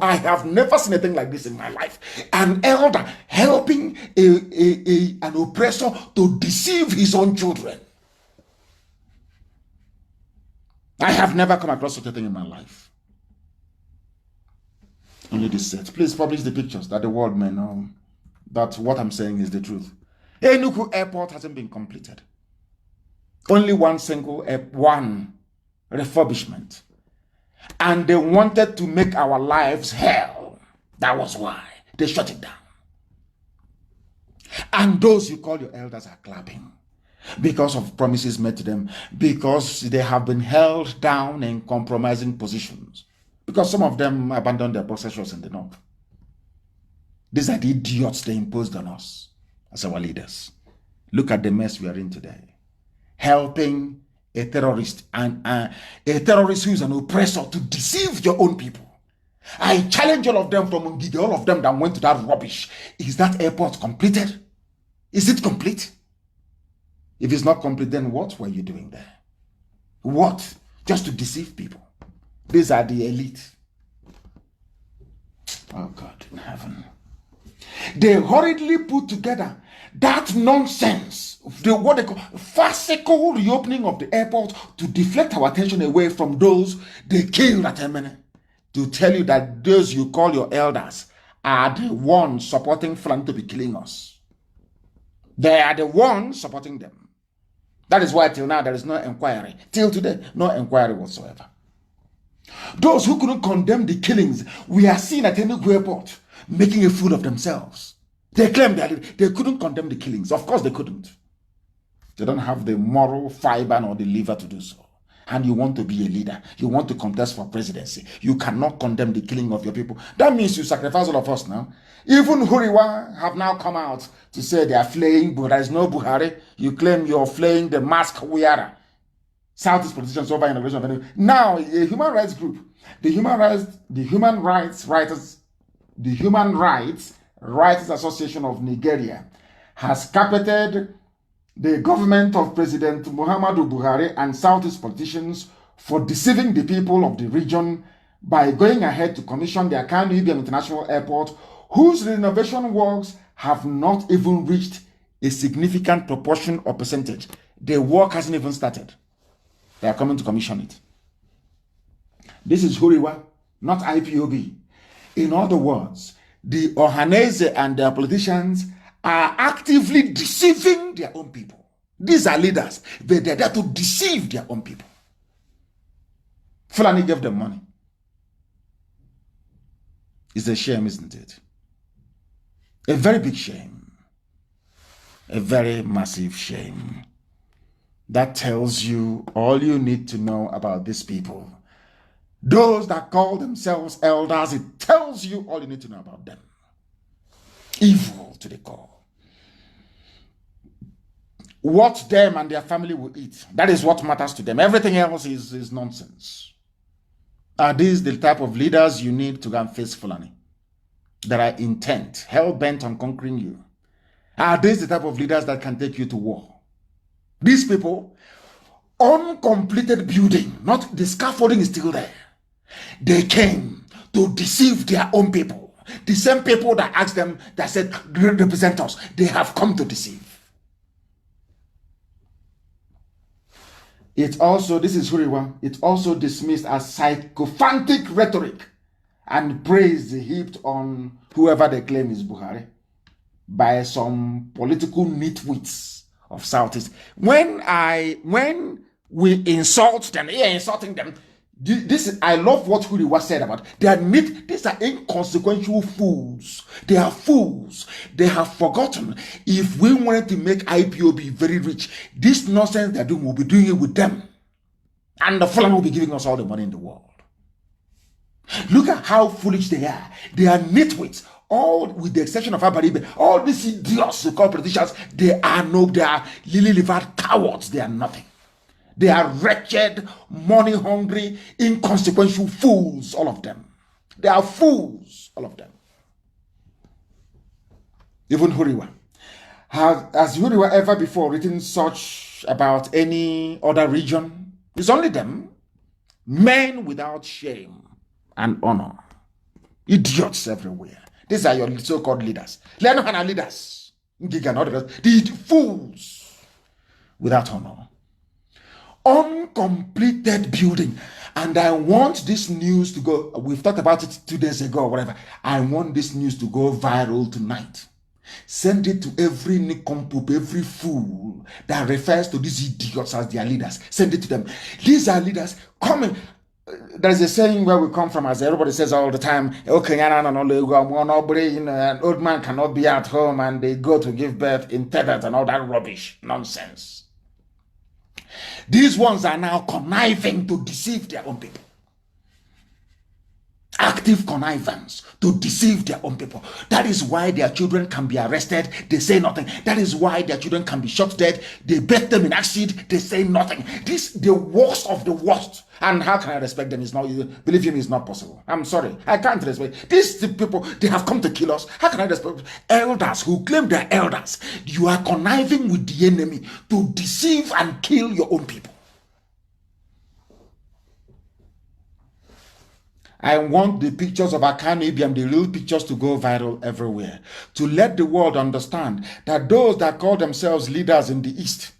I have never seen anything like this in my life. An elder helping an oppressor to deceive his own children. I have never come across such a thing in my life. Only this set. Please publish the pictures that the world may know that what I'm saying is the truth. Enugu Airport hasn't been completed. Only one single one refurbishment. And they wanted to make our lives hell. That was why they shut it down. And those you call your elders are clapping because of promises made to them, because they have been held down in compromising positions, because some of them abandoned their possessions in the north. These are the idiots they imposed on us as our leaders. Look at the mess we are in today. Helping a terrorist and a terrorist who is an oppressor to deceive your own people. I challenge all of them from Ngige, all of them that went to that rubbish. Is that airport completed? Is it complete? If it's not complete, then what were you doing there? What? Just to deceive people. These are the elite. Oh God in heaven. They hurriedly put together that nonsense, what they call farcical reopening of the airport to deflect our attention away from those they killed at MNK, to tell you that those you call your elders are the ones supporting Fulani to be killing us. They are the ones supporting them. That is why till now there is no inquiry. Till today, no inquiry whatsoever. Those who couldn't condemn the killings we are seeing at Enugu Airport making a fool of themselves. They claim that they couldn't condemn the killings. Of course they couldn't. They don't have the moral fiber nor the liver to do so. And you want to be a leader. You want to contest for presidency. You cannot condemn the killing of your people. That means you sacrifice all of us now. Even Huriwa have now come out to say they are flaying, but there is no Buhari. You claim you're flaying the mask wearer. Southeast politicians over inauguration of Enugu. Now, a human rights group, the Human Rights Writers Association of Nigeria, has carpeted the government of President Muhammadu Buhari and Southeast politicians for deceiving the people of the region by going ahead to commission the Kano International Airport, whose renovation works have not even reached a significant proportion or percentage. The work hasn't even started. They are coming to commission it. This is Huriwa, not IPOB. In other words, the Ohanese and their politicians are actively deceiving their own people. These are leaders, but they're there to deceive their own people. Fulani gave them money. It's a shame, isn't it? A very big shame. A very massive shame. That tells you all you need to know about these people. Those that call themselves elders, it tells you all you need to know about them. Evil to the core. What them and their family will eat, that is what matters to them. Everything else is nonsense. Are these the type of leaders you need to go and face Fulani? That are intent, hell-bent on conquering you? Are these the type of leaders that can take you to war? These people, uncompleted building, not the scaffolding is still there. They came to deceive their own people. The same people that asked them, that said, represent us, they have come to deceive. It also, this is Huriwa, it's also dismissed as sycophantic rhetoric and praise heaped on whoever they claim is Buhari by some political nitwits of Southeast. When we insult them, insulting them, I love what Huriwa said about these are inconsequential fools. They are fools. They have forgotten if we wanted to make IPOB very rich, this nonsense they're doing, we'll be doing it with them. And the Fulani will be giving us all the money in the world. Look at how foolish they are. They are nitwits. All with the exception of Abaribe, all these idiots who call politicians, they are lily-livered cowards. They are nothing. They are wretched, money-hungry, inconsequential fools, all of them. They are fools, all of them. Even Huriwa. Has Huriwa ever before written such about any other region? It's only them. Men without shame and honor. Idiots everywhere. These are your so-called leaders. Learn leaders. The fools without honor. uncompleted building. And I want this news to go, we've talked about it 2 days ago or whatever. I want this news to go viral tonight. Send it to every nincompoop, every fool that refers to these idiots as their leaders. Send it to them. These are leaders coming. There's a saying where we come from, as everybody says all the time, okay, an old man cannot be at home and they go to give birth in Tibet and all that rubbish, nonsense. These ones are now conniving to deceive their own people. Active connivance to deceive their own people. That is why their children can be arrested, they say nothing. That is why their children can be shot dead, they bet them in acid, they say nothing. This the worst of the worst. And how can I respect them? It's not, believe me, it's not possible. I'm sorry, I can't respect. These people, they have come to kill us. How can I respect elders who claim they're elders? You are conniving with the enemy to deceive and kill your own people. I want the pictures of Akanu Ibiam, the real pictures, to go viral everywhere, to let the world understand that those that call themselves leaders in the East,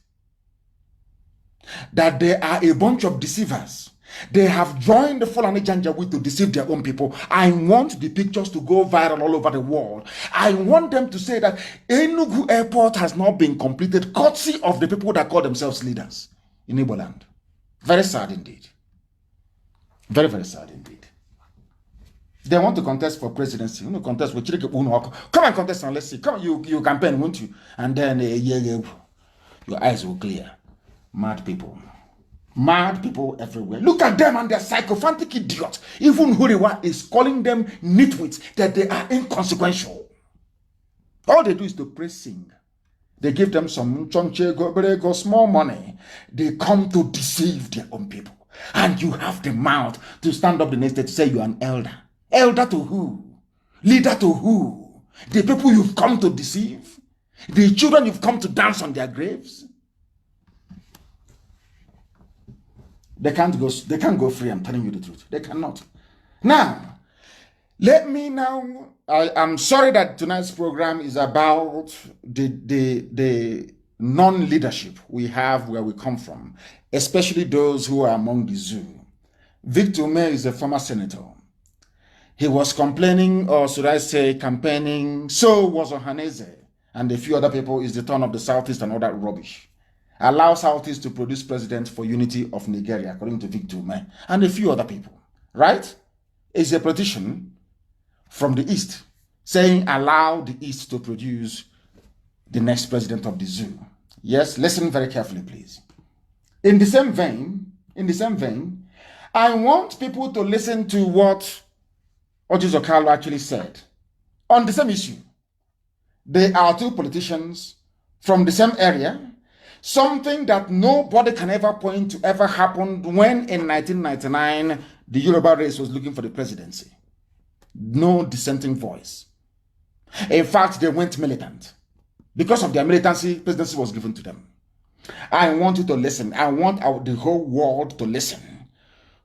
that they are a bunch of deceivers. They have joined the Fulani Janjaweed to deceive their own people. I want the pictures to go viral all over the world. I want them to say that Enugu Airport has not been completed, courtesy of the people that call themselves leaders in Igbo land. Very sad indeed. Very, very sad indeed. They want to contest for presidency. You know, contest with come and contest and let's see. Come, you campaign, won't you? And then your eyes will clear. Mad people. Mad people everywhere. Look at them and their psychophantic idiots. Even Huriwa is calling them nitwits, that they are inconsequential. All they do is to praise sing. They give them some chonche, small money. They come to deceive their own people. And you have the mouth to stand up the next day to say you're an elder. Elder to who? Leader to who? The people you've come to deceive? The children you've come to dance on their graves? They can't go free, I'm telling you the truth. They cannot. Now, I'm sorry that tonight's program is about the non-leadership we have where we come from, especially those who are among the zoo. Victor May is a former senator. He was complaining, or should I say campaigning, so was Ohaneze and a few other people. Is the turn of the Southeast and all that rubbish. Allow Southeast to produce president for unity of Nigeria, according to Victor May and a few other people. Right? It's a petition from the East saying allow the East to produce the next president of the zoo. Yes, listen very carefully, please. In the same vein, I want people to listen to what Ojizo Carlo actually said on the same issue. They are two politicians from the same area, something that nobody can ever point to ever happened when in 1999 the Yoruba race was looking for the presidency. No dissenting voice. In fact, they went militant. Because of their militancy, presidency was given to them. I want you to listen. I want the whole world to listen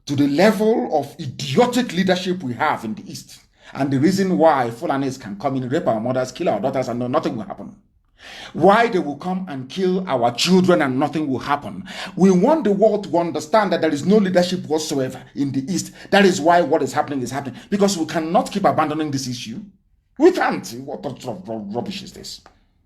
to the level of idiotic leadership we have in the East, and the reason why Fulanis can come in, rape our mothers, kill our daughters, and nothing will happen. Why they will come and kill our children and nothing will happen. We want the world to understand that there is no leadership whatsoever in the East. That is why what is happening, because we cannot keep abandoning this issue. We can't. What sort of rubbish is this?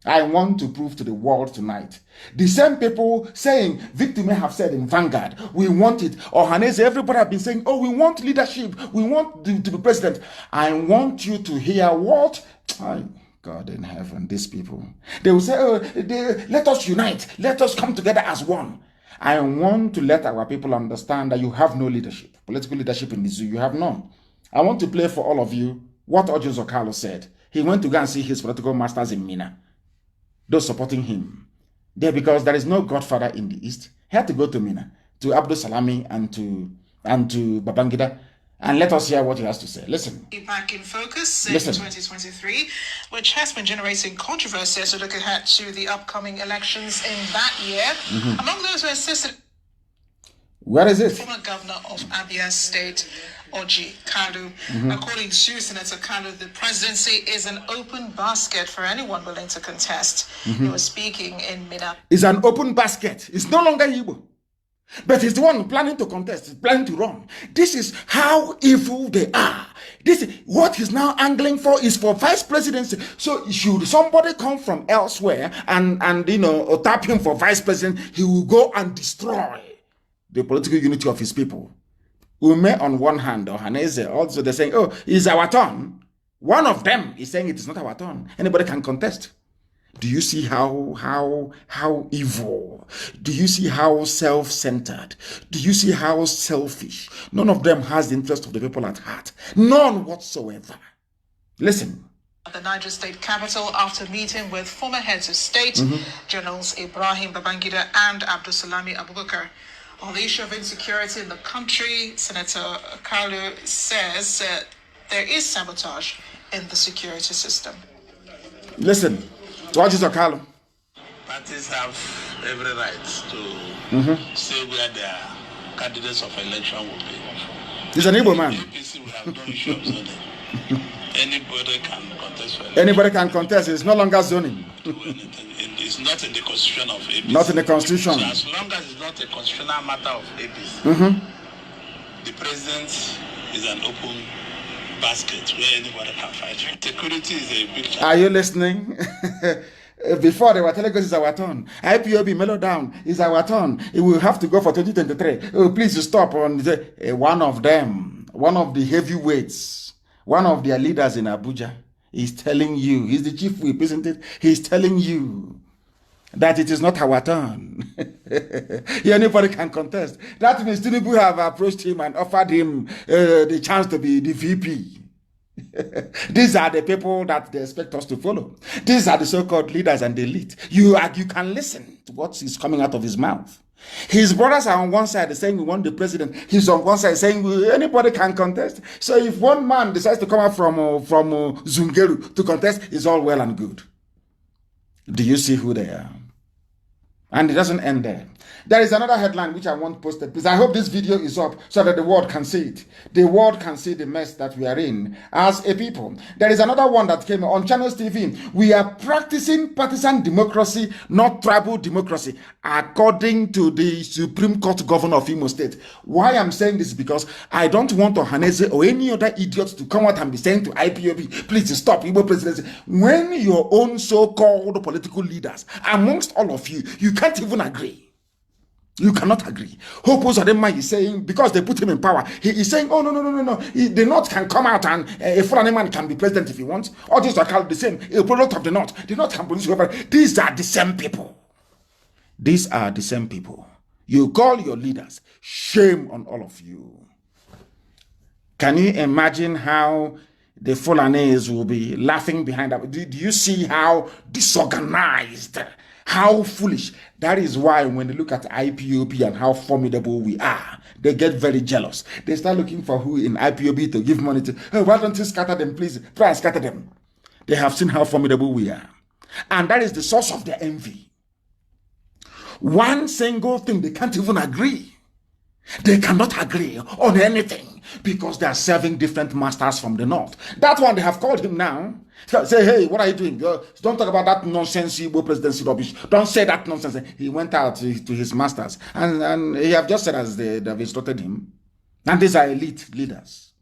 I want to prove to the world tonight. The same people saying, Victor may have said in Vanguard, we want it. Or Hanese, everybody have been saying, oh, we want leadership. We want to be president. I want you to hear what? God in heaven, these people. They will say, oh, let us unite. Let us come together as one. I want to let our people understand that you have no leadership. Political leadership in the zoo, you have none. I want to play for all of you what Ojo Carlo said. He went to go and see his political masters in Mina. Those supporting him there, because there is no godfather in the East. He had to go to Mina, to Abdul Salami and to Babangida, and let us hear what he has to say. Listen. Back in focus in 2023, which has been generating controversy as we look ahead to the upcoming elections in that year. Among those who assisted. Where is it? Former governor of Abia State, Oji Kalu. According to Senator Kalu, the presidency is an open basket for anyone willing to contest. He was speaking in Mina. It's an open basket. It's no longer Igbo. But he's the one planning to contest, he's planning to run. This is how evil they are. This is what he's now angling for is for vice presidency. So should somebody come from elsewhere and tap him for vice president, he will go and destroy the political unity of his people. Ume on one hand, or Haneze, also they're saying, oh, it's our turn. One of them is saying it is not our turn. Anybody can contest. Do you see how evil? Do you see how self-centered? Do you see how selfish? None of them has the interest of the people at heart. None whatsoever. Listen. At the Niger State capital, after meeting with former heads of state, Generals Ibrahim Babangida and Abdulsalami Abubakar, on the issue of insecurity in the country, Senator Kalu says there is sabotage in the security system. Listen. What is Okalo? Parties have every right to say where their candidates of election will be. He's an Igbo man. APC will have no issue of zoning. Anybody can contest for election. Anybody can contest. It's no longer zoning. It's not in the constitution of APC. Not in the constitution. So as long as it's not a constitutional matter of APC, the president is an open basket where anybody can fight. Security is a big challenge. Are you listening? Before they were telling us it's our turn. IPOB mellow down. It's our turn. It will have to go for 2023. Oh, please stop. On one of them, one of the heavyweights, one of their leaders in Abuja is telling you, he's the chief whip, isn't it? He's telling you that it is not our turn. Anybody can contest. That means Tinubu have approached him and offered him the chance to be the VP. These are the people that they expect us to follow. These are the so-called leaders and the elite. You can listen to what is coming out of his mouth. His brothers are on one side saying we want the president. He's on one side saying anybody can contest. So if one man decides to come out from Zungeru to contest, it's all well and good. Do you see who they are? And it doesn't end there. There is another headline which I want posted. Please, I hope this video is up so that the world can see it. The world can see the mess that we are in as a people. There is another one that came on Channels TV. We are practicing partisan democracy, not tribal democracy, according to the Supreme Court Governor of Imo State. Why I'm saying this is because I don't want Ohaneze or any other idiot to come out and be saying to IPOB, please stop Igbo presidency. When your own so-called political leaders, amongst all of you, you can't even agree. You cannot agree. Hope Uzodinma is saying, because they put him in power, he is saying, oh, no. The North can come out and a foreign man can be president if he wants. All these are called the same, a product of the North. The North can produce whoever. These are the same people. These are the same people. You call your leaders. Shame on all of you. Can you imagine how the Fulanese will be laughing behind that? Do you see how disorganized, how foolish? That is why when they look at IPOB and how formidable we are, they get very jealous. They start looking for who in IPOB to give money to. Oh, why don't you scatter them, please? Try and scatter them. They have seen how formidable we are. And that is the source of their envy. One single thing, they can't even agree. They cannot agree on anything because they are serving different masters from the North. That one, they have called him now. Say, hey, what are you doing? Don't talk about that nonsense Igbo presidency rubbish. Don't say that nonsense. He went out to his masters. And he have just said as they have instructed him. And these are elite leaders.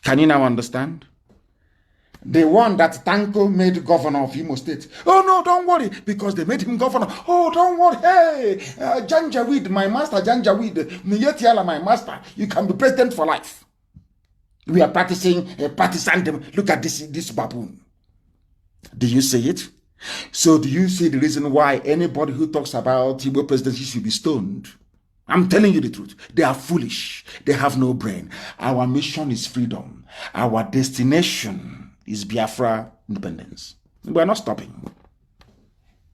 Can you now understand? The one that Tanko made governor of Imo State. Oh, no, don't worry, because they made him governor. Oh, don't worry. Hey, Janjaweed, my master, Janjaweed, Miyetiala, my master, you can be president for life. We are practicing partisan. Look at this baboon. Do you see it? So do you see the reason why anybody who talks about Igbo presidency should be stoned? I'm telling you the truth. They are foolish. They have no brain. Our mission is freedom. Our destination is Biafra independence. We are not stopping.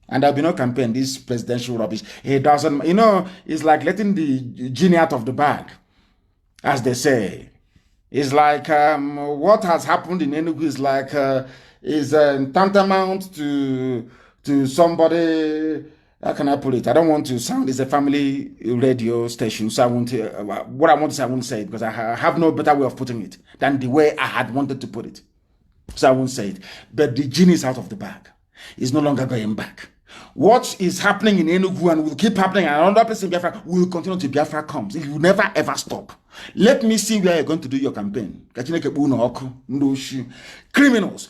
And there'll be no campaign, this presidential rubbish. It doesn't, it's like letting the genie out of the bag, as they say. It's like what has happened in Enugu is like is tantamount to somebody. How can I put it? I don't want to sound. It's a family radio station, so I won't. What I want to say, I won't say it because I have no better way of putting it than the way I had wanted to put it. So I won't say it. But the genie is out of the bag. It's no longer going back. What is happening in Enugu and will keep happening, and another place in Biafra will continue till Biafra comes. It will never ever stop. Let me see where you're going to do your campaign. Criminals,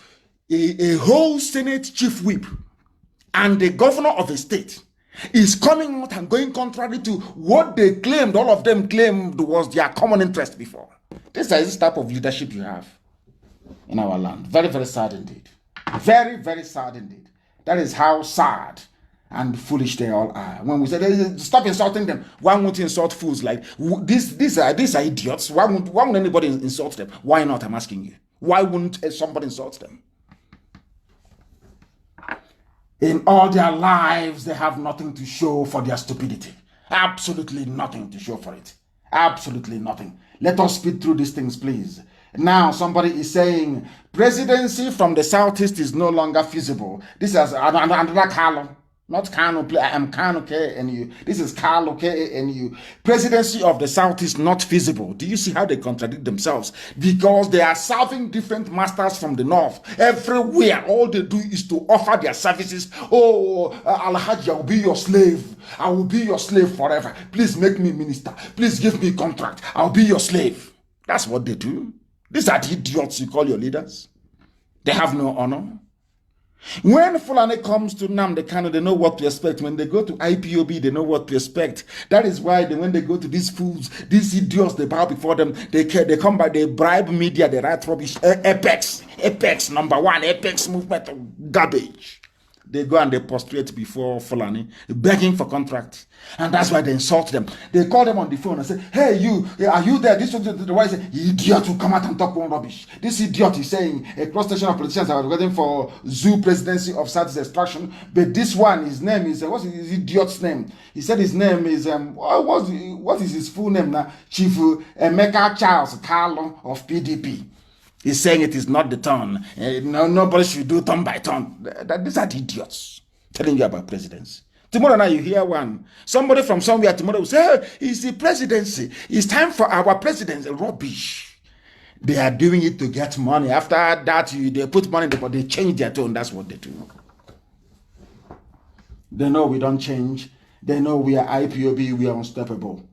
a whole Senate chief whip, and the governor of a state is coming out and going contrary to what they claimed, all of them claimed was their common interest before. This is the type of leadership you have in our land. Very, very sad indeed. Very, very sad indeed. That is how sad and foolish they all are. When we say stop insulting them, why won't you insult fools like these are idiots? Why won't anybody insult them? Why not? I'm asking you. Why wouldn't somebody insult them? In all their lives, they have nothing to show for their stupidity. Absolutely nothing to show for it. Absolutely nothing. Let us speed through these things, please. Now, somebody is saying presidency from the southeast is no longer feasible. This is another Carlo, not Kano. I am Kano KNU. This is Carlo KNU. Presidency of the southeast not feasible. Do you see how they contradict themselves? Because they are serving different masters from the north. Everywhere, all they do is to offer their services. Oh, Alhaji, I will be your slave. I will be your slave forever. Please make me minister. Please give me contract. I'll be your slave. That's what they do. These are the idiots you call your leaders. They have no honor. When Fulani comes to Nnamdi Kanu, they know what to expect. When they go to IPOB, they know what to expect. That is why when they go to these fools, these idiots, they bow before them. They come by, they bribe media, they write rubbish. Apex, number one, Apex movement, garbage. They go and they prostrate before Fulani, begging for contract. And that's why they insult them. They call them on the phone and say, hey, you, are you there? This one, the wife say, idiot will come out and talk one rubbish. This idiot is saying a cross-section of politicians are waiting for zoo presidency of Southeast extraction. But this one, his name is, what's his idiot's name? He said his name is, what is his full name now? Chief MNK Charles Carlo of PDP. He's saying it is not the turn. Nobody should do turn by turn. These are the idiots telling you about presidency. Tomorrow night you hear one. Somebody from somewhere tomorrow will say, hey, it's the presidency. It's time for our presidency. Rubbish. They are doing it to get money. After that, they put money in the, but they change their tone. That's what they do. They know we don't change. They know we are IPOB. We are unstoppable.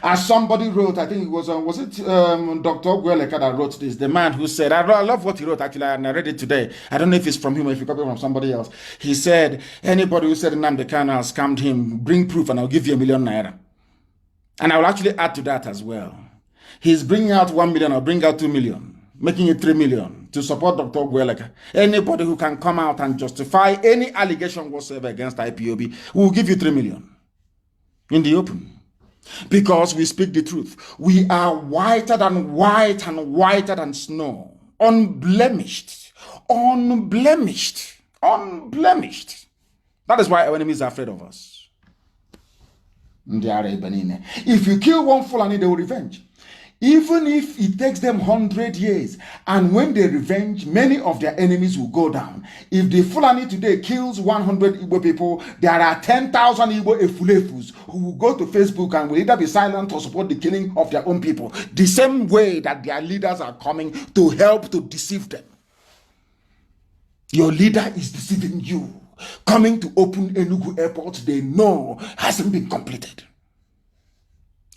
As somebody wrote, I think it was Dr. Ogweleka that wrote this, the man who said, I love what he wrote actually, and I read it today. I don't know if it's from him or if you copy it from somebody else. He said, anybody who said Nnamdi Kanu has scammed him, bring proof and I'll give you ₦1 million. And I will actually add to that as well. He's bringing out 1 million, I'll bring out 2 million, making it 3 million to support Dr. Ogweleka. Anybody who can come out and justify any allegation whatsoever against IPOB, will give you 3 million in the open. Because we speak the truth. We are whiter than white and whiter than snow. Unblemished. Unblemished. Unblemished. That is why our enemies are afraid of us. If you kill one Fulani, they will revenge. Even if it takes them 100 years, and when they revenge, many of their enemies will go down. If the Fulani today kills 100 Igbo people, there are 10,000 Igbo Efulefus who will go to Facebook and will either be silent or support the killing of their own people. The same way that their leaders are coming to help to deceive them. Your leader is deceiving you. Coming to open Enugu airport, they know hasn't been completed.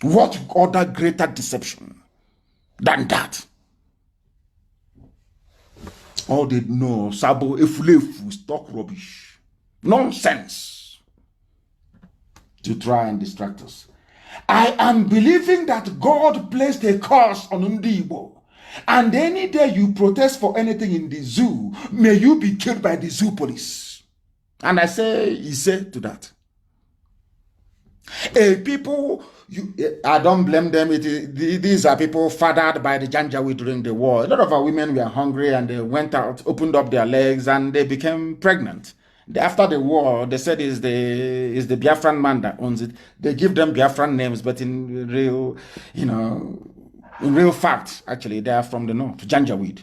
What other greater deception than that? All they know, Sabo, Efulefu, talk rubbish, nonsense to try and distract us. I am believing that God placed a curse on Ndibo, and any day you protest for anything in the zoo, may you be killed by the zoo police. And I say, he said to that. People, I don't blame them. These are people fathered by the Janjaweed during the war. A lot of our women were hungry and they went out, opened up their legs, and they became pregnant. After the war, they said is the Biafran man that owns it. They give them Biafran names, but in real, in real fact, actually, they are from the north. Janjaweed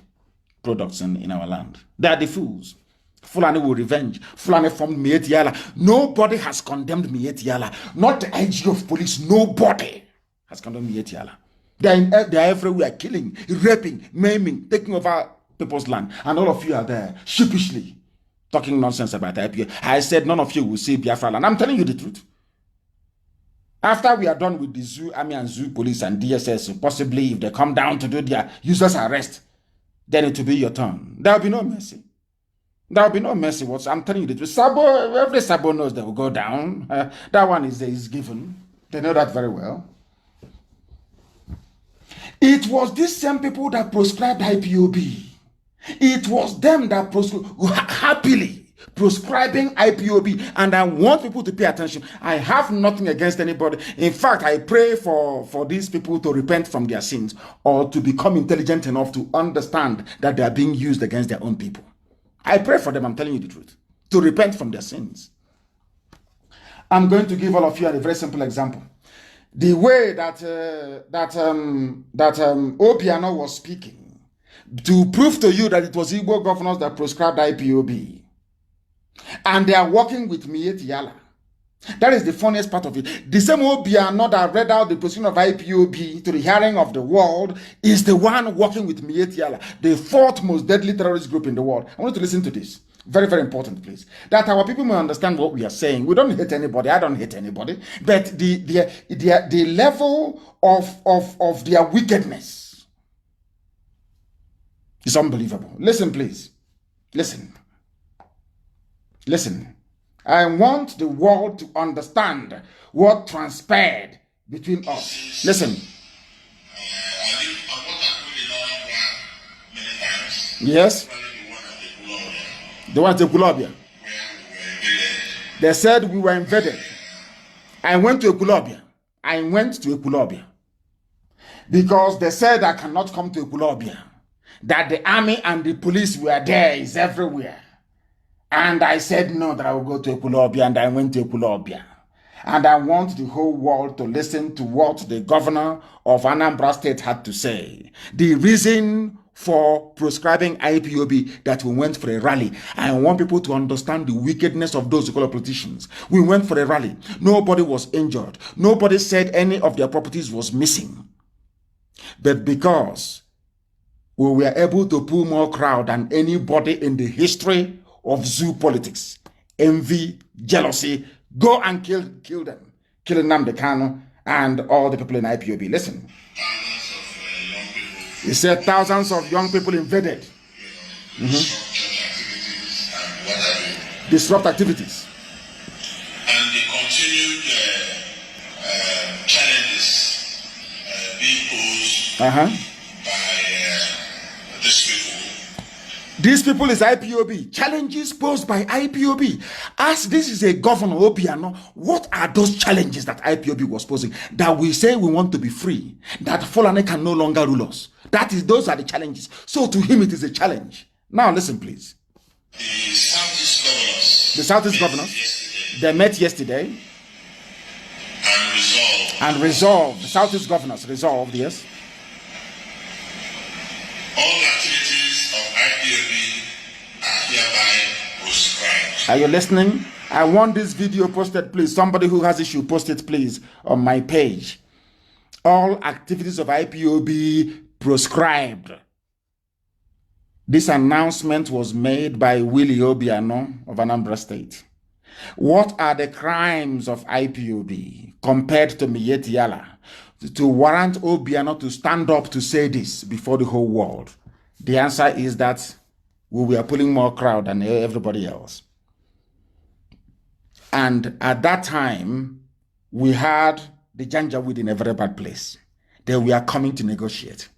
products in our land. They are the fools. Fulani will revenge. Fulani formed Miet Yala. Nobody has condemned Miet Yala. Not the IG of police. Nobody has condemned Miet Yala. They are everywhere, killing, raping, maiming, taking over people's land. And all of you are there, sheepishly, talking nonsense about IPOB. I said none of you will see Biafra land. I'm telling you the truth. After we are done with the zoo army and zoo police and DSS, possibly if they come down to do their useless arrest, then it will be your turn. There will be no mercy. There will be no mercy. I'm telling you the truth. Sabo, every Sabo knows they will go down. That one is given. They know that very well. It was these same people that proscribed IPOB. It was them that happily proscribing IPOB, and I want people to pay attention. I have nothing against anybody. In fact, I pray for these people to repent from their sins or to become intelligent enough to understand that they are being used against their own people. I pray for them, I'm telling you the truth, to repent from their sins. I'm going to give all of you a very simple example. The way that Obiano was speaking to prove to you that it was Igbo governors that proscribed IPOB. And they are working with Mieti Yala. That is the funniest part of it. The same Obiano that read out the position of IPOB to the hearing of the world is the one working with Mieti Yala, the fourth most deadly terrorist group in the world. I want you to listen to this. Very, very important, please. That our people may understand what we are saying. We don't hate anybody. I don't hate anybody. But the level of their wickedness is unbelievable. Listen, please. Listen. Listen. I want the world to understand what transpired between us. Listen. Yes. The one at Ekulobia. They said we were invaded. I went to Ekulobia. Because they said I cannot come to Ekulobia. That the army and the police were there, is everywhere. And I said no, that I will go to Ekulobia, and I went to Ekulobia. And I want the whole world to listen to what the governor of Anambra State had to say. The reason for proscribing IPOB, that we went for a rally. I want people to understand the wickedness of those politicians. We went for a rally. Nobody was injured. Nobody said any of their properties was missing. But because we were able to pull more crowd than anybody in the history of zoo politics, envy, jealousy, go and kill them. Kill Nnamdi Kanu and all the people in IPOB. Listen. He said thousands of young people invaded. Disrupt activities. And the continued challenges being posed by these people. These people is IPOB. Challenges posed by IPOB. As this is a governor, Obiano, what are those challenges that IPOB was posing? That we say we want to be free. That Fulani can no longer rule us. Those are the challenges. So to him it is a challenge. Now listen, please. The Southeast governors, they met yesterday. And resolved. The Southeast governors resolved, yes. All activities of IPOB are hereby proscribed. Are you listening? I want this video posted, please. Somebody who has issue, post it, please, on my page. All activities of IPOB proscribed. This announcement was made by Willie Obiano of Anambra State. What are the crimes of IPOB compared to Mieti Yala to warrant Obiano to stand up to say this before the whole world? The answer is that we were pulling more crowd than everybody else. And at that time, we had the Janjaweed in a very bad place. They were coming to negotiate.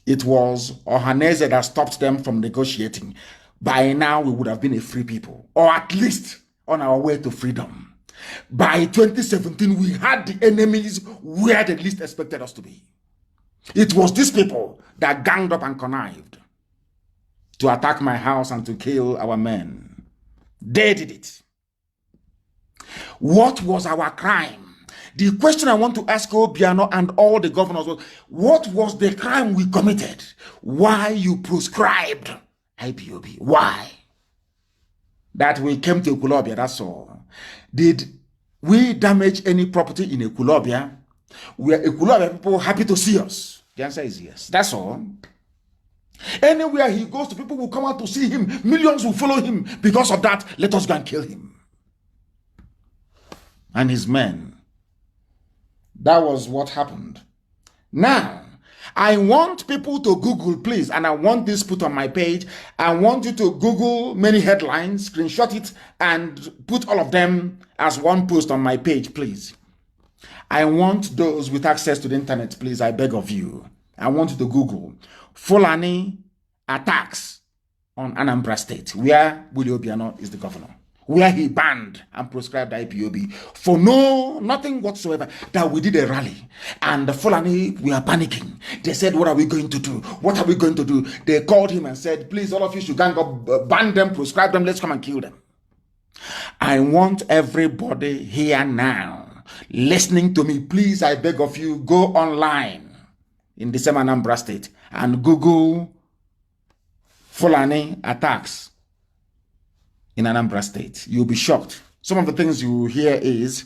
It was Ohaneze that stopped them from negotiating. By now, we would have been a free people, or at least on our way to freedom. By 2017, we had the enemies where they least expected us to be. It was these people that ganged up and connived to attack my house and to kill our men. They did it. What was our crime? The question I want to ask Obiano and all the governors was, what was the crime we committed? Why you proscribed IPOB? Why? That we came to Ekulobia, that's all. Did we damage any property in Ekulobia? Were Ekulobia people happy to see us? The answer is yes. That's all. Anywhere he goes to, people will come out to see him. Millions will follow him. Because of that, let us go and kill him. And his men. That was what happened. Now, I want people to Google, please, and I want this put on my page. I want you to Google many headlines, screenshot it, and put all of them as one post on my page, please. I want those with access to the internet, please, I beg of you. I want you to Google Fulani attacks on Anambra State, where Willie Obiano is the governor, where he banned and proscribed IPOB for nothing whatsoever, that we did a rally. And the Fulani were panicking. They said, what are we going to do? What are we going to do? They called him and said, please, all of you should gang up, ban them, proscribe them, let's come and kill them. I want everybody here now listening to me, please, I beg of you, go online in the same Anambra State and Google Fulani attacks in Anambra State. You'll be shocked. Some of the things you hear is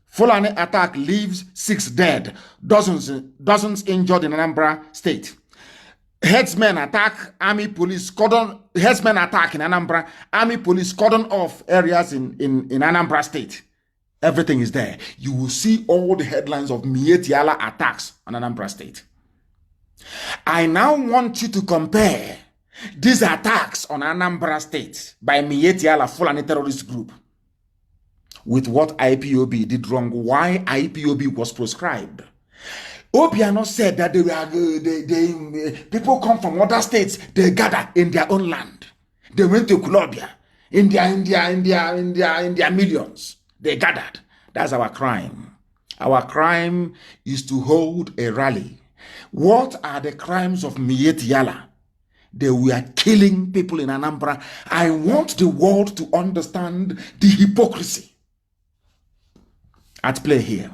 Fulani attack leaves 6 dead, dozens injured in Anambra State. Headsmen attack, army police cordon. Headsmen attack in Anambra, army police cordon off areas in Anambra State. Everything is there. You will see all the headlines of Mietiala attacks on Anambra State. I now want you to compare these attacks on Anambra State by Mietiala Fulani terrorist group with what IPOB did wrong, why IPOB was proscribed. Obiano said that people come from other states, they gather in their own land. They went to Colombia, in their millions. They gathered. That's our crime. Our crime is to hold a rally. What are the crimes of Mietiala? They were killing people in Anambra. I want the world to understand the hypocrisy at play here.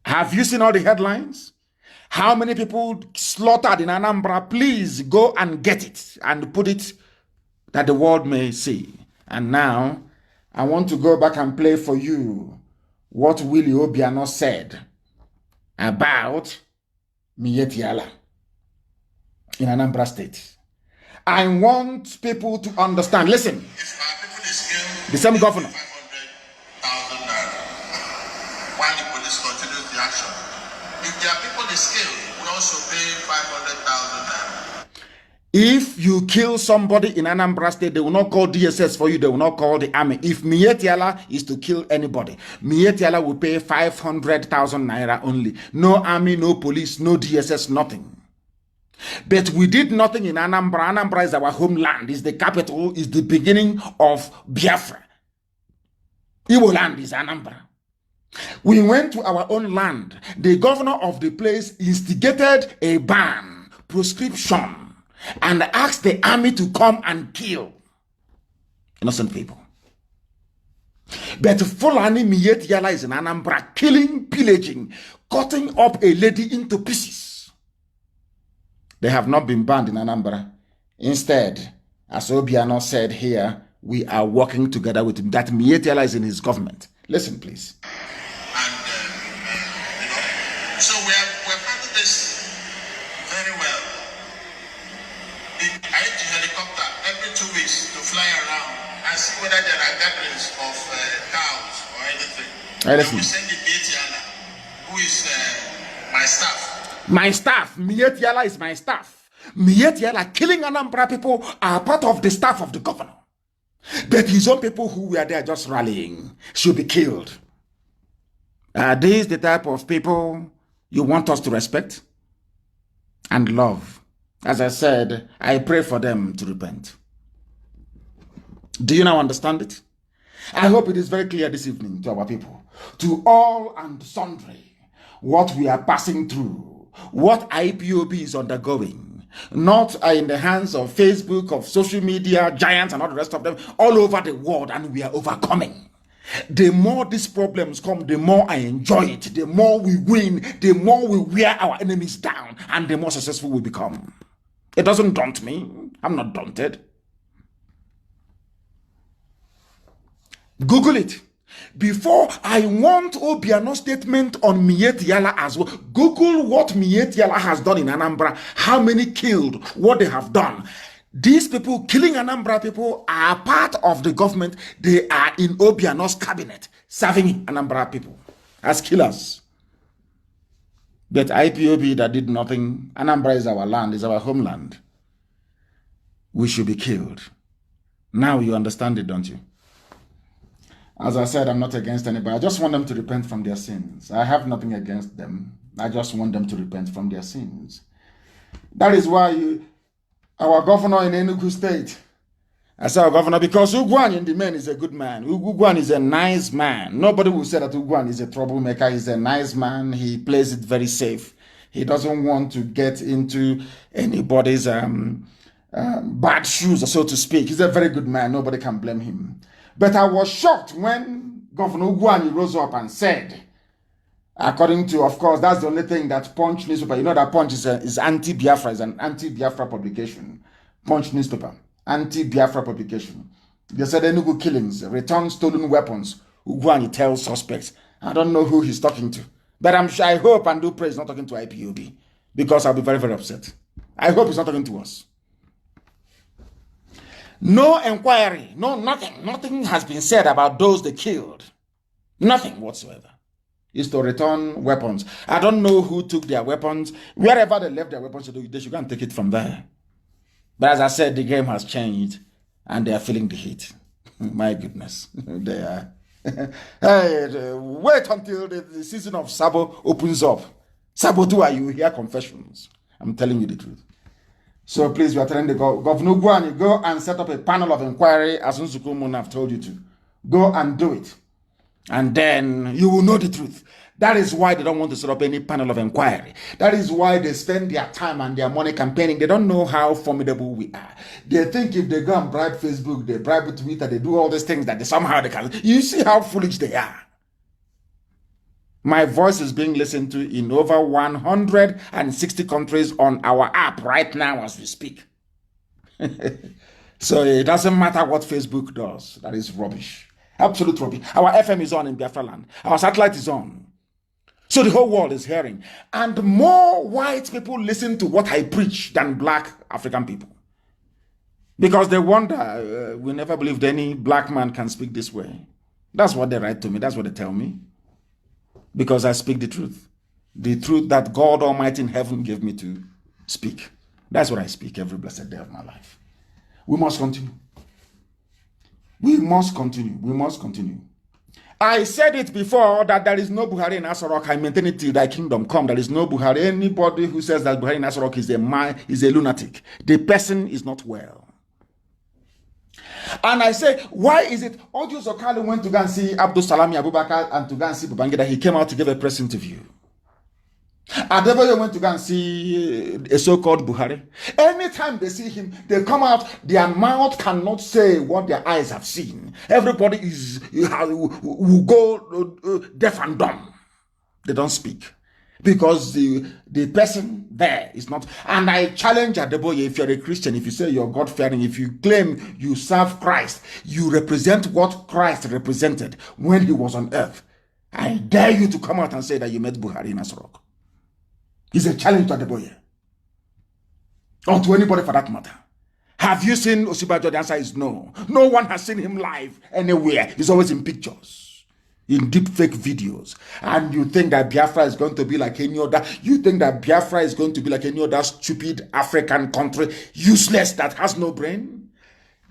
Have you seen all the headlines? How many people slaughtered in Anambra? Please go and get it and put it that the world may see. And now, I want to go back and play for you what Willie Obiano said about Mietiala in Anambra State. I want people to understand. Listen, the same governor. While the police continues the action. If there are people in skill, we also pay 500,000 naira. If you kill somebody in Anambra State, they will not call DSS for you. They will not call the army. If Mietiala is to kill anybody, Mietiala will pay 500,000 naira only. No army, no police, no DSS, nothing. But we did nothing in Anambra. Anambra is our homeland, is the capital, is the beginning of Biafra. Igbo land is Anambra. We went to our own land. The governor of the place instigated a ban, proscription, and asked the army to come and kill innocent people. But Fulani Mietiala is in Anambra, killing, pillaging, cutting up a lady into pieces. They have not been banned in Anambra. Instead, as Obiano said here, we are working together with him. That Mietiala is in his government. Listen, please. So we have handled this very well. I use the helicopter every 2 weeks to fly around and see whether there are gatherings of cows or anything. Listen. We send the Mietiala, who is my staff. My staff. Mietiala is my staff. Mietiala killing Anambra people are part of the staff of the governor. But his own people who were there just rallying should be killed. Are these the type of people you want us to respect and love? As I said, I pray for them to repent. Do you now understand it? I hope it is very clear this evening to our people, to all and sundry, what we are passing through, what IPOB is undergoing, not in the hands of Facebook, of social media, giants and all the rest of them, all over the world, and we are overcoming. The more these problems come, the more I enjoy it. The more we win, the more we wear our enemies down, and the more successful we become. It doesn't daunt me. I'm not daunted. Google it. Before, I want Obiano's statement on Miet Yala as well. Google what Miet Yala has done in Anambra, how many killed, what they have done. These people killing Anambra people are part of the government. They are in Obiano's cabinet, serving Anambra people as killers. But IPOB that did nothing, Anambra is our land, is our homeland. We should be killed. Now you understand it, don't you? As I said, I'm not against anybody. I just want them to repent from their sins. I have nothing against them. I just want them to repent from their sins. That is why our governor in Enugu State, I say our governor because Ugwan in the main is a good man. Ugwan is a nice man. Nobody will say that Ugwan is a troublemaker. He's a nice man. He plays it very safe. He doesn't want to get into anybody's bad shoes, so to speak. He's a very good man. Nobody can blame him. But I was shocked when Governor Ugwani rose up and said, according to, of course, that's the only thing that Punch newspaper, you know that Punch is anti-Biafra, is an anti-Biafra publication. Punch newspaper, anti-Biafra publication. They said Enugu killings, return stolen weapons. Ugwani tells suspects. I don't know who he's talking to. But I'm sure, I hope and do pray he's not talking to IPOB. Because I'll be very, very upset. I hope he's not talking to us. No inquiry, no nothing. Nothing has been said about those they killed. Nothing whatsoever. Is to return weapons. I don't know who took their weapons. Wherever they left their weapons, they should go and take it from there. But as I said, the game has changed and they are feeling the heat. My goodness. They are. Hey, wait until the season of Sabo opens up. Sabo, do you hear confessions? I'm telling you the truth. So please, we are telling the Governor Guani, go and set up a panel of inquiry as Nsukumun have told you to. Go and do it. And then you will know the truth. That is why they don't want to set up any panel of inquiry. That is why they spend their time and their money campaigning. They don't know how formidable we are. They think if they go and bribe Facebook, they bribe Twitter, they do all these things that they can. You see how foolish they are. My voice is being listened to in over 160 countries on our app right now as we speak. So it doesn't matter what Facebook does. That is rubbish. Absolute rubbish. Our FM is on in Biafra land. Our satellite is on. So the whole world is hearing. And more white people listen to what I preach than black African people. Because they wonder, we never believed any black man can speak this way. That's what they write to me. That's what they tell me. Because I speak the truth. The truth that God Almighty in heaven gave me to speak. That's what I speak every blessed day of my life. We must continue. We must continue. We must continue. I said it before that there is no Buhari in Asarok. I maintain it till thy kingdom come. There is no Buhari. Anybody who says that Buhari in Asarok is a lunatic. The person is not well. And I say, why is it Ojo Zokali went to go and see Abdul Salami Abubakar and to go and see Babangida? He came out to give a press interview. Adebayo went to go and see a so-called Buhari. Anytime they see him, they come out, their mouth cannot say what their eyes have seen. Everybody will go deaf and dumb. They don't speak. Because the person there is not. And I challenge Adeboye, if you're a Christian, if you say you're God-fearing, if you claim you serve Christ, you represent what Christ represented when he was on earth. I dare you to come out and say that you met Buhari in Asarok. It's a challenge to Adeboye. Or to anybody for that matter. Have you seen Osibajo? The answer is no. No one has seen him live anywhere. He's always in pictures. In deep fake videos. And you think that Biafra is going to be like any other, you think that Biafra is going to be like any other stupid African country, useless, that has no brain?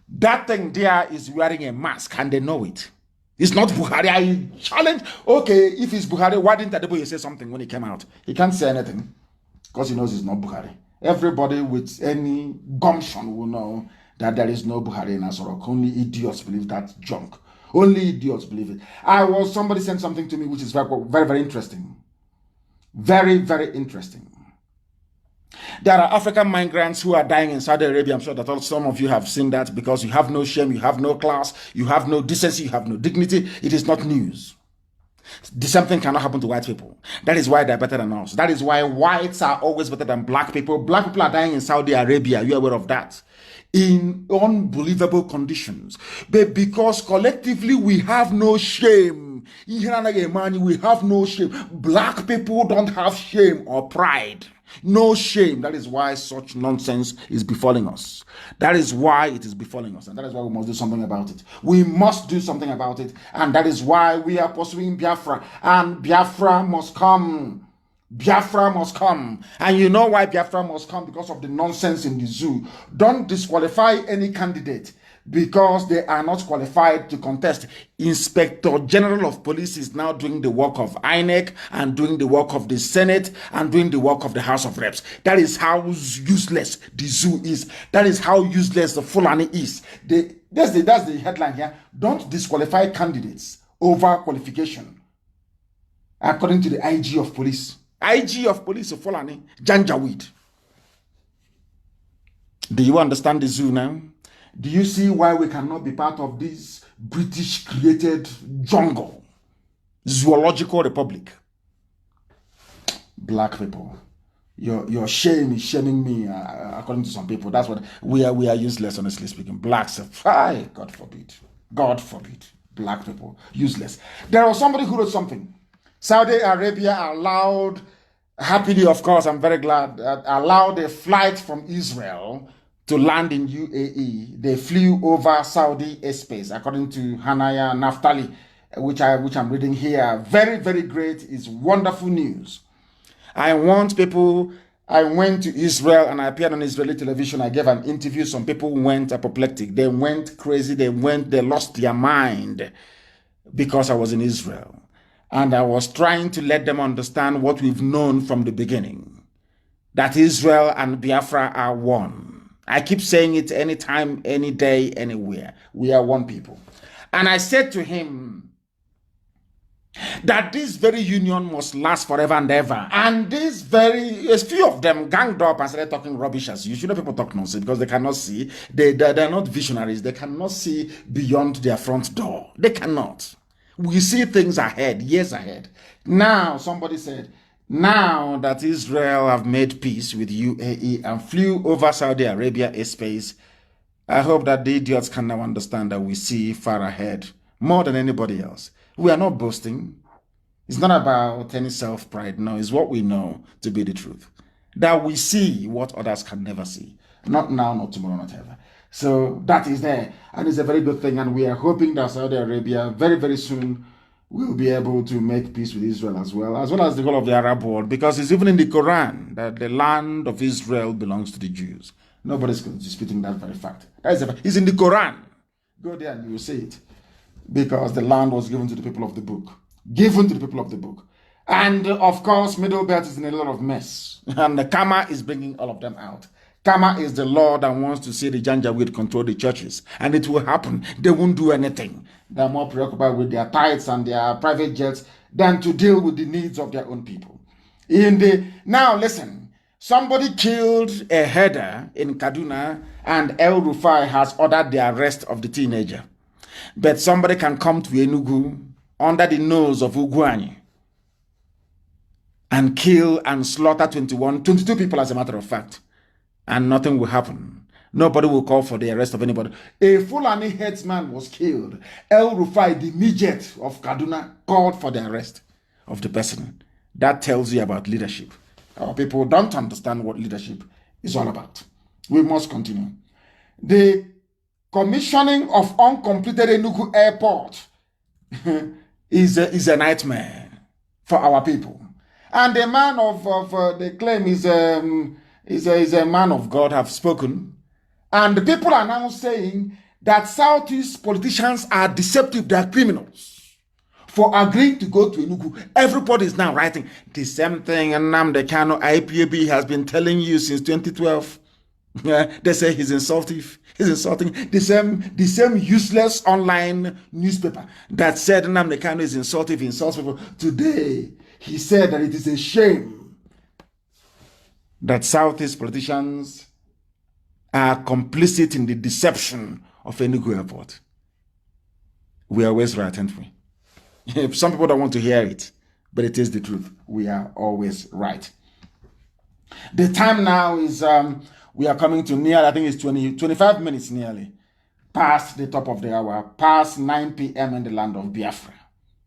That thing there is wearing a mask and they know it. It's not Buhari. I challenge, okay, if it's Buhari, why didn't Adeboye say something when he came out? He can't say anything because he knows it's not Buhari. Everybody with any gumption will know that there is no Buhari in Asarok. Only idiots believe that junk. Only idiots believe it. Somebody sent something to me which is very, very, very interesting. Very, very interesting. There are African migrants who are dying in Saudi Arabia. I'm sure that some of you have seen that because you have no shame, you have no class, you have no decency, you have no dignity. It is not news. The same thing cannot happen to white people. That is why they're better than us. That is why whites are always better than black people. Black people are dying in Saudi Arabia. You're aware of that. In unbelievable conditions. But because collectively we have no shame. We have no shame. Black people don't have shame or pride. No shame. That is why such nonsense is befalling us. That is why it is befalling us. And that is why we must do something about it. We must do something about it. And that is why we are pursuing Biafra. And Biafra must come. Biafra must come. And you know why Biafra must come? Because of the nonsense in the zoo. Don't disqualify any candidate because they are not qualified to contest. Inspector General of Police is now doing the work of INEC and doing the work of the Senate and doing the work of the House of Reps. That is how useless the zoo is. That is how useless the Fulani is. That's the headline here. Don't disqualify candidates over qualification. According to the IG of Police. IG of Police of Fulani, Janjaweed. Do you understand the zoo now? Do you see why we cannot be part of this British created jungle? Zoological republic. Black people. Your shame is shaming me, according to some people. That's what we are useless, honestly speaking. Blacks, God forbid. God forbid. Black people, useless. There was somebody who wrote something. Saudi Arabia allowed, happily of course, I'm very glad, allowed a flight from Israel to land in UAE. They flew over Saudi airspace, according to Hanaya Naftali, which I'm reading here. Very, very great. It's wonderful news. I went to Israel and I appeared on Israeli television. I gave an interview. Some people went apoplectic. They went crazy. They lost their mind because I was in Israel. And I was trying to let them understand what we've known from the beginning, that Israel and Biafra are one. I keep saying it anytime, any day, anywhere. We are one people. And I said to him that this very union must last forever and ever. And a few of them ganged up and started talking rubbish as usual. You know, people talk nonsense because they cannot see. They're not visionaries. They cannot see beyond their front door. They cannot. We see things ahead, years ahead. Now, somebody said, now that Israel have made peace with UAE and flew over Saudi Arabia airspace, I hope that the idiots can now understand that we see far ahead, more than anybody else. We are not boasting. It's not about any self-pride. No, it's what we know to be the truth. That we see what others can never see. Not now, not tomorrow, not ever. So that is there, and it's a very good thing, and we are hoping that Saudi Arabia very, very soon will be able to make peace with Israel as well as the whole of the Arab world, because it's even in the Quran that the land of Israel belongs to the Jews. Nobody's disputing that very fact. It's in the Quran. Go there and you will see it, because the land was given to the people of the book. Given to the people of the book. And of course, Middle Belt is in a lot of mess, and the Karma is bringing all of them out. Karma is the law that wants to see the Janjaweed control the churches. And it will happen. They won't do anything. They're more preoccupied with their tithes and their private jets than to deal with the needs of their own people. Now listen, somebody killed a herder in Kaduna and El Rufai has ordered the arrest of the teenager. But somebody can come to Enugu under the nose of Ugwuanyi and kill and slaughter 22 people, as a matter of fact. And nothing will happen. Nobody will call for the arrest of anybody. A Fulani headsman was killed. El Rufai, the midget of Kaduna, called for the arrest of the person. That tells you about leadership. Our people don't understand what leadership is all about. We must continue. The commissioning of uncompleted Enugu airport is a nightmare for our people. And the man the claim is a man of God, have spoken. And the people are now saying that Southeast politicians are deceptive, they are criminals for agreeing to go to Enugu. Everybody is now writing the same thing, and Nnamdi Kanu IPOB has been telling you since 2012. They say he's insulting. He's insulting the same useless online newspaper that said Nnamdi Kanu is insulting, he insults people. Today, he said that it is a shame that Southeast politicians are complicit in the deception of Enugu Airport. We are always right, aren't we? Some people don't want to hear it, but it is the truth. We are always right. The time now is, we are coming to near, I think it's 25 minutes nearly, past the top of the hour, past 9 p.m. in the land of Biafra.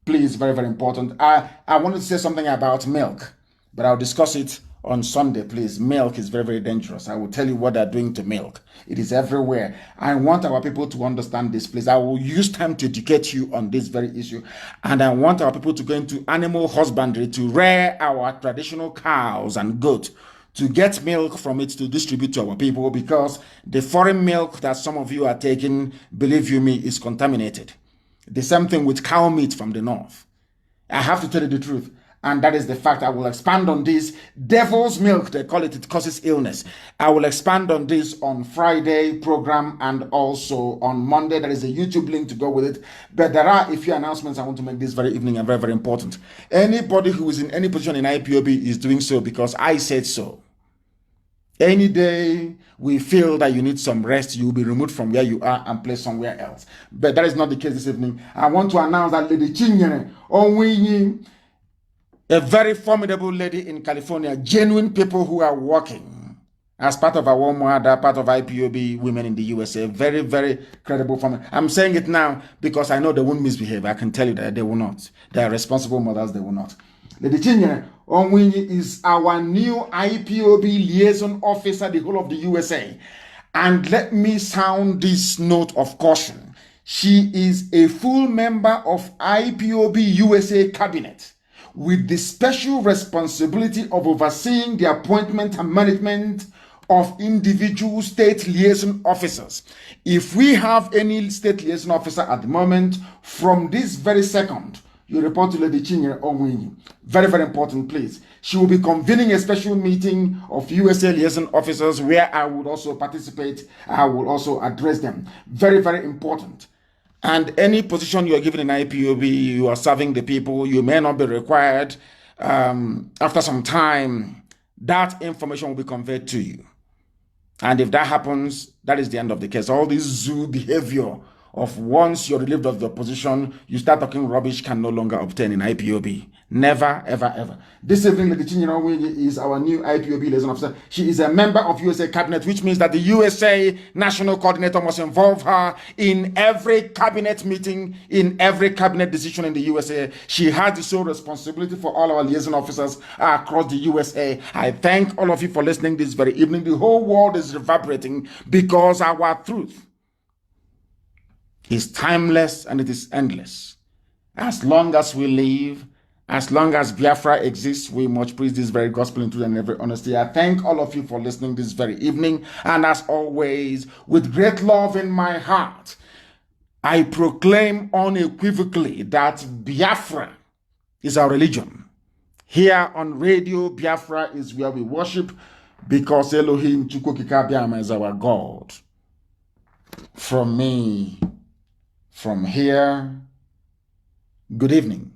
Please, very, very important. I wanted to say something about milk, but I'll discuss it on Sunday, please. Milk is very, very dangerous. I will tell you what they're doing to milk. It is everywhere. I want our people to understand this, please. I will use time to educate you on this very issue. And I want our people to go into animal husbandry, to rear our traditional cows and goats, to get milk from it to distribute to our people, because the foreign milk that some of you are taking, believe you me, is contaminated. The same thing with cow meat from the north. I have to tell you the truth. And that is the fact. I will expand on this. Devil's milk, they call it, it causes illness. I will expand on this on Friday program and also on Monday. There is a YouTube link to go with it. But there are a few announcements I want to make this very evening and very, very important. Anybody who is in any position in IPOB is doing so because I said so. Any day we feel that you need some rest, you will be removed from where you are and placed somewhere else. But that is not the case this evening. I want to announce that Lady Chinyere Onwinyi, a very formidable lady in California, genuine people who are working as part of our WOMWADA, part of IPOB women in the USA. Very, very credible family. I'm saying it now because I know they won't misbehave. I can tell you that they will not. They are responsible mothers, they will not. Lady Chinyere Onwinyi is our new IPOB liaison officer, the whole of the USA. And let me sound this note of caution. She is a full member of IPOB USA cabinet, with the special responsibility of overseeing the appointment and management of individual state liaison officers. If we have any state liaison officer at the moment, from this very second, you report to Lady Chinyere Onwinyi. Very, very important, please. She will be convening a special meeting of USA liaison officers where I would also participate. I will also address them. Very, very important. And any position you are given in IPOB, you are serving the people, you may not be required. After some time, that information will be conveyed to you. And if that happens, that is the end of the case. All this zoo behavior of once you're relieved of your position, you start talking rubbish can no longer obtain in IPOB. Never, ever, ever. This evening, Lady Chinyere Onwinyi is our new IPOB liaison officer. She is a member of USA cabinet, which means that the USA national coordinator must involve her in every cabinet meeting, in every cabinet decision in the USA. She has the sole responsibility for all our liaison officers across the USA. I thank all of you for listening this very evening. The whole world is reverberating because our truth is timeless and it is endless. As long as we live, as long as Biafra exists, we must preach this very gospel in truth and every honesty. I thank all of you for listening this very evening. And as always, with great love in my heart, I proclaim unequivocally that Biafra is our religion. Here on Radio Biafra is where we worship, because Elohim Chukwukikabiama is our God. From me, from here, good evening.